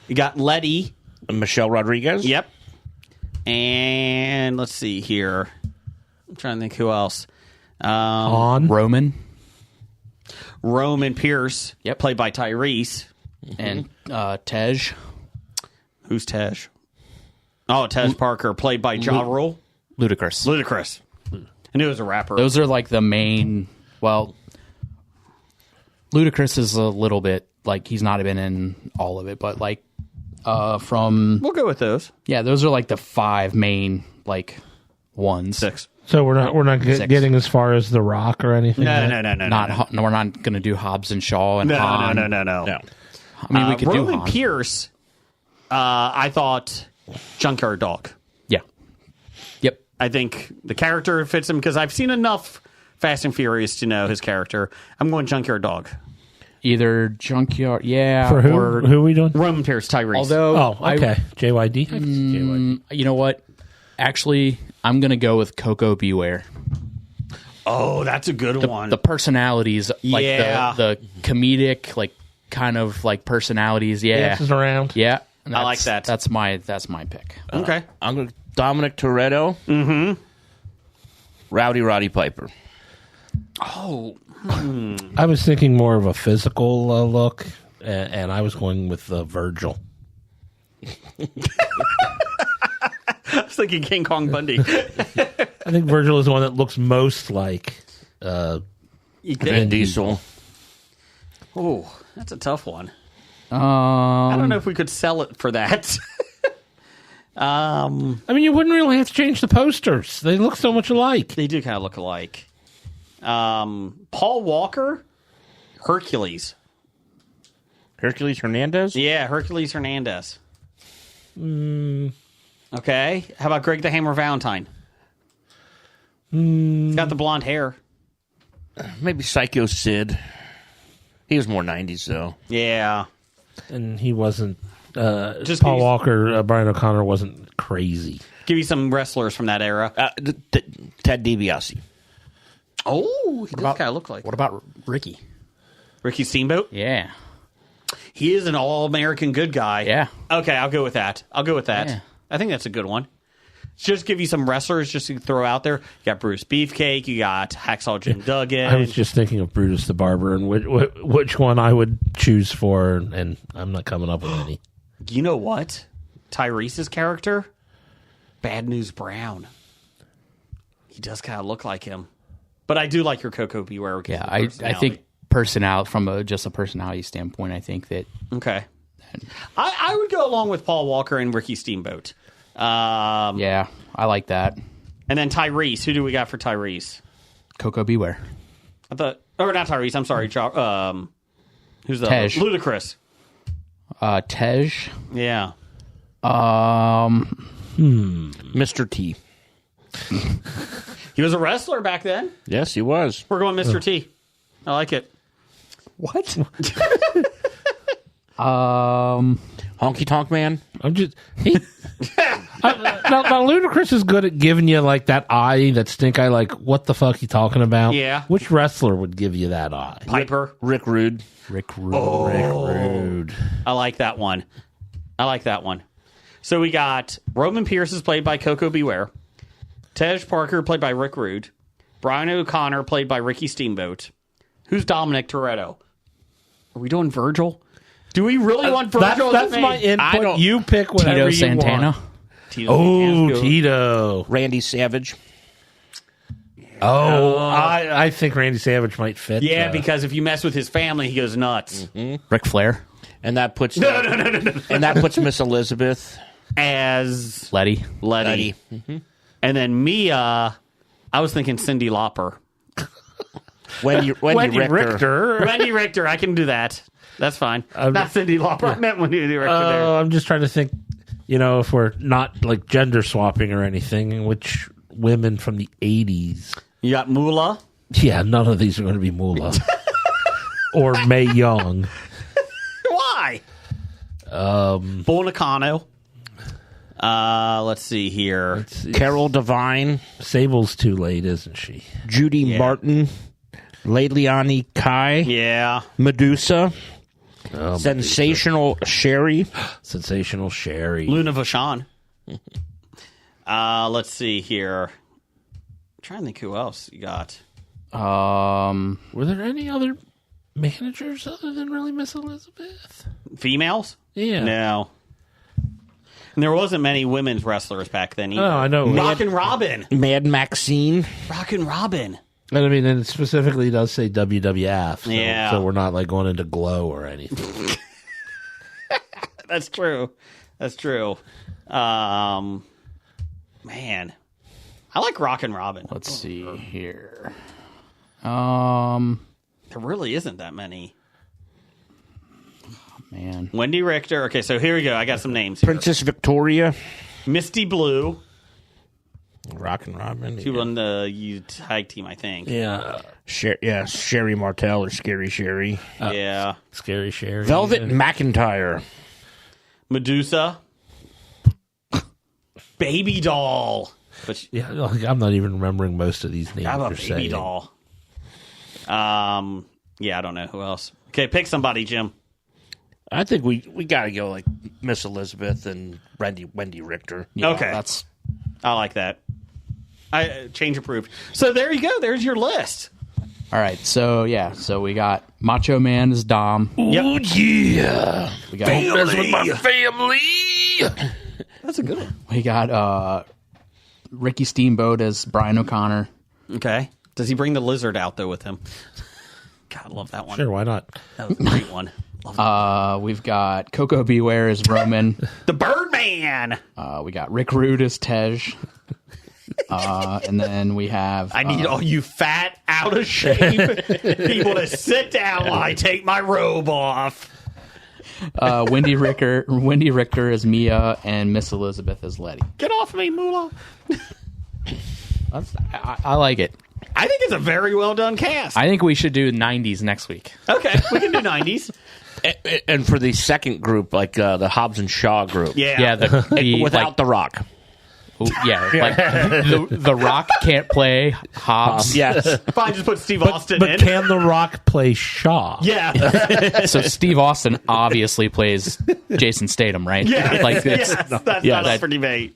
[SPEAKER 1] You got Letty.
[SPEAKER 5] Michelle Rodriguez.
[SPEAKER 1] Yep. And let's see here. I'm trying to think who else.
[SPEAKER 2] on.
[SPEAKER 6] Roman
[SPEAKER 1] Roman Pierce.
[SPEAKER 6] Yep.
[SPEAKER 1] Played by Tyrese.
[SPEAKER 6] and Tej.
[SPEAKER 1] Who's Tej? Oh, Tej Parker. Played by Ja Rule.
[SPEAKER 6] Ludacris.
[SPEAKER 1] Ludacris. I knew it was a rapper.
[SPEAKER 6] Those are like the main. Well, Ludacris is a little bit like he's not been in all of it, but like from
[SPEAKER 1] We'll go with those.
[SPEAKER 6] those are like the 5 main like ones.
[SPEAKER 1] 6.
[SPEAKER 2] So we're not
[SPEAKER 6] Six.
[SPEAKER 2] getting as far as The Rock or anything.
[SPEAKER 1] No.
[SPEAKER 6] We're not going to do Hobbs and Shaw and
[SPEAKER 1] No.
[SPEAKER 6] Han.
[SPEAKER 1] No.
[SPEAKER 5] No.
[SPEAKER 6] I mean, we could do
[SPEAKER 1] Roman
[SPEAKER 6] Han.
[SPEAKER 1] Pierce. I thought Junkyard Dog.
[SPEAKER 6] Yeah. Yep.
[SPEAKER 1] I think the character fits him because I've seen enough Fast and Furious to know his character. I'm going Junkyard Dog.
[SPEAKER 6] Either Junkyard, yeah,
[SPEAKER 2] For who?
[SPEAKER 6] or
[SPEAKER 2] Who are we doing?
[SPEAKER 1] Roman Pierce, Tyrese.
[SPEAKER 6] although
[SPEAKER 2] Oh, okay. JYD. I can see JYD.
[SPEAKER 6] you know what? Actually, I'm going to go with Coco Beware.
[SPEAKER 1] Oh, that's a good one.
[SPEAKER 6] The personalities, like
[SPEAKER 1] Yeah.
[SPEAKER 6] the comedic, like kind of like personalities. Yeah,
[SPEAKER 2] Dances around.
[SPEAKER 6] yeah.
[SPEAKER 1] I like that.
[SPEAKER 6] That's my pick.
[SPEAKER 1] Okay.
[SPEAKER 5] I'm going to Dominic Toretto. Mm-hmm. Roddy Piper.
[SPEAKER 1] Oh,
[SPEAKER 2] I was thinking more of a physical look, and I was going with Virgil.
[SPEAKER 1] I was thinking King Kong Bundy.
[SPEAKER 2] I think Virgil is the one that looks most like
[SPEAKER 5] Vin
[SPEAKER 2] Vin
[SPEAKER 5] Diesel.
[SPEAKER 1] Oh, that's a tough one. I don't know if we could sell it for that.
[SPEAKER 2] I mean, you wouldn't really have to change the posters. They look so much alike.
[SPEAKER 1] They do kind of look alike. Paul Walker, Hercules.
[SPEAKER 5] Hercules Hernandez.
[SPEAKER 1] Yeah, Hercules Hernandez. Okay. How about Greg the Hammer Valentine? He's got the blonde hair.
[SPEAKER 5] Maybe Psycho Sid. He was more 90s, though.
[SPEAKER 1] Yeah.
[SPEAKER 2] And he wasn't.
[SPEAKER 1] Just
[SPEAKER 2] Paul
[SPEAKER 1] give you-
[SPEAKER 2] Walker, Brian O'Connor wasn't crazy.
[SPEAKER 1] Give you some wrestlers from that era.
[SPEAKER 5] Ted DiBiase.
[SPEAKER 1] Oh, he does kind of look like
[SPEAKER 6] What about Ricky?
[SPEAKER 1] Ricky Steamboat.
[SPEAKER 6] Yeah,
[SPEAKER 1] He is an all-American good guy.
[SPEAKER 6] yeah.
[SPEAKER 1] Okay, I'll go with that.
[SPEAKER 6] Yeah.
[SPEAKER 1] I think that's a good one. Just give you some wrestlers just to throw out there. You got Bruce Beefcake. You got Hacksaw Jim Duggan.
[SPEAKER 2] I was just thinking of Brutus the Barber and which one I would choose for, and I'm not coming up with any.
[SPEAKER 1] You know what? Tyrese's character? Bad News Brown. He does kind of look like him. But I do like your Coco Beware. because
[SPEAKER 6] Yeah,
[SPEAKER 1] of the
[SPEAKER 6] I
[SPEAKER 1] personality.
[SPEAKER 6] think personality from just a personality standpoint, I think that
[SPEAKER 1] Okay. I would go along with Paul Walker and Ricky Steamboat.
[SPEAKER 6] yeah, I like that.
[SPEAKER 1] And then Tyrese. Who do we got for Tyrese?
[SPEAKER 6] Coco Beware.
[SPEAKER 1] I thought, or not Tyrese. I'm sorry. Who's the
[SPEAKER 6] Tej.
[SPEAKER 1] Ludacris?
[SPEAKER 6] Tej.
[SPEAKER 1] Yeah.
[SPEAKER 5] Mr. T.
[SPEAKER 1] He was a wrestler back then.
[SPEAKER 5] Yes, he was.
[SPEAKER 1] We're going Mr. T. I like it.
[SPEAKER 6] What?
[SPEAKER 5] Honky Tonk Man.
[SPEAKER 2] I'm just now Ludacris is good at giving you like that eye, that stink eye. Like, what the fuck you talking about?
[SPEAKER 1] Yeah.
[SPEAKER 2] Which wrestler would give you that eye?
[SPEAKER 1] Piper.
[SPEAKER 5] Rick Rude.
[SPEAKER 6] Rick Rude.
[SPEAKER 2] Rude.
[SPEAKER 1] I like that one. So we got Roman Pierce is played by Coco Beware. Tej Parker played by Rick Rude. Brian O'Connor played by Ricky Steamboat. Who's Dominic Toretto? Are we doing Virgil? Do we really want Virgil?
[SPEAKER 2] That's my input. You pick whatever
[SPEAKER 6] Tito
[SPEAKER 2] you
[SPEAKER 6] Santana.
[SPEAKER 2] want.
[SPEAKER 1] Tito
[SPEAKER 2] Oh,
[SPEAKER 1] Santana's good.
[SPEAKER 2] Tito.
[SPEAKER 5] Randy Savage.
[SPEAKER 2] Oh, I think Randy Savage might fit.
[SPEAKER 1] Yeah, because if you mess with his family, he goes nuts.
[SPEAKER 6] Ric Flair.
[SPEAKER 5] And that puts And that puts Miss Elizabeth.
[SPEAKER 1] As
[SPEAKER 6] Letty.
[SPEAKER 1] Letty. And then Mia, I was thinking Cyndi Lauper.
[SPEAKER 5] Wendy Richter.
[SPEAKER 1] Wendy Richter, I can do that. That's fine. Not Cyndi Lauper. I meant Wendy Richter there.
[SPEAKER 2] I'm just trying to think, if we're not like gender swapping or anything, which women from the 80s.
[SPEAKER 1] You got Moolah.
[SPEAKER 2] Yeah, none of these are going to be Moolah or Mae Young.
[SPEAKER 1] Why? Bull Nakano. Let's see here.
[SPEAKER 5] Carol Devine,
[SPEAKER 2] Sable's too late, isn't she?
[SPEAKER 5] Judy Martin, Leilani Kai,
[SPEAKER 1] Yeah.
[SPEAKER 5] Medusa, Sensational Sherry.
[SPEAKER 2] Sensational Sherry.
[SPEAKER 1] Luna Vachon. Let's see here. I'm trying to think who else you got.
[SPEAKER 2] Were there any other managers other than really Miss Elizabeth?
[SPEAKER 1] Females?
[SPEAKER 2] Yeah.
[SPEAKER 1] No. And there wasn't many women's wrestlers back then either.
[SPEAKER 2] Oh, I know.
[SPEAKER 1] Rockin' Robin.
[SPEAKER 5] Mad Maxine.
[SPEAKER 1] Rockin' Robin.
[SPEAKER 2] And I mean, and it specifically does say WWF. So,
[SPEAKER 1] Yeah.
[SPEAKER 2] So we're not like going into Glow or anything.
[SPEAKER 1] That's true. That's true. Man. I like Rockin' Robin.
[SPEAKER 6] Let's see here.
[SPEAKER 1] There really isn't that many.
[SPEAKER 6] Man.
[SPEAKER 1] Wendy Richter. Okay, so here we go. I got some names here.
[SPEAKER 5] Princess Victoria.
[SPEAKER 1] Misty Blue.
[SPEAKER 5] Rockin' Robin.
[SPEAKER 1] She won the tag team, I think.
[SPEAKER 2] Yeah.
[SPEAKER 5] Sherry Martel or Scary Sherry.
[SPEAKER 1] Yeah.
[SPEAKER 2] Scary Sherry.
[SPEAKER 5] Velvet McIntyre.
[SPEAKER 1] Medusa. Baby Doll. But
[SPEAKER 2] Yeah, like, I'm not even remembering most of these names
[SPEAKER 1] how
[SPEAKER 2] you're
[SPEAKER 1] about Baby
[SPEAKER 2] saying.
[SPEAKER 1] Doll? Yeah, I don't know who else. Okay, pick somebody, Jim.
[SPEAKER 5] I think we got to go like Miss Elizabeth and Wendy Richter.
[SPEAKER 6] Yeah,
[SPEAKER 1] Okay.
[SPEAKER 6] That's
[SPEAKER 1] I like that. Change approved. So there you go. There's your list.
[SPEAKER 6] all right. So yeah. So we got Macho Man as Dom.
[SPEAKER 5] Oh, yeah.
[SPEAKER 6] We got
[SPEAKER 5] Mess with my family.
[SPEAKER 1] That's a good one.
[SPEAKER 6] we got Ricky Steamboat as Brian O'Connor.
[SPEAKER 1] Okay. Does he bring the lizard out though with him? God, I love that one.
[SPEAKER 2] Sure, why not?
[SPEAKER 1] That was a great one. Love
[SPEAKER 6] We've got Coco Beware as Roman.
[SPEAKER 1] the Birdman.
[SPEAKER 6] We got Rick Rude as Tej. And then we have
[SPEAKER 1] I need all you fat, out of shape people to sit down while I take my robe off.
[SPEAKER 6] Wendy Richter as Mia, and Miss Elizabeth as Letty.
[SPEAKER 1] Get off me, Moolah.
[SPEAKER 6] I like it.
[SPEAKER 1] I think it's a very well done cast.
[SPEAKER 6] I think we should do 90s next week.
[SPEAKER 1] Okay, we can do 90s.
[SPEAKER 5] And for the second group, like the Hobbs and Shaw group.
[SPEAKER 1] Yeah.
[SPEAKER 6] Yeah,
[SPEAKER 5] Without
[SPEAKER 6] like,
[SPEAKER 5] The Rock.
[SPEAKER 6] like the Rock can't play Hobbs.
[SPEAKER 5] Yes.
[SPEAKER 1] Fine, just put Steve Austin
[SPEAKER 2] But
[SPEAKER 1] in.
[SPEAKER 2] can The Rock play Shaw?
[SPEAKER 1] Yeah.
[SPEAKER 6] So Steve Austin obviously plays Jason Statham, right?
[SPEAKER 1] Yeah.
[SPEAKER 6] Like
[SPEAKER 1] Yes,
[SPEAKER 6] it's,
[SPEAKER 1] that's not up for debate.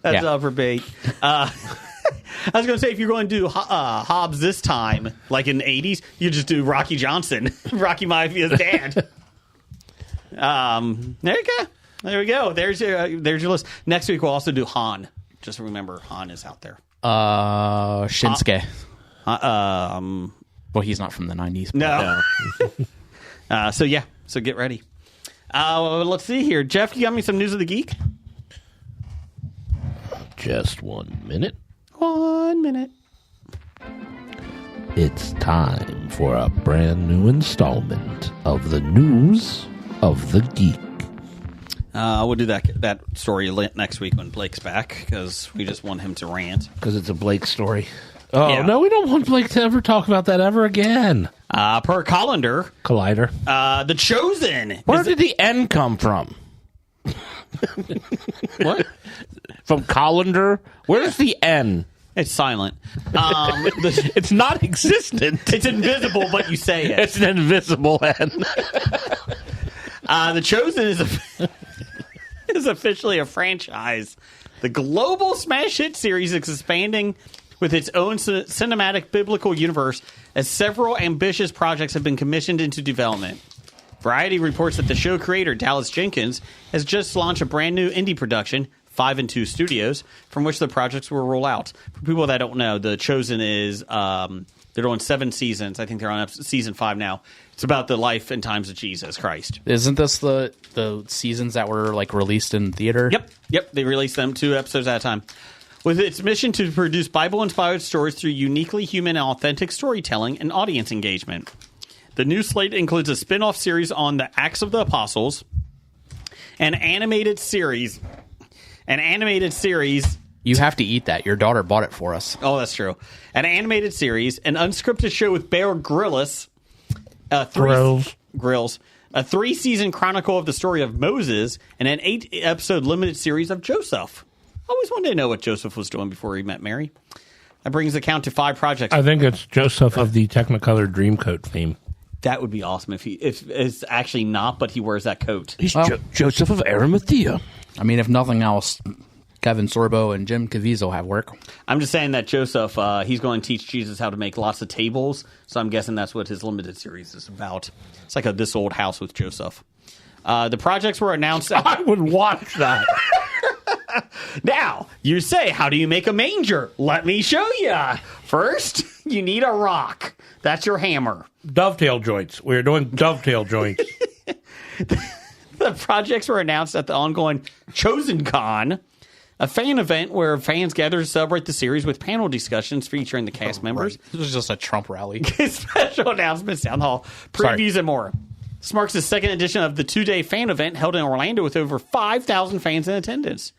[SPEAKER 1] That's
[SPEAKER 6] Yeah.
[SPEAKER 1] up for debate. I was going to say, if you're going to do Hobbs this time, like in the 80s, you just do Rocky Johnson, Rocky Mafia's dad. There you go. There we go. There's your list. Next week, we'll also do Han. Just remember, Han is out there.
[SPEAKER 6] Shinsuke.
[SPEAKER 1] Um,
[SPEAKER 6] Well, he's not from the 90s. but-
[SPEAKER 1] no. So, yeah. So, get ready. Let's see here. Jeff, you got me some news of the geek?
[SPEAKER 2] Just 1 minute.
[SPEAKER 1] 1 minute.
[SPEAKER 2] It's time for a brand new installment of the News of the Geek.
[SPEAKER 1] We'll do that story next week when Blake's back, because we just want him to rant.
[SPEAKER 2] Because it's a Blake story. Oh,
[SPEAKER 1] Yeah.
[SPEAKER 2] no, we don't want Blake to ever talk about that ever again.
[SPEAKER 1] Per Collender,
[SPEAKER 2] Collider.
[SPEAKER 1] The Chosen.
[SPEAKER 5] Where did the N come from?
[SPEAKER 1] What?
[SPEAKER 5] From Colander? Where's the N?
[SPEAKER 1] It's silent.
[SPEAKER 5] It's not existent.
[SPEAKER 1] It's invisible, but you say it.
[SPEAKER 5] It's an invisible N.
[SPEAKER 1] The Chosen is officially a franchise. The global smash hit series is expanding with its own cinematic biblical universe as several ambitious projects have been commissioned into development. Variety reports that the show creator, Dallas Jenkins, has just launched a brand new indie production, 5 and 2 Studios, from which the projects will roll out. For people that don't know, The Chosen is they're doing 7 seasons. I think they're on season 5 now. It's about the life and times of Jesus Christ.
[SPEAKER 6] Isn't this the seasons that were like released in theater?
[SPEAKER 1] Yep. They release them 2 episodes at a time. With its mission to produce Bible-inspired stories through uniquely human and authentic storytelling and audience engagement. The new slate includes a spin-off series on the Acts of the Apostles, an animated series
[SPEAKER 6] You have to eat that. Your daughter bought it for us.
[SPEAKER 1] Oh, that's true. An animated series, an unscripted show with Bear Grylls, Grylls, a 3-season chronicle of the story of Moses, and an 8-episode limited series of Joseph. I always wanted to know what Joseph was doing before he met Mary. That brings the count to 5 projects.
[SPEAKER 2] I think it's Joseph of the Technicolor Dreamcoat theme.
[SPEAKER 1] That would be awesome if it's actually not, but he wears that coat.
[SPEAKER 5] He's Joseph of Arimathea.
[SPEAKER 6] I mean, if nothing else, Kevin Sorbo and Jim Caviezel have work.
[SPEAKER 1] I'm just saying that Joseph, he's going to teach Jesus how to make lots of tables, so I'm guessing that's what his limited series is about. It's like This Old House with Joseph. The projects were announced...
[SPEAKER 2] I would watch that.
[SPEAKER 1] Now, you say, how do you make a manger? Let me show you. First, you need a rock. That's your hammer.
[SPEAKER 2] Dovetail joints. We're doing dovetail joints.
[SPEAKER 1] The projects were announced at the ongoing Chosen Con, a fan event where fans gather to celebrate the series with panel discussions featuring the cast members.
[SPEAKER 6] This was just a Trump rally.
[SPEAKER 1] Special announcements, town hall, previews, and more. This marks the second edition of the 2-day fan event held in Orlando with over 5,000 fans in attendance.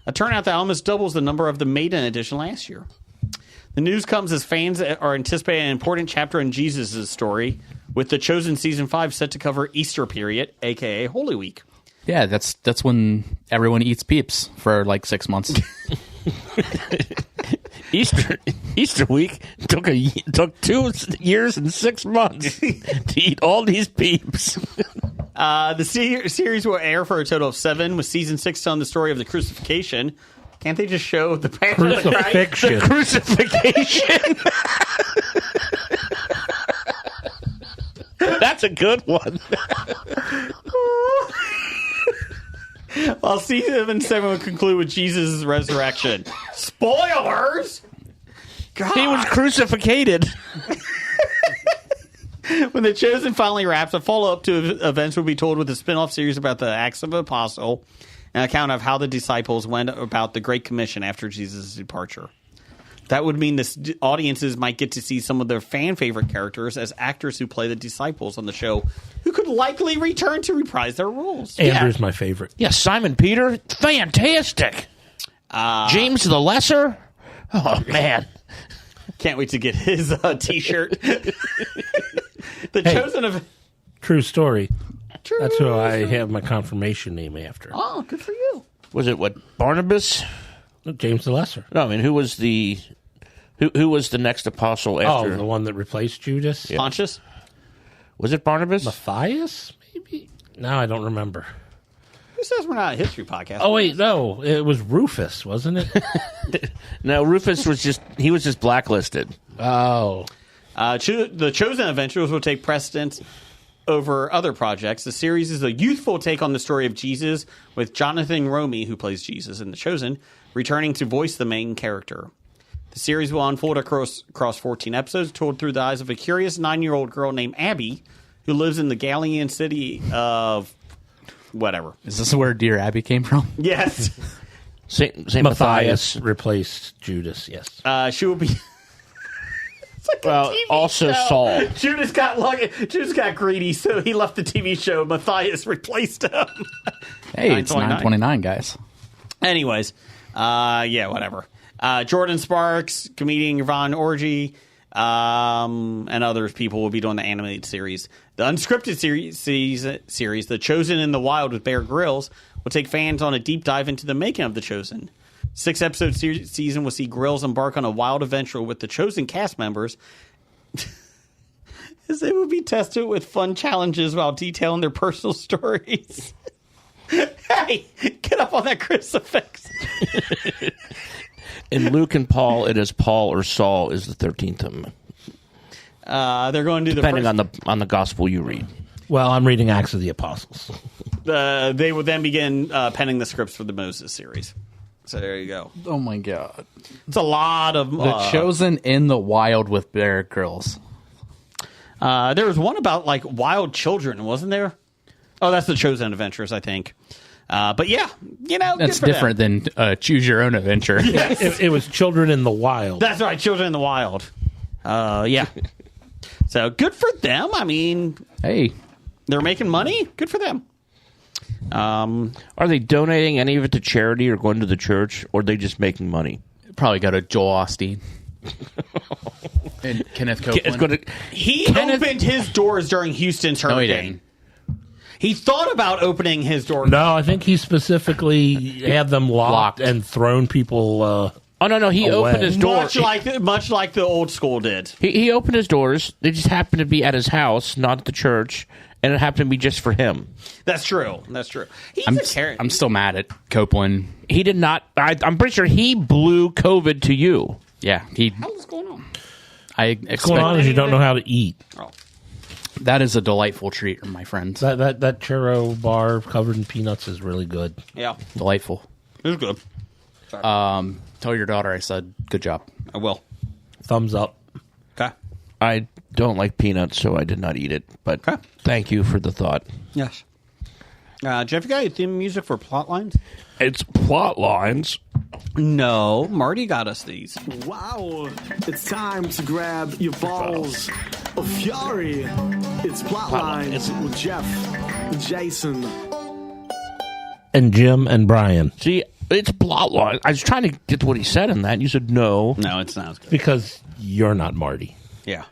[SPEAKER 1] A turnout that almost doubles the number of the maiden edition last year. The news comes as fans are anticipating an important chapter in Jesus' story, with The Chosen Season 5 set to cover Easter period, a.k.a. Holy Week.
[SPEAKER 6] Yeah, that's when everyone eats Peeps for like 6 months.
[SPEAKER 5] Easter week took 2 years and 6 months to eat all these Peeps.
[SPEAKER 1] The series will air for a total of 7, with season 6 telling the story of the crucifixion. Can't they just show the Passion of Christ?
[SPEAKER 2] Crucifixion.
[SPEAKER 5] The crucifixion. That's a good one.
[SPEAKER 1] While season 7 will conclude with Jesus' resurrection. Spoilers! God.
[SPEAKER 5] He was crucificated.
[SPEAKER 1] When The Chosen finally wraps, a follow-up to events will be told with a spin-off series about the Acts of the Apostle, an account of how the disciples went about the Great Commission after Jesus' departure. That would mean the audiences might get to see some of their fan-favorite characters as actors who play the disciples on the show, who could likely return to reprise their roles.
[SPEAKER 2] Andrew's my favorite.
[SPEAKER 5] Yeah, Simon Peter, fantastic. James the Lesser, oh man,
[SPEAKER 1] can't wait to get his T-shirt. Chosen of
[SPEAKER 2] true story.
[SPEAKER 1] True.
[SPEAKER 2] That's who I have my confirmation name after.
[SPEAKER 1] Oh, good for you.
[SPEAKER 5] Was it what, Barnabas?
[SPEAKER 2] James the Lesser.
[SPEAKER 5] No, I mean, who was the next apostle after?
[SPEAKER 2] Oh, the one that replaced Judas?
[SPEAKER 5] Yeah.
[SPEAKER 1] Pontius?
[SPEAKER 5] Was it Barnabas?
[SPEAKER 2] Matthias, maybe? No, I don't remember.
[SPEAKER 1] Who says we're not a history podcast?
[SPEAKER 2] Oh, wait, no. It was Rufus, wasn't it?
[SPEAKER 5] No, Rufus was just blacklisted.
[SPEAKER 2] Oh.
[SPEAKER 1] The Chosen Adventures will take precedence over other projects. The series is a youthful take on the story of Jesus, with Jonathan Romy, who plays Jesus in The Chosen, returning to voice the main character. The series will unfold across 14 episodes, told through the eyes of a curious 9-year-old girl named Abby, who lives in the Galilean city of whatever.
[SPEAKER 6] Is this where Dear Abby came from?
[SPEAKER 1] Yes.
[SPEAKER 5] Saint
[SPEAKER 2] Matthias replaced Judas, yes.
[SPEAKER 1] She will be...
[SPEAKER 5] Well, also
[SPEAKER 1] show.
[SPEAKER 5] Saul.
[SPEAKER 1] Judas got greedy, so he left the TV show. Matthias replaced him.
[SPEAKER 6] Hey, it's 9:29, guys.
[SPEAKER 1] Anyways, yeah, whatever. Jordan Sparks, comedian Yvonne Orji, and other people will be doing the animated series. The unscripted series, The Chosen in the Wild with Bear Grylls, will take fans on a deep dive into the making of The Chosen. 6-episode season will see Grylls embark on a wild adventure with the Chosen cast members, as they will be tested with fun challenges while detailing their personal stories. Hey, get up on that crucifix.
[SPEAKER 5] In Luke and Paul, it is Paul or Saul is the 13th amendment.
[SPEAKER 1] They're going to do
[SPEAKER 5] depending on the gospel you read.
[SPEAKER 2] Well, I'm reading Acts of the Apostles.
[SPEAKER 1] They will then begin penning the scripts for the Moses series. So there you go.
[SPEAKER 6] Oh my god.
[SPEAKER 1] It's a lot of...
[SPEAKER 6] The Chosen in the Wild with Bear Grylls.
[SPEAKER 1] There was one about, like, wild children, wasn't there? Oh, that's The Chosen Adventures, I think. But yeah, you know,
[SPEAKER 6] that's different than Choose Your Own Adventure.
[SPEAKER 1] Yes.
[SPEAKER 2] It was Children in the Wild.
[SPEAKER 1] That's right, Children in the Wild. Yeah. So good for them. I mean...
[SPEAKER 6] Hey.
[SPEAKER 1] They're making money. Good for them.
[SPEAKER 5] Are they donating any of it to charity or going to the church, or are they just making money?
[SPEAKER 6] Probably go to Joel Osteen. And Kenneth Copeland.
[SPEAKER 1] He opened his doors during Houston's
[SPEAKER 6] No, he
[SPEAKER 1] hurricane.
[SPEAKER 6] didn't.
[SPEAKER 1] He thought about opening his doors.
[SPEAKER 2] No, I think he specifically had them locked and thrown people.
[SPEAKER 5] Oh no, he
[SPEAKER 2] away.
[SPEAKER 5] opened his door.
[SPEAKER 1] Much like the old school did.
[SPEAKER 5] He opened his doors. They just happened to be at his house, not at the church, and it happened to be just for him.
[SPEAKER 1] That's true. He's
[SPEAKER 6] I'm still mad at Copeland.
[SPEAKER 5] He did not. I'm pretty sure he blew COVID to you.
[SPEAKER 6] Yeah,
[SPEAKER 1] What's going on?
[SPEAKER 2] What's going on is you don't know how to eat.
[SPEAKER 1] Oh.
[SPEAKER 6] That is a delightful treat, my friends.
[SPEAKER 2] That churro bar covered in peanuts is really good.
[SPEAKER 1] Yeah,
[SPEAKER 6] Delightful.
[SPEAKER 1] it was good.
[SPEAKER 6] Tell your daughter I said good job.
[SPEAKER 1] I will.
[SPEAKER 2] Thumbs up.
[SPEAKER 1] Okay.
[SPEAKER 5] I don't like peanuts, so I did not eat it. But
[SPEAKER 1] Okay.
[SPEAKER 5] thank you for the thought.
[SPEAKER 1] Yes. Jeff, you got your theme music for plot lines?
[SPEAKER 5] It's plot lines.
[SPEAKER 1] No, Marty got us these.
[SPEAKER 9] Wow, it's time to grab your balls of fury. It's Plotlines with Jeff, Jason.
[SPEAKER 2] And Jim and Brian.
[SPEAKER 5] See, it's plot lines. I was trying to get to what he said in that, and you said no.
[SPEAKER 1] No, it's not as good.
[SPEAKER 2] Because you're not Marty.
[SPEAKER 1] Yeah.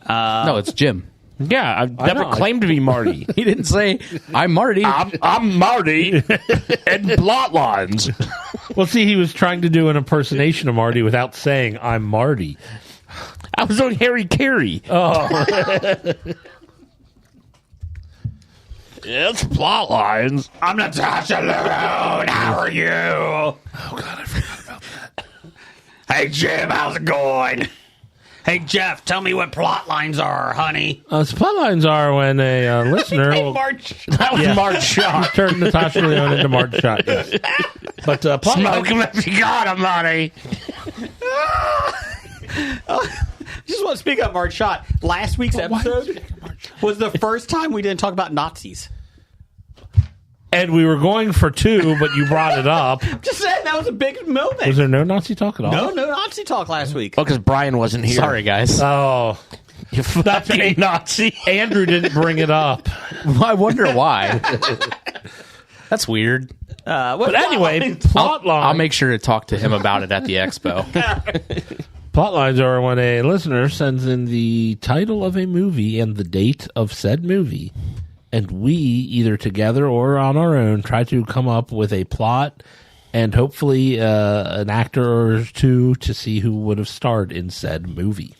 [SPEAKER 6] No, it's Jim.
[SPEAKER 5] Yeah, I've never
[SPEAKER 2] know.
[SPEAKER 5] claimed to be Marty.
[SPEAKER 6] He didn't say I'm Marty.
[SPEAKER 5] I'm Marty and plot lines.
[SPEAKER 2] Well, see, he was trying to do an impersonation of Marty without saying, I'm Marty.
[SPEAKER 5] I was doing Harry Carey.
[SPEAKER 2] Oh.
[SPEAKER 5] It's plot lines.
[SPEAKER 1] I'm Natasha Leone. How are you?
[SPEAKER 2] Oh, God, I forgot about that.
[SPEAKER 1] Hey, Jim, how's it going? Hey, Jeff, tell me what plot lines are, honey.
[SPEAKER 2] So plot lines are when a listener will...
[SPEAKER 1] March.
[SPEAKER 5] That was Mark Shot.
[SPEAKER 2] Turned Natasha Leone into Marge Shot, yes. But plot
[SPEAKER 5] Smoke
[SPEAKER 2] lines...
[SPEAKER 5] him if you got him, honey.
[SPEAKER 1] Just want to speak up, March Shot. Last week's episode was the first time we didn't talk about Nazis.
[SPEAKER 2] And we were going for 2, but you brought it up.
[SPEAKER 1] Just saying, that was a big moment.
[SPEAKER 2] Was there no Nazi talk at all?
[SPEAKER 1] No Nazi talk last week.
[SPEAKER 5] Well, because Brian wasn't here.
[SPEAKER 6] Sorry, guys.
[SPEAKER 2] Oh,
[SPEAKER 5] You fucking Nazi.
[SPEAKER 2] Andrew didn't bring it up.
[SPEAKER 6] I wonder why. That's weird.
[SPEAKER 2] But anyway, plot lines.
[SPEAKER 6] I'll make sure to talk to him about it at the expo.
[SPEAKER 2] Plot lines are when a listener sends in the title of a movie and the date of said movie, and we, either together or on our own, try to come up with a plot and hopefully an actor or two to see who would have starred in said movie.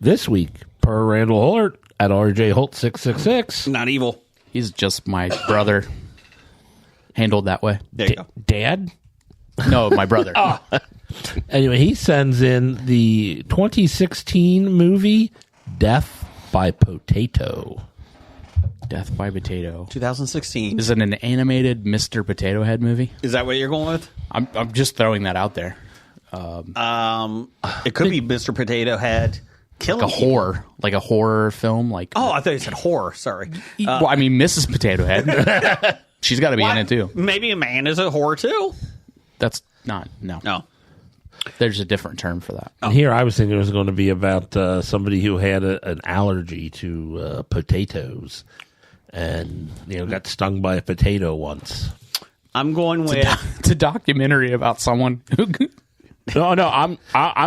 [SPEAKER 2] This week, per Randall Holt at RJ Holt 666.
[SPEAKER 1] Not evil.
[SPEAKER 6] He's just my brother. Handled that way.
[SPEAKER 1] There you go.
[SPEAKER 5] Dad?
[SPEAKER 6] No, my brother.
[SPEAKER 2] Anyway, he sends in the 2016 movie Death by Potato.
[SPEAKER 6] Death by Potato.
[SPEAKER 1] 2016.
[SPEAKER 6] Is it an animated Mr. Potato Head movie?
[SPEAKER 1] Is that what you're going with?
[SPEAKER 6] I'm just throwing that out there.
[SPEAKER 1] It could be Mr. Potato Head killing
[SPEAKER 6] Like a horror film. Like
[SPEAKER 1] Oh, I thought you said horror. Sorry.
[SPEAKER 6] well, I mean, Mrs. Potato Head. She's got to be in it too.
[SPEAKER 1] Maybe a man is a whore too.
[SPEAKER 6] That's not no.
[SPEAKER 1] No.
[SPEAKER 6] There's a different term for that.
[SPEAKER 2] And here I was thinking it was going to be about somebody who had an allergy to potatoes and got stung by a potato once.
[SPEAKER 1] I'm going with
[SPEAKER 6] It's a documentary about someone who.
[SPEAKER 5] No, I'm.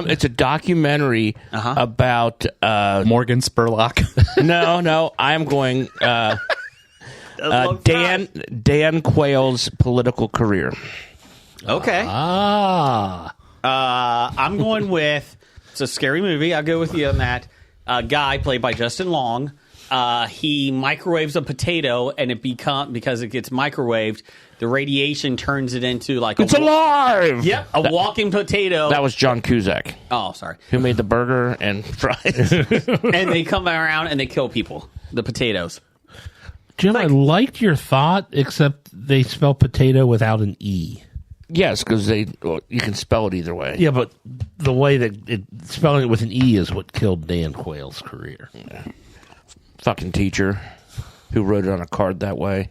[SPEAKER 5] It's a documentary about
[SPEAKER 6] Morgan Spurlock.
[SPEAKER 5] No. I'm going Dan Quayle's political career.
[SPEAKER 1] Okay. I'm going with it's a scary movie. I'll go with you on that. Guy played by Justin Long. He microwaves a potato, and it because it gets microwaved, the radiation turns it into like
[SPEAKER 5] It's alive.
[SPEAKER 1] Yep, a walking potato.
[SPEAKER 5] That was John Cusack,
[SPEAKER 1] oh, sorry.
[SPEAKER 5] who made the burger and fries.
[SPEAKER 1] And they come around and they kill people. The potatoes.
[SPEAKER 2] Jim, I liked your thought, except they spell potato without an E.
[SPEAKER 5] Yes, because you can spell it either way.
[SPEAKER 2] Yeah, but the way that spelling it with an E is what killed Dan Quayle's career.
[SPEAKER 5] Yeah. Fucking teacher who wrote it on a card that way.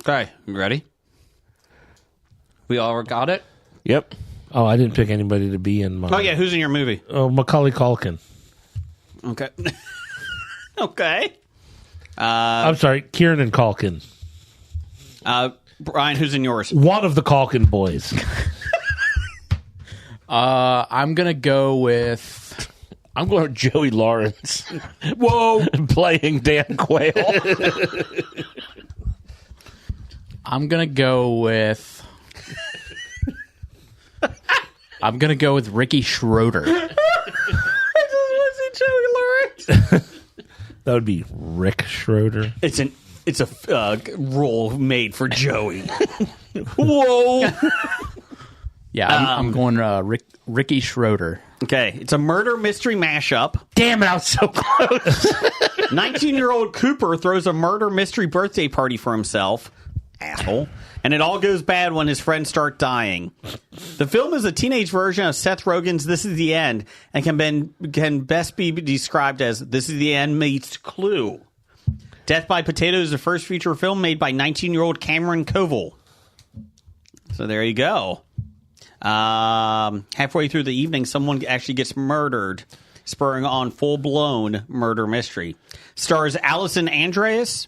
[SPEAKER 1] Okay, you ready? We all got it?
[SPEAKER 5] Yep.
[SPEAKER 2] Oh, I didn't pick anybody to be in my...
[SPEAKER 1] Oh, yeah, who's in your movie?
[SPEAKER 2] Oh, Macaulay Culkin.
[SPEAKER 1] Okay. Okay.
[SPEAKER 2] I'm sorry, Kieran and Culkin.
[SPEAKER 1] Brian, who's in yours?
[SPEAKER 2] One of the Culkin boys.
[SPEAKER 6] I'm gonna go with.
[SPEAKER 5] I'm going with Joey Lawrence. Whoa, playing Dan Quayle.
[SPEAKER 6] I'm gonna go with. I'm gonna go with Ricky Schroeder.
[SPEAKER 2] That would be Rick Schroeder.
[SPEAKER 1] It's a role made for Joey. Whoa.
[SPEAKER 6] Yeah, I'm going Ricky Schroeder.
[SPEAKER 1] Okay, it's a murder mystery mashup.
[SPEAKER 5] Damn it, I was so close.
[SPEAKER 1] 19-year-old Cooper throws a murder mystery birthday party for himself. Asshole. And it all goes bad when his friends start dying. The film is a teenage version of Seth Rogen's This Is the End and can best be described as This Is the End meets Clue. Death by Potato is the first feature film made by 19-year-old Cameron Koval. So there you go. Halfway through the evening, someone actually gets murdered, spurring on full-blown murder mystery. Stars Allison Andreas,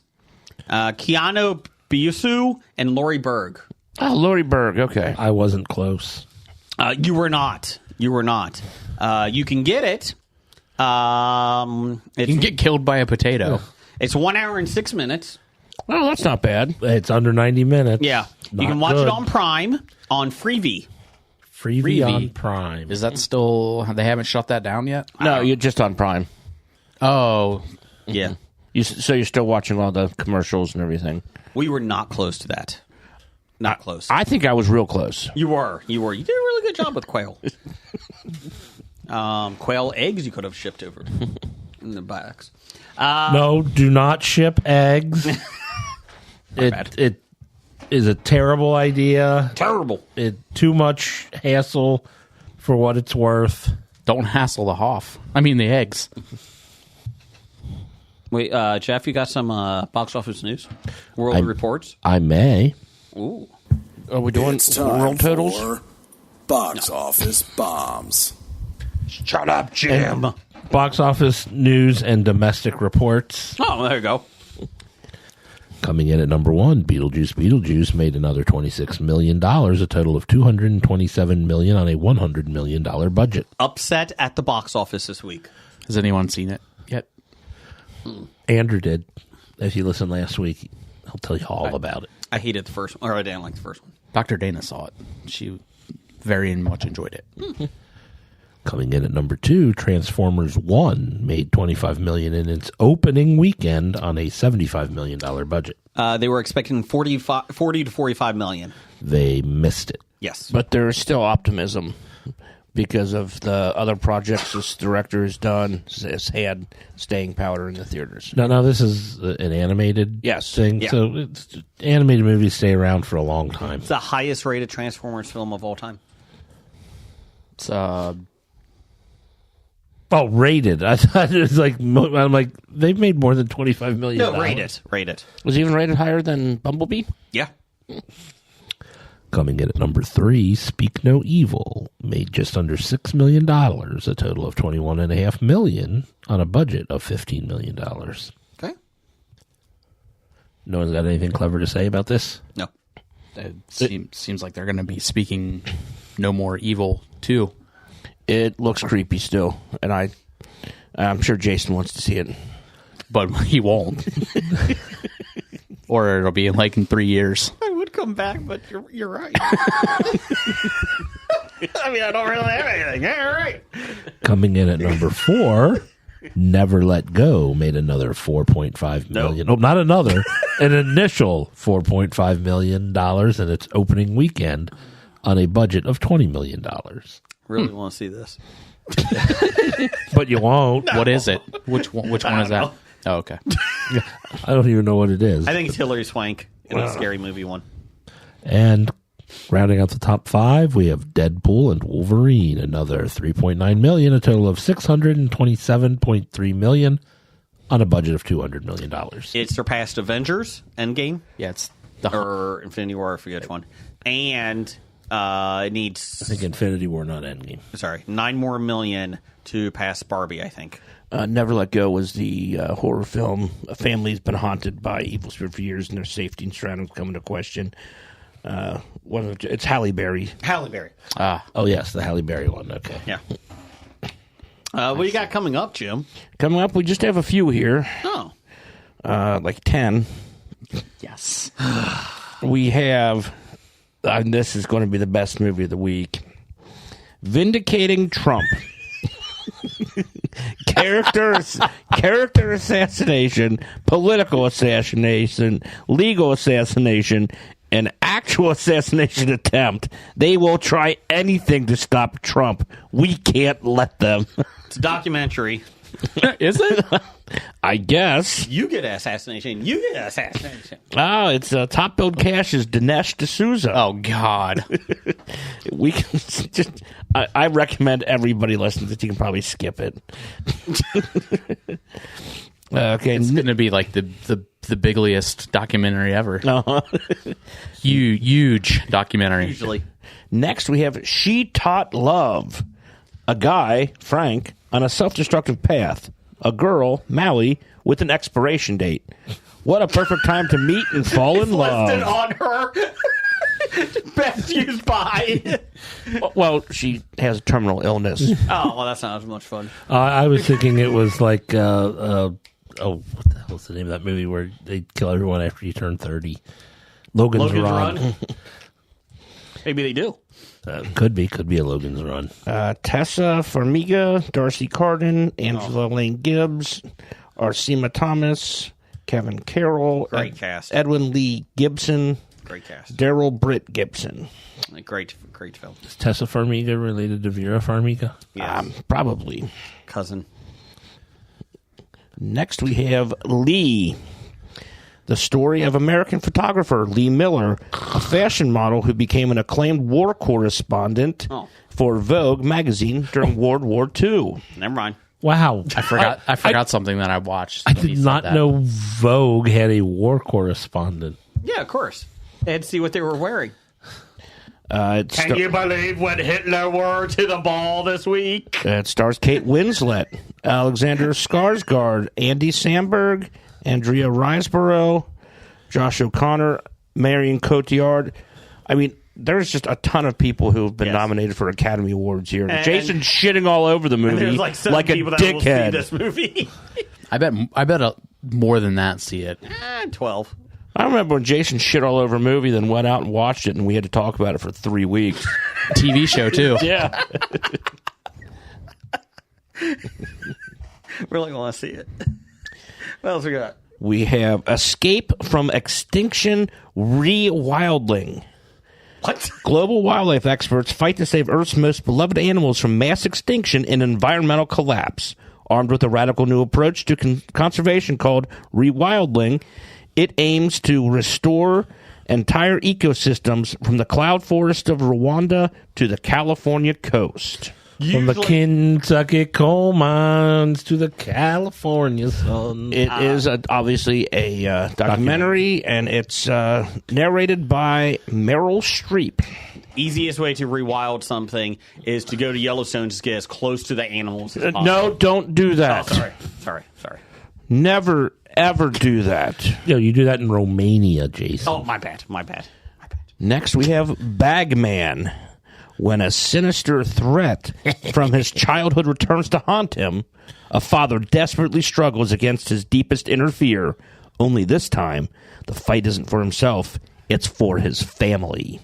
[SPEAKER 1] Keanu Biusu, and Laurie Berg.
[SPEAKER 5] Oh, Laurie Berg, okay.
[SPEAKER 2] I wasn't close.
[SPEAKER 1] You were not. You were not. You can get it.
[SPEAKER 6] You can get killed by a potato.
[SPEAKER 1] It's 1 hour and 6 minutes.
[SPEAKER 5] Well, that's not bad.
[SPEAKER 2] It's under 90 minutes.
[SPEAKER 1] Yeah. You
[SPEAKER 2] Not
[SPEAKER 1] can watch
[SPEAKER 2] good.
[SPEAKER 1] it on Prime, on Freevee.
[SPEAKER 2] Freevee on Prime.
[SPEAKER 6] Is that still? They haven't shut that down yet?
[SPEAKER 5] No, you're just on Prime.
[SPEAKER 6] Oh,
[SPEAKER 1] Yeah.
[SPEAKER 5] So you're still watching all the commercials and everything.
[SPEAKER 1] We were not close to that. Not close.
[SPEAKER 5] I think I was real close.
[SPEAKER 1] You were. You did a really good job with quail. Quail eggs you could have shipped over in the box.
[SPEAKER 2] No, do not ship eggs. It is a terrible idea.
[SPEAKER 1] Terrible.
[SPEAKER 2] Too much hassle for what it's worth.
[SPEAKER 6] don't hassle the Hoff. I mean the eggs.
[SPEAKER 1] Wait, Jeff, you got some box office news? World reports?
[SPEAKER 2] I may.
[SPEAKER 1] Ooh.
[SPEAKER 5] Are we doing
[SPEAKER 4] It's time
[SPEAKER 5] world totals?
[SPEAKER 4] for box office bombs.
[SPEAKER 1] Shut up, Jim.
[SPEAKER 2] Box office news and domestic reports.
[SPEAKER 1] Oh, there you go.
[SPEAKER 2] Coming in at number one, Beetlejuice made another $26 million, a total of $227 million on a $100 million budget.
[SPEAKER 1] Upset at the box office this week.
[SPEAKER 6] Has anyone seen it yet?
[SPEAKER 2] Andrew did. If you listened last week, he'll tell you all about it.
[SPEAKER 1] I hated the first one, or I didn't like the first one.
[SPEAKER 6] Dr. Dana saw it. She very much enjoyed it.
[SPEAKER 2] Coming in at number two, Transformers 1 made $25 million in its opening weekend on a $75 million budget.
[SPEAKER 1] They were expecting 40 to 45 million.
[SPEAKER 2] They missed it.
[SPEAKER 1] Yes.
[SPEAKER 5] But there's still optimism because of the other projects this director has done, has had staying power in the theaters.
[SPEAKER 2] Now this is an animated thing,
[SPEAKER 1] Yeah.
[SPEAKER 2] so animated movies stay around for a long time.
[SPEAKER 1] It's the highest rated Transformers film of all time.
[SPEAKER 6] It's
[SPEAKER 2] Oh, rated. I thought it was like, I'm like, they've made more than $25 million.
[SPEAKER 1] No, rate it.
[SPEAKER 5] Was it even rated higher than Bumblebee?
[SPEAKER 1] Yeah.
[SPEAKER 2] Coming in at number three, Speak No Evil made just under $6 million, a total of $21.5 million on a budget of $15 million.
[SPEAKER 1] Okay.
[SPEAKER 2] No one's got anything clever to say about this?
[SPEAKER 1] No.
[SPEAKER 6] it seems like they're going to be speaking No More Evil too.
[SPEAKER 5] It looks creepy still, and I'm sure Jason wants to see it.
[SPEAKER 6] But he won't. Or it'll be like in 3 years.
[SPEAKER 1] I would come back, but you're right. I mean, I don't really have anything. Yeah, you're right.
[SPEAKER 2] Coming in at number four, Never Let Go made another $4.5 million. Oh, not another, an initial $4.5 million in its opening weekend on a budget of $20 million.
[SPEAKER 1] Really want to see this.
[SPEAKER 2] But you won't.
[SPEAKER 6] What is it? Which one is that? Oh, okay.
[SPEAKER 2] I don't even know what it is.
[SPEAKER 1] I think it's Hilary Swank in a scary movie one.
[SPEAKER 2] And rounding out the top five, we have Deadpool and Wolverine, another $3.9 million, a total of $627.3 million on a budget of $200 million.
[SPEAKER 1] It surpassed Avengers Endgame
[SPEAKER 6] Yeah, it's
[SPEAKER 1] or Infinity War, I forget which one, and It needs,
[SPEAKER 2] I think Infinity War, not Endgame.
[SPEAKER 1] sorry, 9 more million to pass Barbie, I think.
[SPEAKER 5] Never Let Go was the horror film. A family's been haunted by evil spirit for years, and their safety and surroundings come into question. It's Halle Berry.
[SPEAKER 1] Halle Berry.
[SPEAKER 2] Oh, yes, the Halle Berry one. Okay.
[SPEAKER 1] Yeah. What do you got coming up, Jim?
[SPEAKER 5] Coming up, we just have a few here.
[SPEAKER 1] Oh.
[SPEAKER 5] Like 10.
[SPEAKER 6] Yes.
[SPEAKER 5] We have, this is going to be the best movie of the week, Vindicating Trump. Character assassination, political assassination, legal assassination, and actual assassination attempt. They will try anything to stop Trump. We can't let them.
[SPEAKER 1] It's a documentary.
[SPEAKER 6] Is it?
[SPEAKER 5] I guess.
[SPEAKER 1] You get assassination. You get assassination.
[SPEAKER 5] Oh, it's top billed cast is Dinesh D'Souza.
[SPEAKER 6] Oh, God.
[SPEAKER 5] We can just. I recommend everybody listen to it. You can probably skip it. Okay,
[SPEAKER 6] It's going to be like the biggliest documentary ever. Huge documentary.
[SPEAKER 1] Usually.
[SPEAKER 5] Next, we have She Taught Love. A guy, Frank, on a self-destructive path. A girl, Mally, with an expiration date. What a perfect time to meet and fall in love.
[SPEAKER 1] Listed on her. Best used by.
[SPEAKER 5] Well, she has terminal illness.
[SPEAKER 1] Oh, well, that's not as much fun.
[SPEAKER 2] I was thinking it was like, what the hell's the name of that movie where they kill everyone after you turn 30? Logan's Run.
[SPEAKER 1] Maybe they do.
[SPEAKER 2] Could be a Logan's Run.
[SPEAKER 5] Tessa Farmiga, Darcy Carden, Angela Lane Gibbs, Arsema Thomas, Kevin Carroll,
[SPEAKER 1] Great cast.
[SPEAKER 5] Edwin Lee Gibson,
[SPEAKER 1] Great cast.
[SPEAKER 5] Daryl Britt Gibson.
[SPEAKER 1] Great film.
[SPEAKER 2] Is Tessa Farmiga related to Vera Farmiga?
[SPEAKER 1] Yeah.
[SPEAKER 5] Probably.
[SPEAKER 1] Cousin.
[SPEAKER 5] Next we have Lee. The story of American photographer Lee Miller, a fashion model who became an acclaimed war correspondent for Vogue magazine during World War II.
[SPEAKER 1] Never mind.
[SPEAKER 2] Wow.
[SPEAKER 6] I forgot something that I watched.
[SPEAKER 2] I did not know Vogue had a war correspondent.
[SPEAKER 1] Yeah, of course. They had to see what they were wearing.
[SPEAKER 5] Can
[SPEAKER 1] you believe what Hitler wore to the ball this week?
[SPEAKER 5] It stars Kate Winslet, Alexander Skarsgård, Andy Samberg, Andrea Riseborough, Josh O'Connor, Marion Cotillard. I mean, there's just a ton of people who have been nominated for Academy Awards here. Jason's shitting all over the movie
[SPEAKER 1] there's like a
[SPEAKER 5] people dickhead.
[SPEAKER 1] That will see this movie.
[SPEAKER 6] I bet more than that see it.
[SPEAKER 1] 12.
[SPEAKER 5] I remember when Jason shit all over a movie, then went out and watched it, and we had to talk about it for 3 weeks.
[SPEAKER 6] TV show, too.
[SPEAKER 5] Yeah.
[SPEAKER 1] Really want to see it. What else we got?
[SPEAKER 5] We have Escape from Extinction Rewilding.
[SPEAKER 1] What?
[SPEAKER 5] Global wildlife experts fight to save Earth's most beloved animals from mass extinction and environmental collapse. Armed with a radical new approach to conservation called Rewilding, it aims to restore entire ecosystems from the cloud forest of Rwanda to the California coast.
[SPEAKER 2] From the Kentucky coal mines to the California sun.
[SPEAKER 5] It is obviously a documentary, and it's narrated by Meryl Streep.
[SPEAKER 1] Easiest way to rewild something is to go to Yellowstone to get as close to the animals as possible.
[SPEAKER 5] No, don't do that.
[SPEAKER 1] Sorry.
[SPEAKER 5] Never, ever do that.
[SPEAKER 2] You do that in Romania, Jason.
[SPEAKER 1] Oh, my bad.
[SPEAKER 5] Next, we have Bagman. When a sinister threat from his childhood returns to haunt him, a father desperately struggles against his deepest inner fear. Only this time, the fight isn't for himself, it's for his family.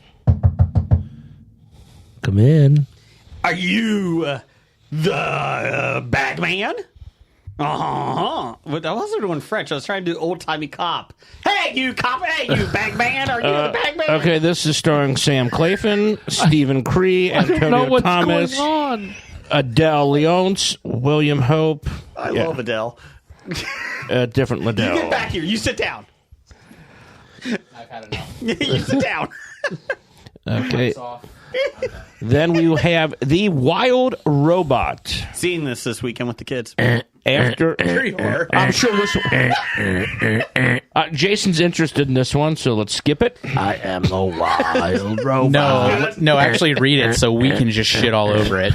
[SPEAKER 2] Come in.
[SPEAKER 1] Are you the Bagman? Uh-huh. But I wasn't doing French. I was trying to do old-timey cop. Hey, you cop. Hey, you Bagman. Are you the Bagman?
[SPEAKER 5] Okay, this is starring Sam Claflin, Stephen Cree, Antonio Thomas, Adele Leonce, William Hope.
[SPEAKER 1] I love Adele.
[SPEAKER 5] Different Liddell.
[SPEAKER 1] You get back here. You sit down.
[SPEAKER 6] I've had enough.
[SPEAKER 1] You sit down.
[SPEAKER 5] Okay. Then we have The Wild Robot.
[SPEAKER 1] Seeing this weekend with the kids.
[SPEAKER 5] After
[SPEAKER 8] There you are.
[SPEAKER 5] I'm sure this one. Jason's interested in this one, so let's skip it.
[SPEAKER 2] I am a wild robot.
[SPEAKER 6] No, actually read it so we can just shit all over it.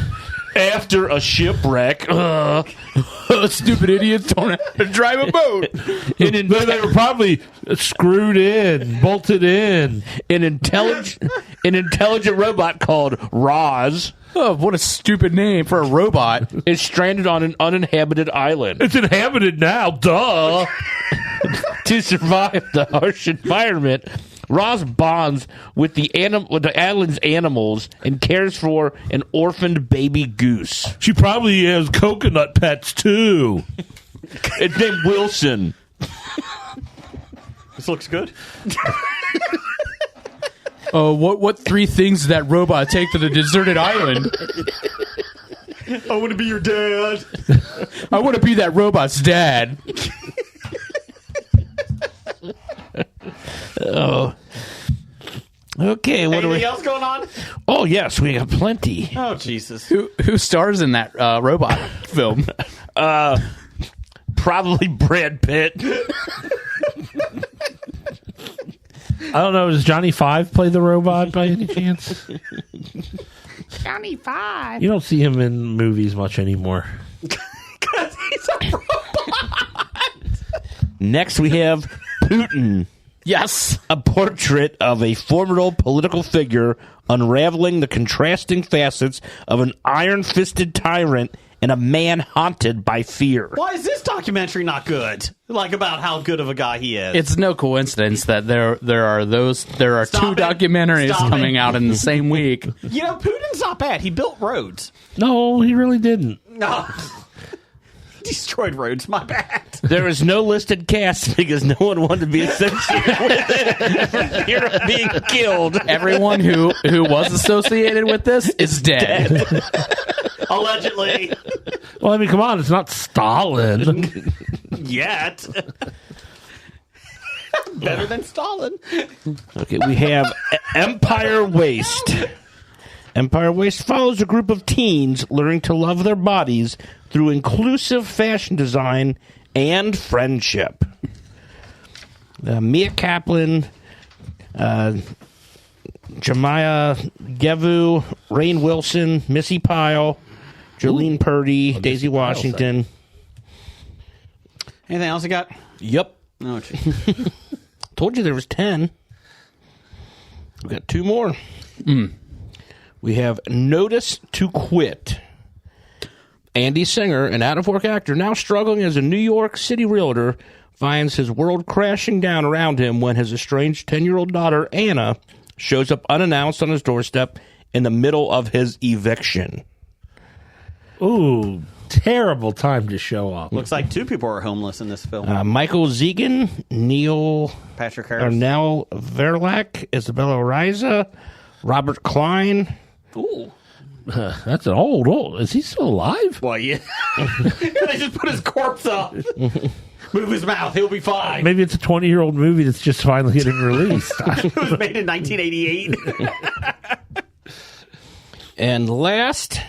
[SPEAKER 5] After a shipwreck,
[SPEAKER 6] Stupid idiots don't have to drive a boat.
[SPEAKER 2] They were probably screwed in, bolted in.
[SPEAKER 5] an intelligent robot called Roz
[SPEAKER 6] Oh, what a stupid name for a robot.
[SPEAKER 5] is stranded on an uninhabited island.
[SPEAKER 2] It's inhabited now, duh.
[SPEAKER 5] To survive the harsh environment, Roz bonds with the island's animals and cares for an orphaned baby goose.
[SPEAKER 2] She probably has coconut pets, too.
[SPEAKER 5] It's named Wilson.
[SPEAKER 1] This looks good.
[SPEAKER 6] What three things did that robot take to the deserted island?
[SPEAKER 1] I want to be your dad.
[SPEAKER 6] I want to be that robot's dad.
[SPEAKER 5] Okay, what do
[SPEAKER 1] Anything
[SPEAKER 5] we?
[SPEAKER 1] else going on?
[SPEAKER 5] Oh yes, we have plenty.
[SPEAKER 1] Oh, Jesus.
[SPEAKER 6] Who stars in that robot film?
[SPEAKER 5] Probably Brad Pitt.
[SPEAKER 2] I don't know. Does Johnny Five play the robot by any chance?
[SPEAKER 5] Johnny Five.
[SPEAKER 2] You don't see him in movies much anymore.
[SPEAKER 1] Because he's a robot.
[SPEAKER 5] Next, we have Putin.
[SPEAKER 6] Yes.
[SPEAKER 5] A portrait of a formidable political figure unraveling the contrasting facets of an iron-fisted tyrant and a man haunted by fear.
[SPEAKER 1] Why is this documentary not good? Like about how good of a guy he is.
[SPEAKER 6] It's no coincidence that there are
[SPEAKER 1] Stop
[SPEAKER 6] two
[SPEAKER 1] it.
[SPEAKER 6] documentaries
[SPEAKER 1] Stop
[SPEAKER 6] coming
[SPEAKER 1] it.
[SPEAKER 6] out in the same week.
[SPEAKER 1] You know, Putin's not bad. He built roads.
[SPEAKER 2] No, he really didn't.
[SPEAKER 1] No. He destroyed roads. My bad.
[SPEAKER 5] There is no listed cast because no one wanted to be associated with it for fear of being killed.
[SPEAKER 6] Everyone who was associated with this is dead.
[SPEAKER 1] Allegedly.
[SPEAKER 2] Well, I mean, come on. It's not Stalin.
[SPEAKER 1] Yet. Better than Stalin.
[SPEAKER 5] Okay, we have Empire Waste. Empire Waste follows a group of teens learning to love their bodies through inclusive fashion design and friendship. Mia Kaplan, Jemiah Gevu, Rainn Wilson, Missy Pyle, Jolene Purdy, Daisy Washington.
[SPEAKER 1] Anything else you got?
[SPEAKER 5] Yep.
[SPEAKER 1] Oh, geez.
[SPEAKER 5] Told you there was 10. We got 2 more. We have Notice to Quit. Andy Singer, an out-of-work actor now struggling as a New York City realtor, finds his world crashing down around him when his estranged 10-year-old daughter, Anna, shows up unannounced on his doorstep in the middle of his eviction.
[SPEAKER 2] Ooh, terrible time to show up.
[SPEAKER 1] Looks like 2 people are homeless in this film.
[SPEAKER 5] Michael Zegan, Neil
[SPEAKER 1] Patrick Harris.
[SPEAKER 5] Arnell Verlack, Isabella Riza, Robert Klein.
[SPEAKER 1] Ooh.
[SPEAKER 2] That's an old. Is he still alive?
[SPEAKER 1] Well, yeah. They just put his corpse up. Move his mouth. He'll be fine.
[SPEAKER 2] Maybe it's a 20-year-old movie that's just finally getting released.
[SPEAKER 1] It was made in 1988.
[SPEAKER 5] And last,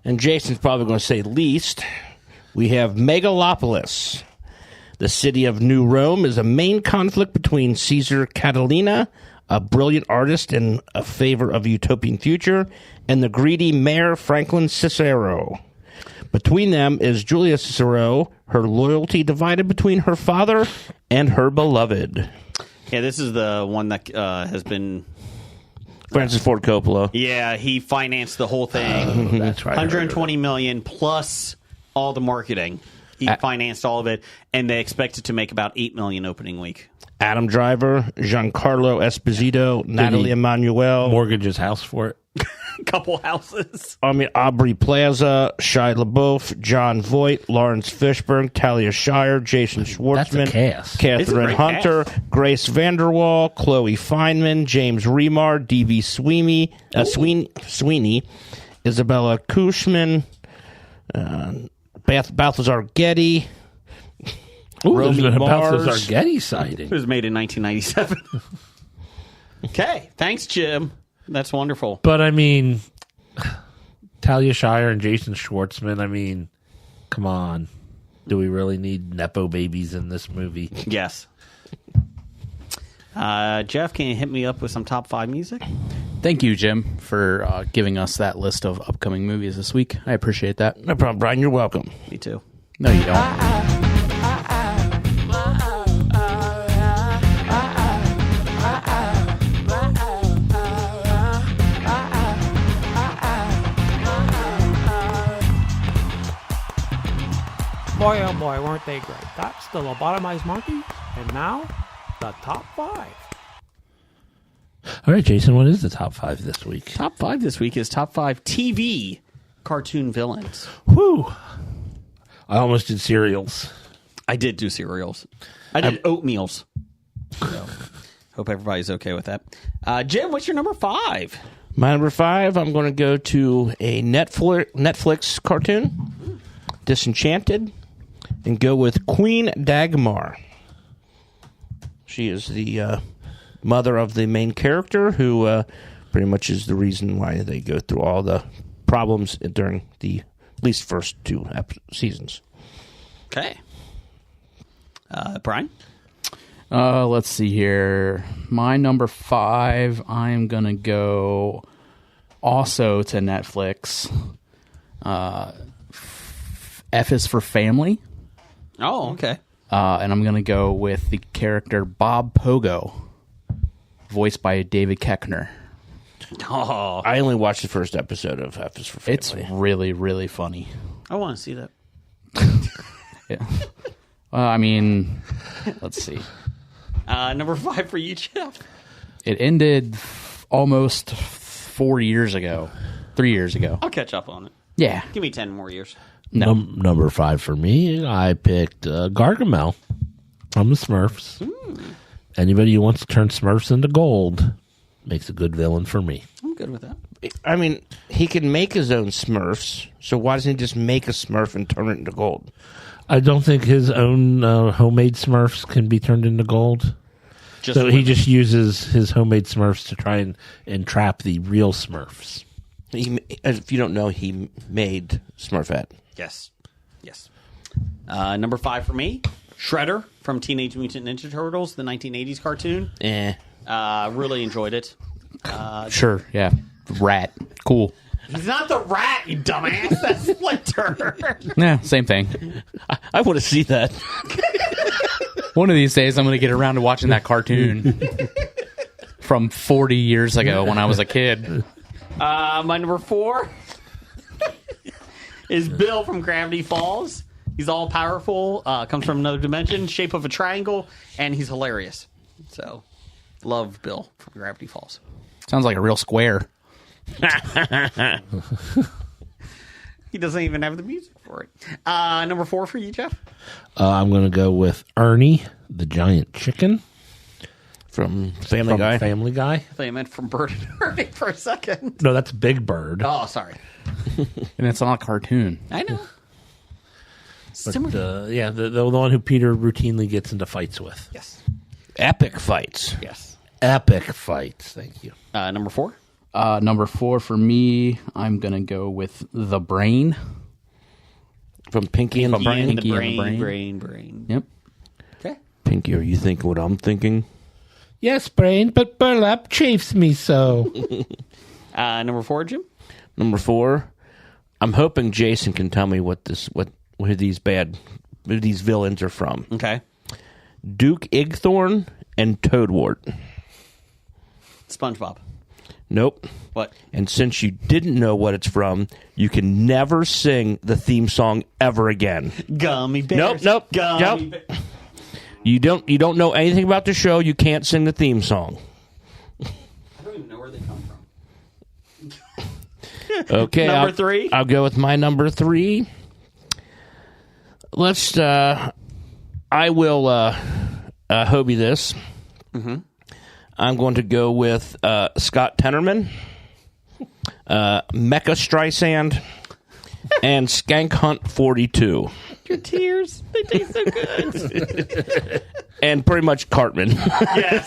[SPEAKER 5] and Jason's probably going to say least, we have Megalopolis. The city of New Rome is a main conflict between Caesar Catalina, a brilliant artist in a favor of a utopian future, and the greedy mayor Franklin Cicero. Between them is Julia Cicero, her loyalty divided between her father and her beloved.
[SPEAKER 1] Yeah, this is the one that has been...
[SPEAKER 5] Francis Ford Coppola.
[SPEAKER 1] Yeah, he financed the whole thing.
[SPEAKER 2] That's right.
[SPEAKER 1] $120 million plus all the marketing. He financed all of it, and they expect it to make about $8 million opening week.
[SPEAKER 5] Adam Driver, Giancarlo Esposito, Natalie Emanuel.
[SPEAKER 2] Mortgage his house for it.
[SPEAKER 1] Couple houses.
[SPEAKER 5] Aubrey Plaza, Shia LaBeouf, John Voight, Lawrence Fishburne, Talia Shire, Jason Schwartzman,
[SPEAKER 2] That's a cast.
[SPEAKER 1] It's a
[SPEAKER 5] Catherine
[SPEAKER 1] great
[SPEAKER 5] Hunter, Grace Vanderwall, Chloe Feynman, James Remar, D.B. Sweeney, Isabella Cushman, Balthazar Getty,
[SPEAKER 2] Ooh, there's
[SPEAKER 5] Romy
[SPEAKER 2] been a
[SPEAKER 5] Mars.
[SPEAKER 2] Balthazar Getty
[SPEAKER 1] It
[SPEAKER 2] sighting.
[SPEAKER 1] was made in 1997. Okay, thanks, Jim. That's wonderful.
[SPEAKER 2] But, I mean, Talia Shire and Jason Schwartzman, I mean, come on. Do we really need Nepo babies in this movie?
[SPEAKER 1] Yes. Jeff, can you hit me up with some top 5 music?
[SPEAKER 6] Thank you, Jim, for giving us that list of upcoming movies this week. I appreciate that.
[SPEAKER 5] No problem, Brian. You're welcome.
[SPEAKER 1] Me too.
[SPEAKER 6] No, you don't.
[SPEAKER 10] Boy, oh boy, weren't they great. That's the Lobotomized Monkey, and now, the top 5.
[SPEAKER 2] All right, Jason, what is the top 5 this week?
[SPEAKER 1] Top 5 this week is top 5 TV cartoon villains.
[SPEAKER 2] Whew. I almost did cereals.
[SPEAKER 1] I did do cereals. I did oatmeals. So, hope everybody's okay with that. Jim, what's your number 5?
[SPEAKER 5] My number 5, I'm going to go to a Netflix cartoon, Disenchanted, and go with Queen Dagmar. She is the mother of the main character, who pretty much is the reason why they go through all the problems during the at least first 2 seasons.
[SPEAKER 1] Okay. Brian?
[SPEAKER 6] Let's see here. My number 5, I'm going to go also to Netflix. F is for Family.
[SPEAKER 1] Oh, okay.
[SPEAKER 6] And I'm going to go with the character Bob Pogo, voiced by David Koechner.
[SPEAKER 1] Oh,
[SPEAKER 5] I only watched the first episode of F is for Family.
[SPEAKER 6] It's really, really funny.
[SPEAKER 1] I want to see that.
[SPEAKER 6] Yeah. I mean, let's see.
[SPEAKER 1] Number 5 for you, Jeff.
[SPEAKER 6] It ended almost 4 years ago. 3 years ago.
[SPEAKER 1] I'll catch up on it.
[SPEAKER 6] Yeah.
[SPEAKER 1] Give me 10 more years.
[SPEAKER 6] No.
[SPEAKER 2] Number 5 for me, I picked Gargamel from the Smurfs. Anybody who wants to turn Smurfs into gold makes a good villain for me.
[SPEAKER 1] I'm good with that.
[SPEAKER 5] I mean, he can make his own Smurfs, so why doesn't he just make a Smurf and turn it into gold?
[SPEAKER 2] I don't think his own homemade Smurfs can be turned into gold. So he just uses his homemade Smurfs to try and entrap the real Smurfs.
[SPEAKER 5] If you don't know, he made Smurfette.
[SPEAKER 1] Yes. Yes. Number 5 for me, Shredder from Teenage Mutant Ninja Turtles, the 1980s cartoon. Really enjoyed it.
[SPEAKER 6] Sure, yeah. Rat. Cool.
[SPEAKER 1] He's not the rat, you dumbass. That's Splinter.
[SPEAKER 6] Yeah, same thing.
[SPEAKER 5] I want to see that.
[SPEAKER 6] One of these days, I'm going to get around to watching that cartoon from 40 years ago when I was a kid.
[SPEAKER 1] My number 4 is Bill from Gravity Falls. He's all powerful, comes from another dimension, shape of a triangle, and he's hilarious. So, love Bill from Gravity Falls.
[SPEAKER 6] Sounds like a real square.
[SPEAKER 1] He doesn't even have the music for it. Number 4 for you, Jeff?
[SPEAKER 2] I'm going to go with Ernie, the giant chicken.
[SPEAKER 5] From Family Guy.
[SPEAKER 2] Family Guy.
[SPEAKER 1] I thought you meant from Bird and Ernie for a second.
[SPEAKER 2] No, that's Big Bird.
[SPEAKER 1] Oh, sorry.
[SPEAKER 6] And it's not a cartoon.
[SPEAKER 1] I know.
[SPEAKER 2] But, the one who Peter routinely gets into fights with.
[SPEAKER 1] Yes.
[SPEAKER 5] Epic fights.
[SPEAKER 1] Yes.
[SPEAKER 2] Epic fights. Thank you.
[SPEAKER 1] Number 4?
[SPEAKER 6] Number 4 for me, I'm going to go with The Brain.
[SPEAKER 5] From Pinky and the Brain?
[SPEAKER 6] Pinky and the
[SPEAKER 1] Brain.
[SPEAKER 6] Yep.
[SPEAKER 1] Okay.
[SPEAKER 5] Pinky, are you thinking what I'm thinking?
[SPEAKER 2] Yes, Brain, but burlap chafes me so.
[SPEAKER 1] Number 4, Jim?
[SPEAKER 5] Number 4, I'm hoping Jason can tell me what these villains are from.
[SPEAKER 1] Okay.
[SPEAKER 5] Duke Igthorn and Toadwart.
[SPEAKER 1] SpongeBob.
[SPEAKER 5] Nope.
[SPEAKER 1] What?
[SPEAKER 5] And since you didn't know what it's from, you can never sing the theme song ever again.
[SPEAKER 1] Gummy bears.
[SPEAKER 5] Nope.
[SPEAKER 1] Gummy
[SPEAKER 5] Bears. You don't know anything about the show. You can't sing the theme song.
[SPEAKER 1] I don't even know where they come from.
[SPEAKER 5] Okay.
[SPEAKER 1] Number 3?
[SPEAKER 5] I'll go with my number 3. Let's. I will Hobie this. Mm-hmm. I'm going to go with Scott Tenorman, Mecha Streisand, and Skank Hunt 42.
[SPEAKER 1] Your tears. They taste so good.
[SPEAKER 5] And pretty much Cartman.
[SPEAKER 1] Yes.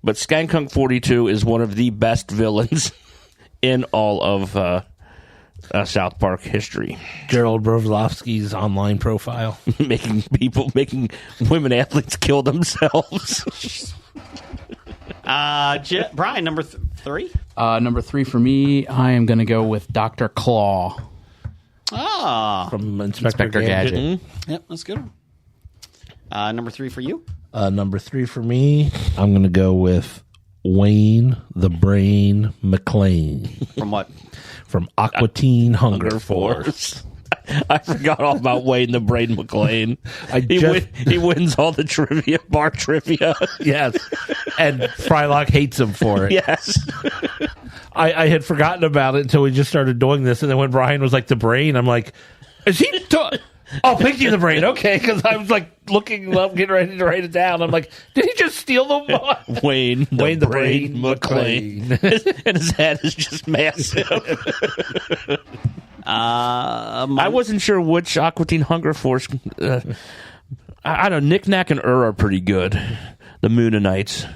[SPEAKER 5] But Skank Hunt 42 is one of the best villains in all of South Park history.
[SPEAKER 2] Gerald Brovlovsky's online profile.
[SPEAKER 5] making women athletes kill themselves.
[SPEAKER 1] Brian, number 3?
[SPEAKER 6] Number 3 for me, I am going to go with Dr. Claw.
[SPEAKER 2] From Inspector Gadget.
[SPEAKER 5] Mm-hmm.
[SPEAKER 1] Yep, that's good. Number 3 for you?
[SPEAKER 2] Number 3 for me, I'm going to go with Wayne the Brain McClane.
[SPEAKER 1] From what?
[SPEAKER 2] From Aqua Teen Hunger Force.
[SPEAKER 5] I forgot all about Wayne the Brain McClane. He wins all the bar trivia.
[SPEAKER 2] Yes. And Frylock hates him for it.
[SPEAKER 5] Yes.
[SPEAKER 2] I had forgotten about it until we just started doing this. And then when Brian was like, the brain, I'm like, is he... Oh, Pinky the Brain. Okay, because I was like looking up, getting ready to write it down. I'm like, did he just steal the
[SPEAKER 5] Wayne the Brain McClane? And his head is just massive. I wasn't sure which Aqua Teen Hunger Force. I don't know. Nick, Nack, and are pretty good. The Moonanites.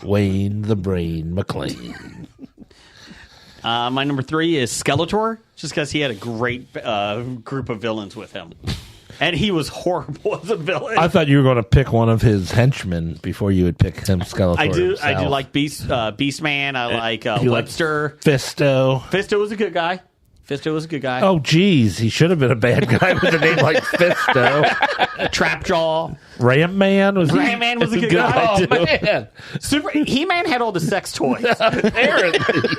[SPEAKER 2] Wayne the Brain McClane.
[SPEAKER 1] My number 3 is Skeletor, just because he had a great group of villains with him. And he was horrible as a villain.
[SPEAKER 2] I thought you were going to pick one of his henchmen before you would pick him, Skeletor.
[SPEAKER 1] I do
[SPEAKER 2] himself.
[SPEAKER 1] like Beastman. I like Webster.
[SPEAKER 2] Fisto.
[SPEAKER 1] Fisto was a good guy.
[SPEAKER 2] Oh, geez. He should have been a bad guy with a name like Fisto.
[SPEAKER 1] Trapjaw.
[SPEAKER 2] Ram Man was
[SPEAKER 1] a good guy.
[SPEAKER 2] Oh, man.
[SPEAKER 1] He-Man had all the sex toys.
[SPEAKER 2] Apparently.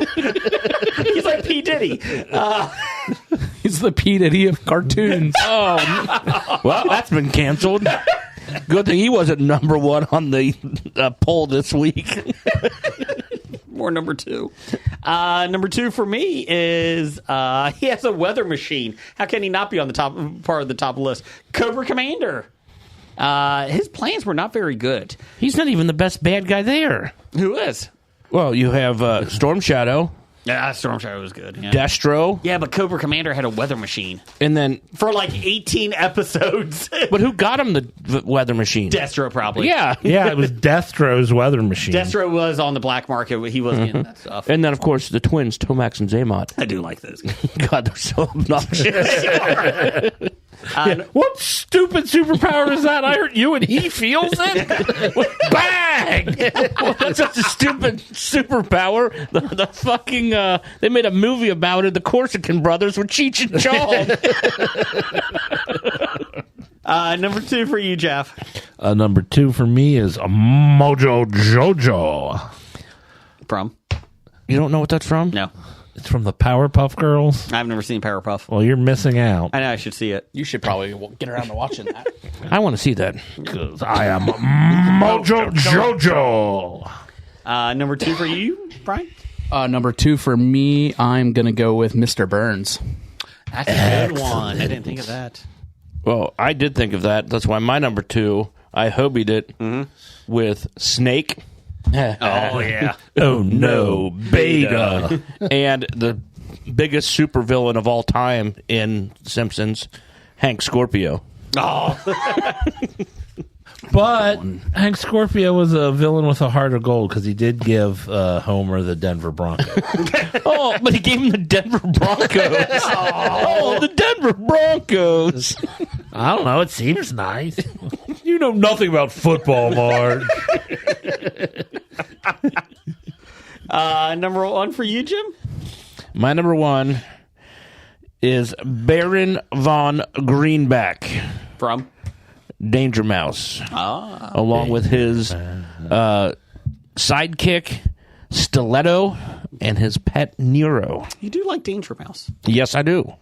[SPEAKER 1] He's like P. Diddy.
[SPEAKER 6] He's the P. Diddy of cartoons.
[SPEAKER 5] Oh, well, that's been canceled. Good thing he wasn't number 1 on the poll this week.
[SPEAKER 1] More number 2. Number 2 for me is he has a weather machine. How can he not be on the top part of the top list? Cobra Commander. His plans were not very good.
[SPEAKER 5] He's not even the best bad guy there.
[SPEAKER 1] Who is?
[SPEAKER 5] Well, you have Storm Shadow.
[SPEAKER 1] Yeah, Storm Shadow was good. Yeah.
[SPEAKER 5] Destro.
[SPEAKER 1] Yeah, but Cobra Commander had a weather machine.
[SPEAKER 5] And then...
[SPEAKER 1] For like 18 episodes.
[SPEAKER 5] But who got him the weather machine?
[SPEAKER 1] Destro, probably.
[SPEAKER 5] Yeah.
[SPEAKER 2] Yeah, it was Destro's weather machine.
[SPEAKER 1] Destro was on the black market. He wasn't in that stuff.
[SPEAKER 5] And then, of course, the twins, Tomax and Zaymot.
[SPEAKER 1] I do like those guys.
[SPEAKER 5] God, they're so obnoxious.
[SPEAKER 2] What stupid superpower is that? I heard you and he feels it? Bang!
[SPEAKER 5] That's such a stupid superpower. The fucking... they made a movie about it, the Corsican brothers with Cheech and Chong.
[SPEAKER 1] Number 2 for you, Jeff.
[SPEAKER 2] Number 2 for me is Mojo Jojo.
[SPEAKER 1] From?
[SPEAKER 5] You don't know what that's from?
[SPEAKER 1] No.
[SPEAKER 2] It's from the Powerpuff Girls.
[SPEAKER 1] I've never seen Powerpuff.
[SPEAKER 2] Well, you're missing out.
[SPEAKER 1] I know I should see it.
[SPEAKER 6] You should probably get around to watching that.
[SPEAKER 5] I want to see that.
[SPEAKER 2] Because I am Mojo Jojo.
[SPEAKER 1] Number 2 for you, Brian?
[SPEAKER 6] Number 2 for me, I'm going to go with Mr. Burns.
[SPEAKER 1] That's a good one. I didn't think of that.
[SPEAKER 5] Well, I did think of that. That's why my number 2, I hobied it with Snake.
[SPEAKER 1] Oh, yeah.
[SPEAKER 2] Oh, no. Beta.
[SPEAKER 5] And the biggest supervillain of all time in Simpsons, Hank Scorpio.
[SPEAKER 1] Oh.
[SPEAKER 2] But Hank Scorpio was a villain with a heart of gold because he did give Homer the Denver Broncos.
[SPEAKER 5] Oh, but he gave him the Denver Broncos. Oh, the Denver Broncos.
[SPEAKER 2] I don't know. It seems nice. You know nothing about football, Mark.
[SPEAKER 1] Number 1 for you, Jim?
[SPEAKER 5] My number 1 is Baron von Greenback.
[SPEAKER 1] From?
[SPEAKER 5] Danger Mouse. Along with his sidekick, Stiletto, and his pet, Nero.
[SPEAKER 1] You do like Danger Mouse.
[SPEAKER 5] Yes, I do.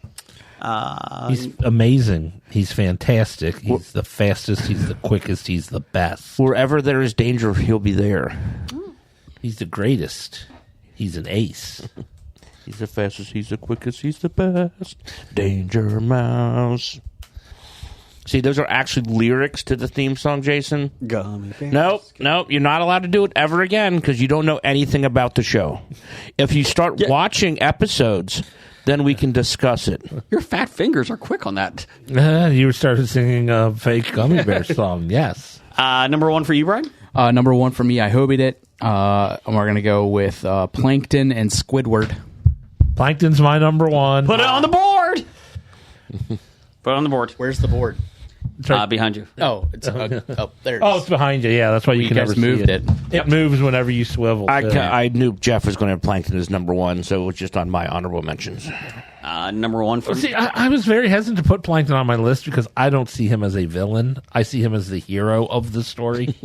[SPEAKER 2] He's amazing. He's fantastic. He's the fastest. He's the quickest. He's the best.
[SPEAKER 5] Wherever there is danger, he'll be there.
[SPEAKER 2] He's the greatest. He's an ace.
[SPEAKER 5] He's the fastest. He's the quickest. He's the best. Danger Mouse. See, those are actually lyrics to the theme song, Jason.
[SPEAKER 1] Gummy bears.
[SPEAKER 5] Nope. You're not allowed to do it ever again because you don't know anything about the show. If you start watching episodes, then we can discuss it.
[SPEAKER 1] Your fat fingers are quick on that.
[SPEAKER 2] You started singing a fake Gummy Bear song. Yes.
[SPEAKER 1] Number 1 for you, Brian?
[SPEAKER 6] Number 1 for me, I hobied it. And we're going to go with Plankton and Squidward.
[SPEAKER 2] Plankton's my number one.
[SPEAKER 1] Put it on the board. Put it on the board.
[SPEAKER 6] Where's the board?
[SPEAKER 1] Behind you.
[SPEAKER 6] Oh, it's there. It is.
[SPEAKER 2] Oh, it's behind you. Yeah, that's why you can
[SPEAKER 6] guys
[SPEAKER 2] never
[SPEAKER 6] moved
[SPEAKER 2] see it. It moves whenever you swivel. too.
[SPEAKER 5] I knew Jeff was going to have Plankton as number one, so it was just on my honorable mentions.
[SPEAKER 1] Number one for
[SPEAKER 2] See, I was very hesitant to put Plankton on my list because I don't see him as a villain. I see him as the hero of the story.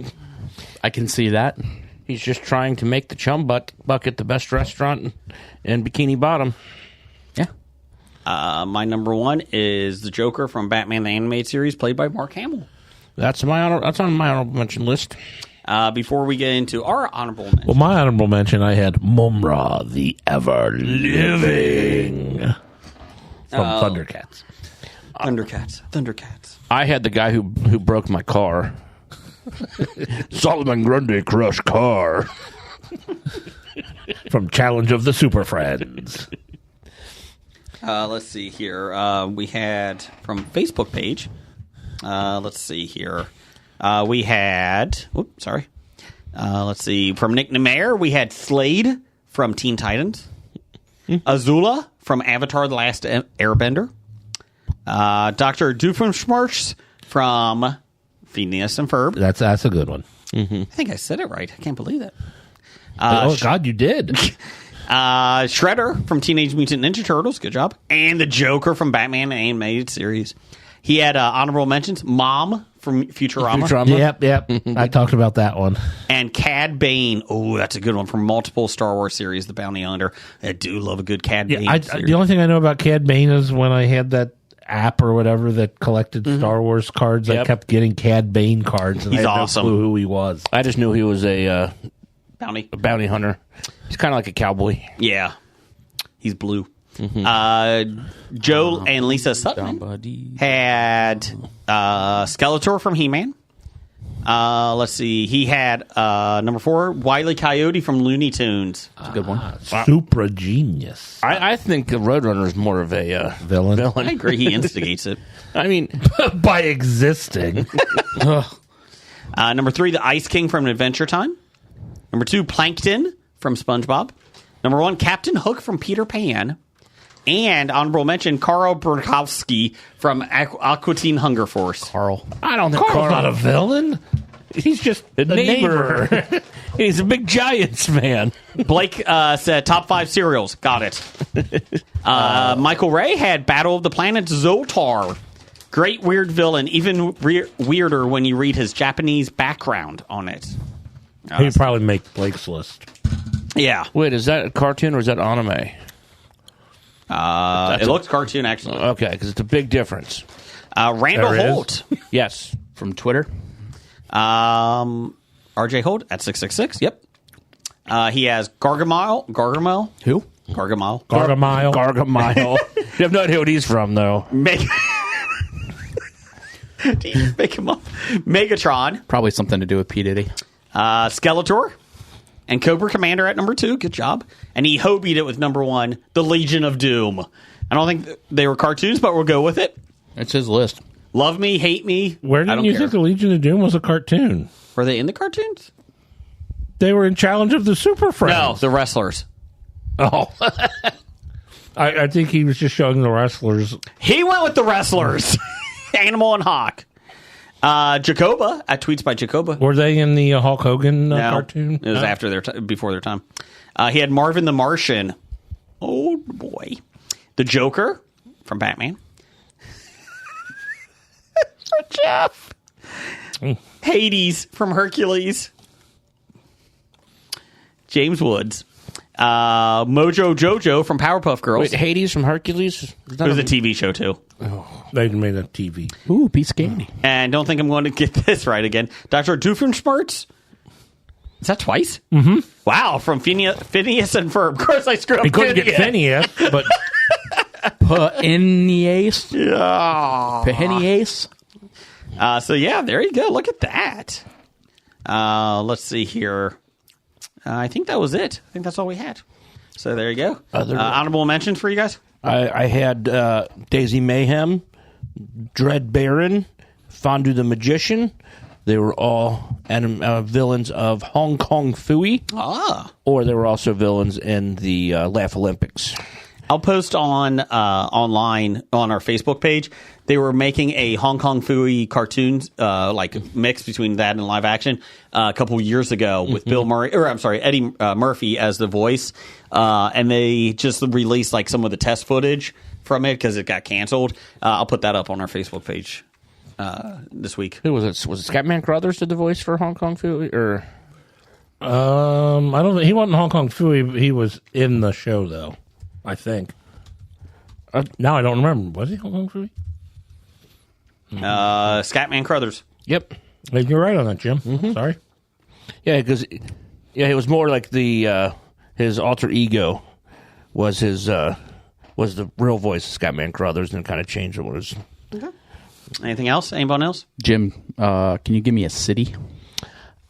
[SPEAKER 6] I can see that.
[SPEAKER 5] He's just trying to make the Chum Bucket the best restaurant in Bikini Bottom.
[SPEAKER 6] Yeah.
[SPEAKER 1] my number one is the Joker from Batman the Animated Series, played by Mark Hamill.
[SPEAKER 5] That's on my honorable mention list.
[SPEAKER 1] Before we get into our honorable mention.
[SPEAKER 2] Well, my honorable mention, I had Mumra, the ever-living from Thundercats.
[SPEAKER 1] Thundercats.
[SPEAKER 5] I had the guy who broke my car. Solomon Grundy crushed car.
[SPEAKER 2] From Challenge of the Super Friends.
[SPEAKER 1] Let's see here. We had from Facebook page. Let's see here. We had. Oops, sorry. Let's see. From Nick Nemaire, we had Slade from Teen Titans. Azula from Avatar: The Last Airbender. Dr. Doofenshmirtz from Phineas and Ferb.
[SPEAKER 2] That's a good one.
[SPEAKER 1] I think I said it right. I can't believe that.
[SPEAKER 2] Oh, God, you did.
[SPEAKER 1] Shredder from Teenage Mutant Ninja Turtles. Good job. And the Joker from Batman Animated Series. He had honorable mentions. Mom from Futurama.
[SPEAKER 2] Yep. I talked about that one.
[SPEAKER 1] And Cad Bane. Oh, that's a good one from multiple Star Wars series, The Bounty Hunter. I do love a good Cad Bane series.
[SPEAKER 2] The only thing I know about Cad Bane is when I had that app or whatever that collected Star Wars cards, I kept getting Cad Bane cards. And
[SPEAKER 1] He's
[SPEAKER 2] I had
[SPEAKER 1] awesome.
[SPEAKER 2] No clue who he was.
[SPEAKER 5] I just knew he was a
[SPEAKER 1] bounty
[SPEAKER 5] hunter. He's kind of like a cowboy.
[SPEAKER 1] Yeah. He's blue. Joe and Lisa Sutton had Skeletor from He-Man. Let's see. He had number 4, Wile E. Coyote from Looney Tunes.
[SPEAKER 6] That's a good one.
[SPEAKER 2] Super genius.
[SPEAKER 5] I think the Roadrunner is more of a
[SPEAKER 2] villain.
[SPEAKER 1] I agree. He instigates it.
[SPEAKER 5] I mean,
[SPEAKER 2] by existing.
[SPEAKER 1] Number 3, the Ice King from Adventure Time. Number 2, Plankton from SpongeBob. Number 1, Captain Hook from Peter Pan. And honorable mention, Carl Burkowski from Aqua Teen Hunger Force.
[SPEAKER 6] Carl.
[SPEAKER 5] I don't think
[SPEAKER 2] Carl's not a villain. He's just a neighbor.
[SPEAKER 5] He's a big Giants fan.
[SPEAKER 1] Blake said top 5 cereals. Got it. Michael Ray had Battle of the Planets Zotar. Great weird villain. Even weirder when you read his Japanese background on it.
[SPEAKER 2] He'd probably make Blake's list.
[SPEAKER 1] Yeah.
[SPEAKER 5] Wait, is that a cartoon or is that anime?
[SPEAKER 1] It looks cartoon, actually.
[SPEAKER 5] Okay, because it's a big difference.
[SPEAKER 1] Randall Holt.
[SPEAKER 5] Yes.
[SPEAKER 6] From Twitter.
[SPEAKER 1] RJ Holt at 666. Yep. He has Gargamel.
[SPEAKER 6] Who?
[SPEAKER 1] Gargamel.
[SPEAKER 5] Gargamel. You have no idea what he's from, though.
[SPEAKER 1] Do you just make him up? Megatron.
[SPEAKER 6] Probably something to do with P. Diddy.
[SPEAKER 1] Skeletor. And Cobra Commander at number 2. Good job. And he Hobied it with number 1, the Legion of Doom. I don't think they were cartoons, but we'll go with it.
[SPEAKER 6] It's his list.
[SPEAKER 1] Love me, hate me.
[SPEAKER 2] Where did you think the Legion of Doom was a cartoon?
[SPEAKER 1] Were they in the cartoons?
[SPEAKER 2] They were in Challenge of the Super Friends.
[SPEAKER 1] No, the wrestlers.
[SPEAKER 2] Oh. I think he was just showing the wrestlers.
[SPEAKER 1] He went with the wrestlers. Animal and Hawk. Jacoba at Tweets by Jacoba.
[SPEAKER 2] Were they in the Hulk Hogan cartoon?
[SPEAKER 1] It was after before their time. He had Marvin the Martian. Oh boy, the Joker from Batman. For Jeff. Hades from Hercules. James Woods. Mojo Jojo from Powerpuff Girls.
[SPEAKER 5] Wait, Hades from Hercules?
[SPEAKER 1] It was a TV show too.
[SPEAKER 2] They made a TV.
[SPEAKER 6] Ooh, piece of candy.
[SPEAKER 1] And don't think I'm going to get this right again. Dr. Doofenshmirtz. Is that twice?
[SPEAKER 2] Mm-hmm.
[SPEAKER 1] Wow, from Phineas and Ferb. Of course I screwed up.
[SPEAKER 2] He couldn't get Phineas, but...
[SPEAKER 6] Phineas.
[SPEAKER 1] Yeah.
[SPEAKER 6] Phineas.
[SPEAKER 1] So, yeah, there you go. Look at that. Let's see here. I think that was it. I think that's all we had. So, there you go. Honorable mentions for you guys?
[SPEAKER 5] I had Daisy Mayhem, Dread Baron, Fondue the Magician. They were all villains of Hong Kong Phooey.
[SPEAKER 1] Ah.
[SPEAKER 5] Or they were also villains in the Laugh Olympics.
[SPEAKER 1] I'll post on online on our Facebook page. They were making a Hong Kong Phooey cartoon like mix between that and live action a couple years ago with Bill Murray, or I'm sorry, Eddie Murphy as the voice, and they just released like some of the test footage from it because it got canceled. I'll put that up on our Facebook page this week.
[SPEAKER 5] Who was it? Was it Scatman Crothers did the voice for Hong Kong Phooey, or?
[SPEAKER 2] I don't think he wasn't Hong Kong Phooey. He was in the show though, I think. Now I don't remember. Was he Hong Kong Phooey?
[SPEAKER 1] Scatman Crothers.
[SPEAKER 5] Yep.
[SPEAKER 2] You're right on that, Jim. Sorry.
[SPEAKER 5] Yeah, because it was more like the his alter ego was the real voice of Scatman Crothers, and kind of changed what was.
[SPEAKER 1] Anything else? Anyone else?
[SPEAKER 6] Jim, can you give me a city?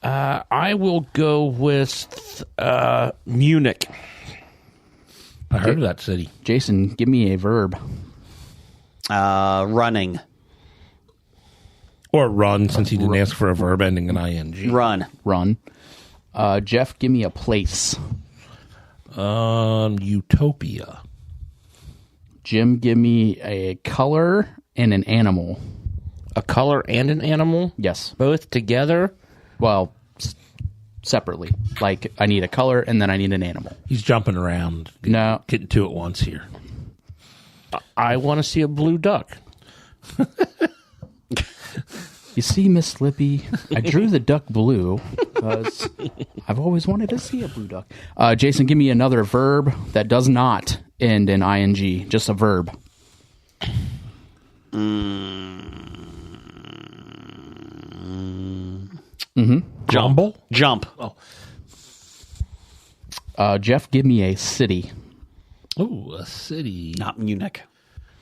[SPEAKER 5] I will go with Munich.
[SPEAKER 2] I heard of that city.
[SPEAKER 6] Jason, give me a verb.
[SPEAKER 1] Running.
[SPEAKER 2] Or run, since he didn't ask for a verb ending in ing.
[SPEAKER 1] Run.
[SPEAKER 6] Jeff, give me a place.
[SPEAKER 2] Utopia.
[SPEAKER 6] Jim, give me a color and an animal.
[SPEAKER 5] A color and an animal?
[SPEAKER 6] Yes.
[SPEAKER 5] Both together?
[SPEAKER 6] Well, separately. Like, I need a color and then I need an animal.
[SPEAKER 2] He's jumping around.
[SPEAKER 6] No.
[SPEAKER 2] Getting two at once here.
[SPEAKER 5] I want to see a blue duck.
[SPEAKER 6] You see, Miss Slippy, I drew the duck blue because I've always wanted to see a blue duck. Jason, give me another verb that does not end in ing. Just a verb.
[SPEAKER 2] Jumble?
[SPEAKER 1] Jump.
[SPEAKER 6] Jeff, give me a city.
[SPEAKER 2] Oh, a city.
[SPEAKER 1] Not Munich.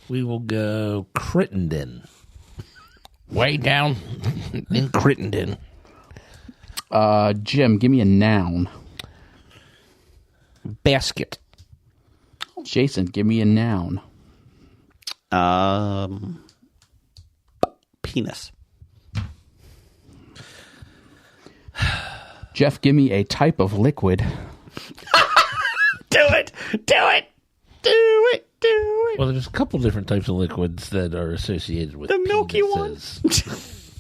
[SPEAKER 2] We will go Crittenden.
[SPEAKER 5] Way down in Crittenden.
[SPEAKER 6] Jim, give me a noun.
[SPEAKER 5] Basket.
[SPEAKER 6] Jason, give me a noun.
[SPEAKER 1] Penis.
[SPEAKER 6] Jeff, give me a type of liquid.
[SPEAKER 1] Do it.
[SPEAKER 2] Well, there's a couple different types of liquids that are associated with
[SPEAKER 1] The milky
[SPEAKER 2] penises.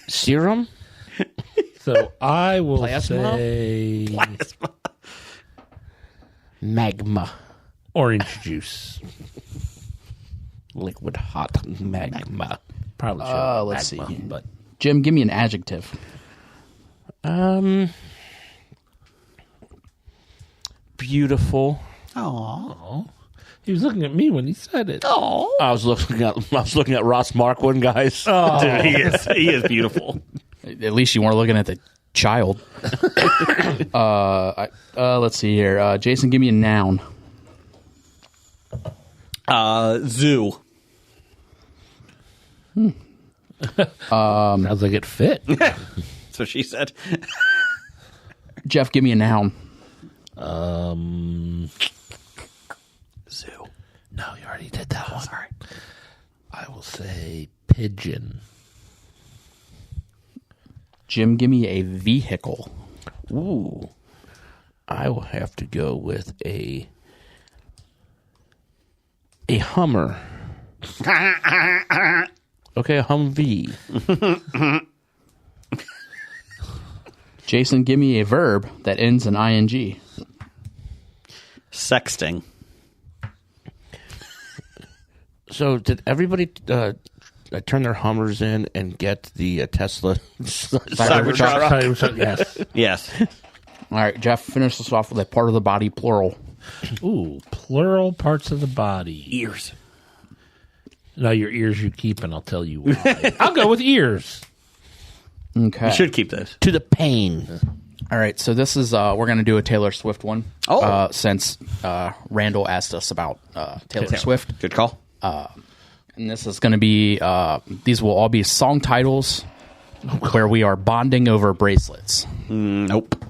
[SPEAKER 5] Serum?
[SPEAKER 2] So I will
[SPEAKER 5] Plasma?
[SPEAKER 2] say
[SPEAKER 5] Magma.
[SPEAKER 2] orange juice.
[SPEAKER 5] Liquid hot magma.
[SPEAKER 2] Probably should.
[SPEAKER 6] Let's see.
[SPEAKER 2] But
[SPEAKER 6] Jim, give me an adjective.
[SPEAKER 5] Beautiful.
[SPEAKER 1] Aww.
[SPEAKER 2] he was looking at me when he said it.
[SPEAKER 1] Oh.
[SPEAKER 5] I was looking at Ross Marquand, guys.
[SPEAKER 1] Dude, he is beautiful.
[SPEAKER 6] At least you weren't looking at the child. Let's see here. Jason, give me a noun.
[SPEAKER 1] Zoo.
[SPEAKER 2] Sounds like it fit.
[SPEAKER 1] That's what she said.
[SPEAKER 6] Jeff, give me a noun.
[SPEAKER 1] Zoo.
[SPEAKER 2] No, you already did that one. Sorry. I will say pigeon.
[SPEAKER 6] Jim, give me a vehicle.
[SPEAKER 5] Ooh. I will have to go with a Hummer. Okay, a Humvee.
[SPEAKER 6] Jason, give me a verb that ends in ing.
[SPEAKER 1] Sexting.
[SPEAKER 5] So did everybody turn their Hummers in and get the Tesla
[SPEAKER 1] Cybertruck?
[SPEAKER 2] Yes.
[SPEAKER 1] Yes.
[SPEAKER 6] All right, Jeff, finish this off with a part of the body, plural.
[SPEAKER 2] Ooh, plural parts of the body.
[SPEAKER 1] Ears.
[SPEAKER 2] No, your ears you keep, and I'll tell you why. I'll go with ears.
[SPEAKER 6] Okay.
[SPEAKER 1] You should keep those.
[SPEAKER 5] to the pain.
[SPEAKER 6] All right, so this is we're going to do a Taylor Swift one.
[SPEAKER 1] Oh.
[SPEAKER 6] Since Randall asked us about Taylor Swift.
[SPEAKER 1] Good call.
[SPEAKER 6] And this is going to be, these will all be song titles where we are bonding over bracelets.
[SPEAKER 1] Nope.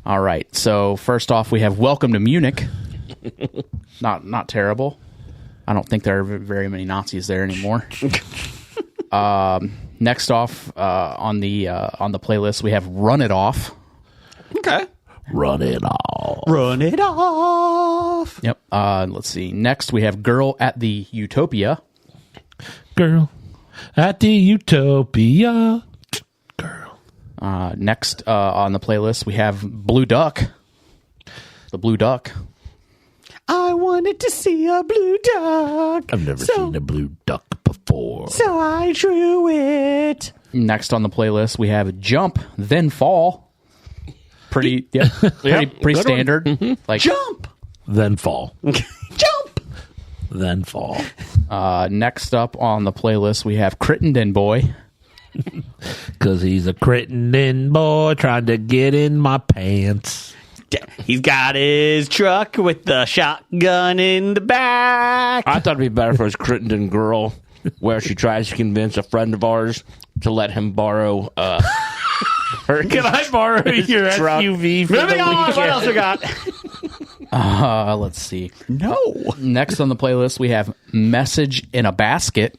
[SPEAKER 6] All right, so first off, we have Welcome to Munich. Not terrible. I don't think there are very many Nazis there anymore. Next off on the playlist, we have Run It Off.
[SPEAKER 1] Okay.
[SPEAKER 2] Run it off. off.
[SPEAKER 1] Run it off.
[SPEAKER 6] Yep. Let's see. Next, we have Girl at the Utopia.
[SPEAKER 2] Girl at the Utopia. Girl.
[SPEAKER 6] Next on the playlist, we have Blue Duck. The Blue Duck.
[SPEAKER 1] I wanted to see a blue duck.
[SPEAKER 2] I've never seen a blue duck before.
[SPEAKER 1] So I drew it.
[SPEAKER 6] Next on the playlist, we have Jump, Then Fall. Pretty standard.
[SPEAKER 2] Mm-hmm.
[SPEAKER 6] Like
[SPEAKER 1] Jump.
[SPEAKER 2] Then fall.
[SPEAKER 1] Jump.
[SPEAKER 2] Then fall.
[SPEAKER 6] Next up on the playlist, we have Crittenden Boy.
[SPEAKER 2] Because he's a Crittenden boy trying to get in my pants.
[SPEAKER 1] He's got his truck with the shotgun in the back.
[SPEAKER 5] I thought it'd be better for his Crittenden Girl, where she tries to convince a friend of ours to let him borrow her.
[SPEAKER 2] Can I borrow your
[SPEAKER 5] truck.
[SPEAKER 2] SUV for
[SPEAKER 1] Moving
[SPEAKER 2] the
[SPEAKER 1] on.
[SPEAKER 2] weekend?
[SPEAKER 1] What else we got?
[SPEAKER 6] Let's see.
[SPEAKER 1] No.
[SPEAKER 6] Next on the playlist, we have Message in a Basket.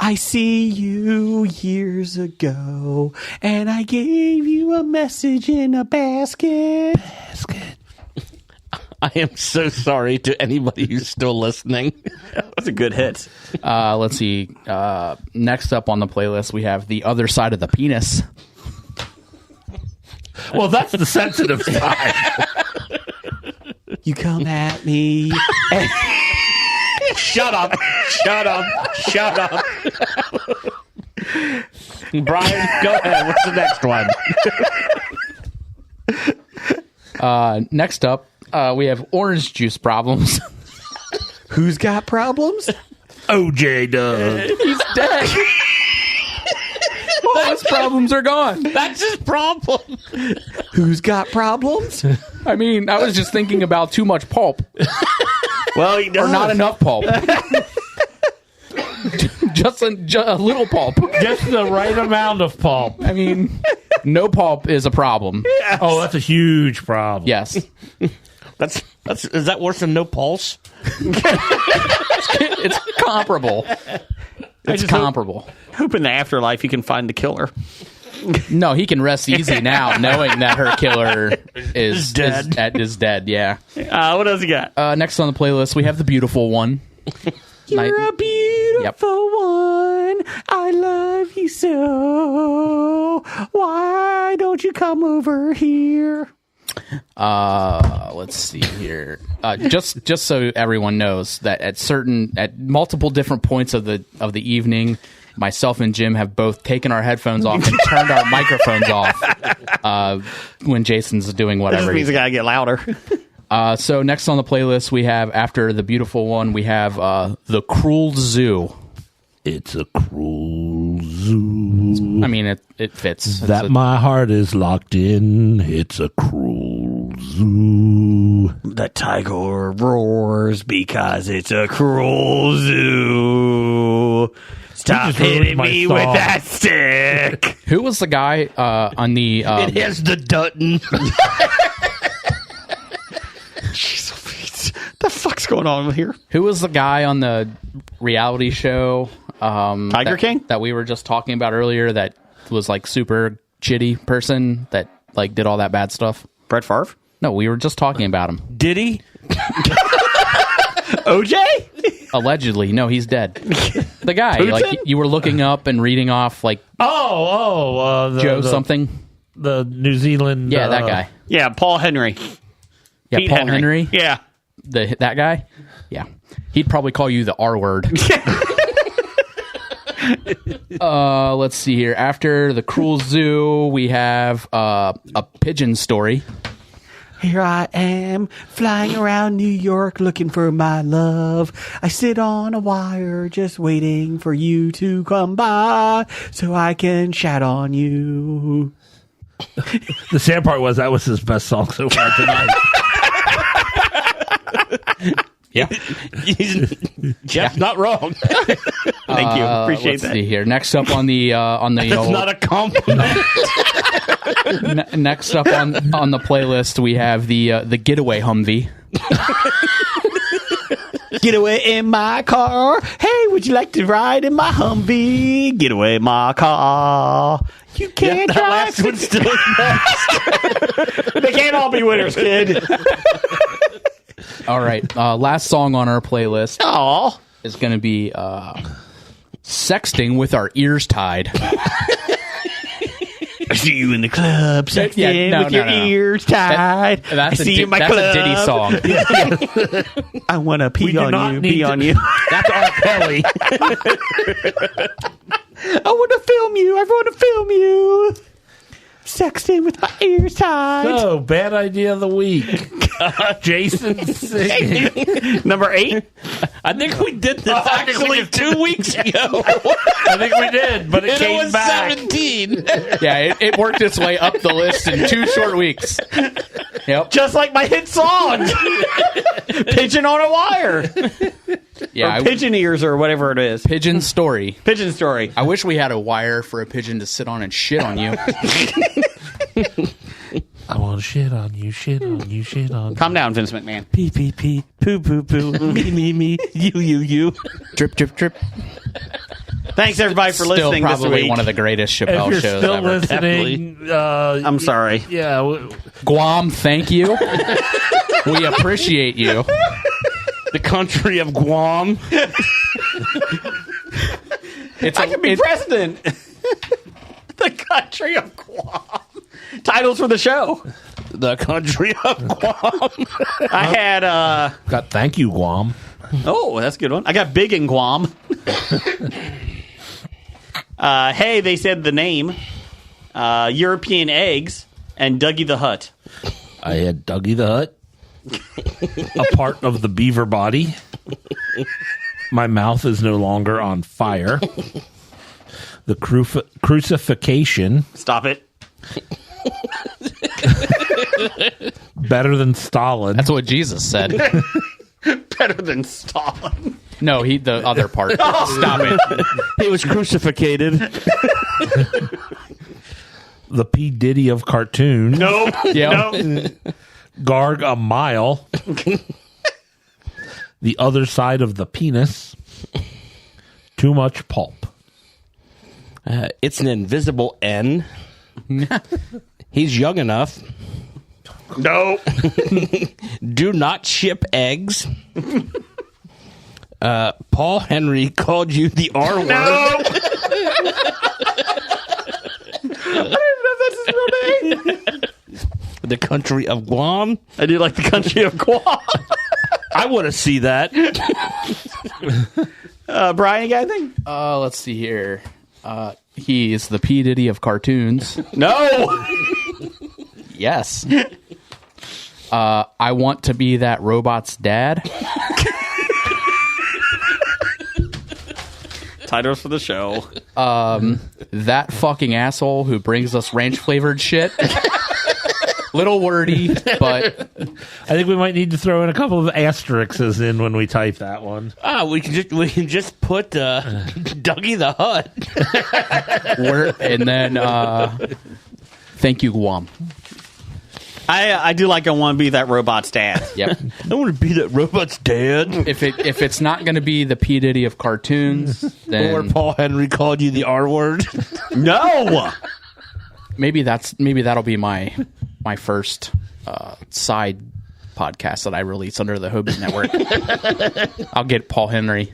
[SPEAKER 1] I see you years ago, and I gave you a message in a basket.
[SPEAKER 5] I am so sorry to anybody who's still listening.
[SPEAKER 1] That's a good hit.
[SPEAKER 6] Let's see. Next up on the playlist, we have The Other Side of the Penis.
[SPEAKER 2] Well, that's the sensitive side.
[SPEAKER 1] You come at me. And
[SPEAKER 5] Shut up. Shut up. Shut up. Brian, go ahead. What's the next one?
[SPEAKER 6] Next up, we have Orange Juice Problems.
[SPEAKER 1] who's got problems?
[SPEAKER 2] OJ does.
[SPEAKER 6] He's dead. All his problems are gone.
[SPEAKER 5] That's his problem.
[SPEAKER 1] Who's got problems?
[SPEAKER 6] I mean, I was just thinking about too much pulp.
[SPEAKER 1] Well, he
[SPEAKER 6] Or
[SPEAKER 1] does.
[SPEAKER 6] not enough pulp. just a little pulp.
[SPEAKER 2] Just the right amount of pulp.
[SPEAKER 6] I mean, no pulp is a problem.
[SPEAKER 2] Oh, that's a huge problem.
[SPEAKER 6] Yes.
[SPEAKER 5] That's is that worse than no pulse?
[SPEAKER 6] It's comparable. It's comparable.
[SPEAKER 1] Hope in the afterlife you can find the killer.
[SPEAKER 6] No, he can rest easy now knowing that her killer is dead. Is dead, yeah.
[SPEAKER 1] What else you got?
[SPEAKER 6] Next on the playlist, we have The Beautiful One.
[SPEAKER 1] You're a beautiful one. I love you so. Why don't you come over here?
[SPEAKER 6] Let's see here. Just so everyone knows that at multiple different points of the evening, myself and Jim have both taken our headphones off and turned our microphones off when Jason's doing whatever.
[SPEAKER 1] This means I gotta get louder.
[SPEAKER 6] So next on the playlist, we have, after The Beautiful One, we have The Cruel Zoo.
[SPEAKER 2] It's a cruel zoo.
[SPEAKER 6] I mean, it fits.
[SPEAKER 2] My heart is locked in. It's a cruel zoo.
[SPEAKER 1] The tiger roars because it's a cruel zoo. Stop hitting me with that stick.
[SPEAKER 6] Who was the guy on the...
[SPEAKER 5] It has the Dutton.
[SPEAKER 1] The fuck's going on here?
[SPEAKER 6] Who was the guy on the reality show?
[SPEAKER 1] Tiger King?
[SPEAKER 6] That we were just talking about earlier, that was like super chitty person that like did all that bad stuff.
[SPEAKER 1] Brett Favre?
[SPEAKER 6] No, we were just talking about him.
[SPEAKER 5] Did he?
[SPEAKER 1] OJ?
[SPEAKER 6] Allegedly. No, he's dead. The guy, like you were looking up and reading off like Joe something.
[SPEAKER 2] The New Zealand.
[SPEAKER 6] Yeah, that guy.
[SPEAKER 1] Yeah, Paul Henry.
[SPEAKER 6] Yeah,
[SPEAKER 1] Pete
[SPEAKER 6] Paul Henry.
[SPEAKER 1] Yeah.
[SPEAKER 6] That guy? Yeah. He'd probably call you the R word. Let's see here. After The Cruel Zoo, we have a pigeon story.
[SPEAKER 1] Here I am, flying around New York looking for my love. I sit on a wire just waiting for you to come by so I can chat on you.
[SPEAKER 2] The sad part was that was his best song so far tonight.
[SPEAKER 6] Yeah.
[SPEAKER 5] Jeff's not wrong.
[SPEAKER 1] Thank you. Appreciate
[SPEAKER 6] let's
[SPEAKER 1] that.
[SPEAKER 6] see here. Next up on the
[SPEAKER 5] It's
[SPEAKER 6] old,
[SPEAKER 5] not a compliment.
[SPEAKER 6] next up on the playlist, we have the Getaway Humvee.
[SPEAKER 1] Get away in my car. Hey, would you like to ride in my Humvee? Get away in my car. You can't
[SPEAKER 5] that last one's still next.
[SPEAKER 1] They can't all be winners, kid.
[SPEAKER 6] All right. Last song on our playlist
[SPEAKER 1] Aw.
[SPEAKER 6] is going to be Sexting with Our Ears Tied.
[SPEAKER 1] I see you in the club, sexting with your ears tied.
[SPEAKER 6] That's
[SPEAKER 1] I see you in my
[SPEAKER 6] that's
[SPEAKER 1] club.
[SPEAKER 6] a Diddy song.
[SPEAKER 1] I want to pee on you, pee on you.
[SPEAKER 5] That's R. Kelly.
[SPEAKER 1] I want to film you. I want to film you. Sexting with my ears tied.
[SPEAKER 2] Oh, bad idea of the week. Jason singing.
[SPEAKER 1] Number 8.
[SPEAKER 5] I think we did this actually 2 weeks ago.
[SPEAKER 2] I think we did, but it
[SPEAKER 5] And
[SPEAKER 2] came
[SPEAKER 5] it was
[SPEAKER 2] back.
[SPEAKER 5] 17.
[SPEAKER 6] Yeah, it worked its way up the list in 2 short weeks. Yep.
[SPEAKER 1] Just like my hit song. Pigeon on a wire.
[SPEAKER 6] Yeah,
[SPEAKER 1] Or pigeon ears or whatever it is.
[SPEAKER 6] Pigeon Story.
[SPEAKER 1] Pigeon story.
[SPEAKER 6] I wish we had a wire for a pigeon to sit on and shit on you.
[SPEAKER 2] I want to shit on you, shit on you, shit on you.
[SPEAKER 1] Calm down, Vince McMahon.
[SPEAKER 5] Pee, pee, pee. Poo, poo, poo. Me, me. You.
[SPEAKER 6] Drip, drip, drip.
[SPEAKER 1] Thanks, everybody, for
[SPEAKER 6] Still
[SPEAKER 1] listening this
[SPEAKER 6] probably
[SPEAKER 1] week.
[SPEAKER 6] one of the greatest
[SPEAKER 2] If
[SPEAKER 6] Chappelle
[SPEAKER 2] you're
[SPEAKER 6] shows
[SPEAKER 2] still
[SPEAKER 6] ever.
[SPEAKER 2] listening,
[SPEAKER 1] I'm sorry.
[SPEAKER 2] yeah,
[SPEAKER 6] Guam, thank you. We appreciate you.
[SPEAKER 5] The country of Guam.
[SPEAKER 6] It's
[SPEAKER 1] I can be president. The country of Guam. Titles for the show.
[SPEAKER 5] The country of Guam.
[SPEAKER 1] I had,
[SPEAKER 2] got thank you, Guam.
[SPEAKER 1] oh, that's a good one. I got Big in Guam. Hey, they said the name. European Eggs and Dougie the Hut.
[SPEAKER 2] I had Dougie the Hut, a part of the beaver body. My mouth is no longer on fire. The crucifixion.
[SPEAKER 1] Stop it.
[SPEAKER 2] Better than Stalin.
[SPEAKER 6] That's what Jesus said.
[SPEAKER 1] Better than Stalin.
[SPEAKER 6] No, the other part. Stop it.
[SPEAKER 5] He was crucified.
[SPEAKER 2] The P. Diddy of cartoons.
[SPEAKER 1] Nope.
[SPEAKER 6] Yeah.
[SPEAKER 1] Nope.
[SPEAKER 2] Garg a mile. The other side of the penis. Too much pulp.
[SPEAKER 5] It's an invisible N. He's young enough.
[SPEAKER 1] Nope.
[SPEAKER 5] Do not ship eggs. Paul Henry called you the R word.
[SPEAKER 1] Nope. I didn't know that's his real name.
[SPEAKER 5] The country of Guam.
[SPEAKER 1] I do like the country of Guam.
[SPEAKER 5] I want to see that.
[SPEAKER 1] Brian, you got anything?
[SPEAKER 6] Let's see here. He's the P. Diddy of cartoons.
[SPEAKER 1] No.
[SPEAKER 6] Yes. I want to be that robot's dad.
[SPEAKER 1] Titles for the show.
[SPEAKER 6] That fucking asshole who brings us ranch flavored shit. Little wordy, but
[SPEAKER 2] I think we might need to throw in a couple of asterisks in when we type that one.
[SPEAKER 5] We can just put Dougie the Hut.
[SPEAKER 6] and then thank you, Guam.
[SPEAKER 1] I do like I want to be that robot's dad.
[SPEAKER 6] Yep.
[SPEAKER 5] I want to be that robot's dad.
[SPEAKER 6] If it's not going to be the P. Diddy of cartoons,
[SPEAKER 5] Or
[SPEAKER 6] then
[SPEAKER 5] Paul Henry called you the R word.
[SPEAKER 1] No.
[SPEAKER 6] maybe that'll be my first side podcast that I release under the Hobie Network. I'll get Paul Henry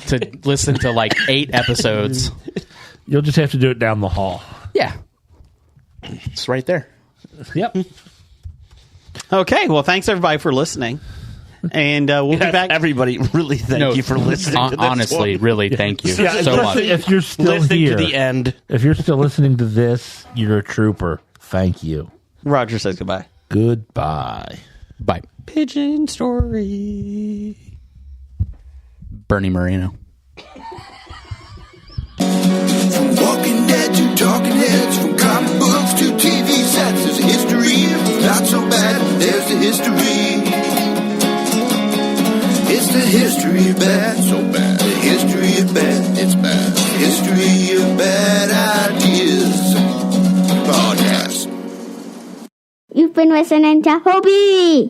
[SPEAKER 6] to listen to like 8 episodes.
[SPEAKER 2] You'll just have to do it down the hall.
[SPEAKER 6] Yeah, it's right there.
[SPEAKER 2] Yep.
[SPEAKER 1] Okay. Well, thanks everybody for listening, and we'll be back.
[SPEAKER 5] Everybody, really thank you for listening. To this
[SPEAKER 6] Honestly,
[SPEAKER 5] one.
[SPEAKER 6] really, thank you
[SPEAKER 2] Yeah,
[SPEAKER 6] so much.
[SPEAKER 2] if you're still
[SPEAKER 5] Listening
[SPEAKER 2] here,
[SPEAKER 5] to the end.
[SPEAKER 2] if you're still listening to this, you're a trooper. Thank you.
[SPEAKER 1] Roger says goodbye.
[SPEAKER 2] Goodbye.
[SPEAKER 6] Bye,
[SPEAKER 1] Pigeon story.
[SPEAKER 6] Bernie Moreno.
[SPEAKER 3] From Walking Dead to Talking Heads, from comic books to TV sets, there's a history. It's not so bad, there's the history. It's the history of bad, so bad. The history of bad, it's bad. The history of bad ideas. Podcast.
[SPEAKER 11] You've been listening to Hobie.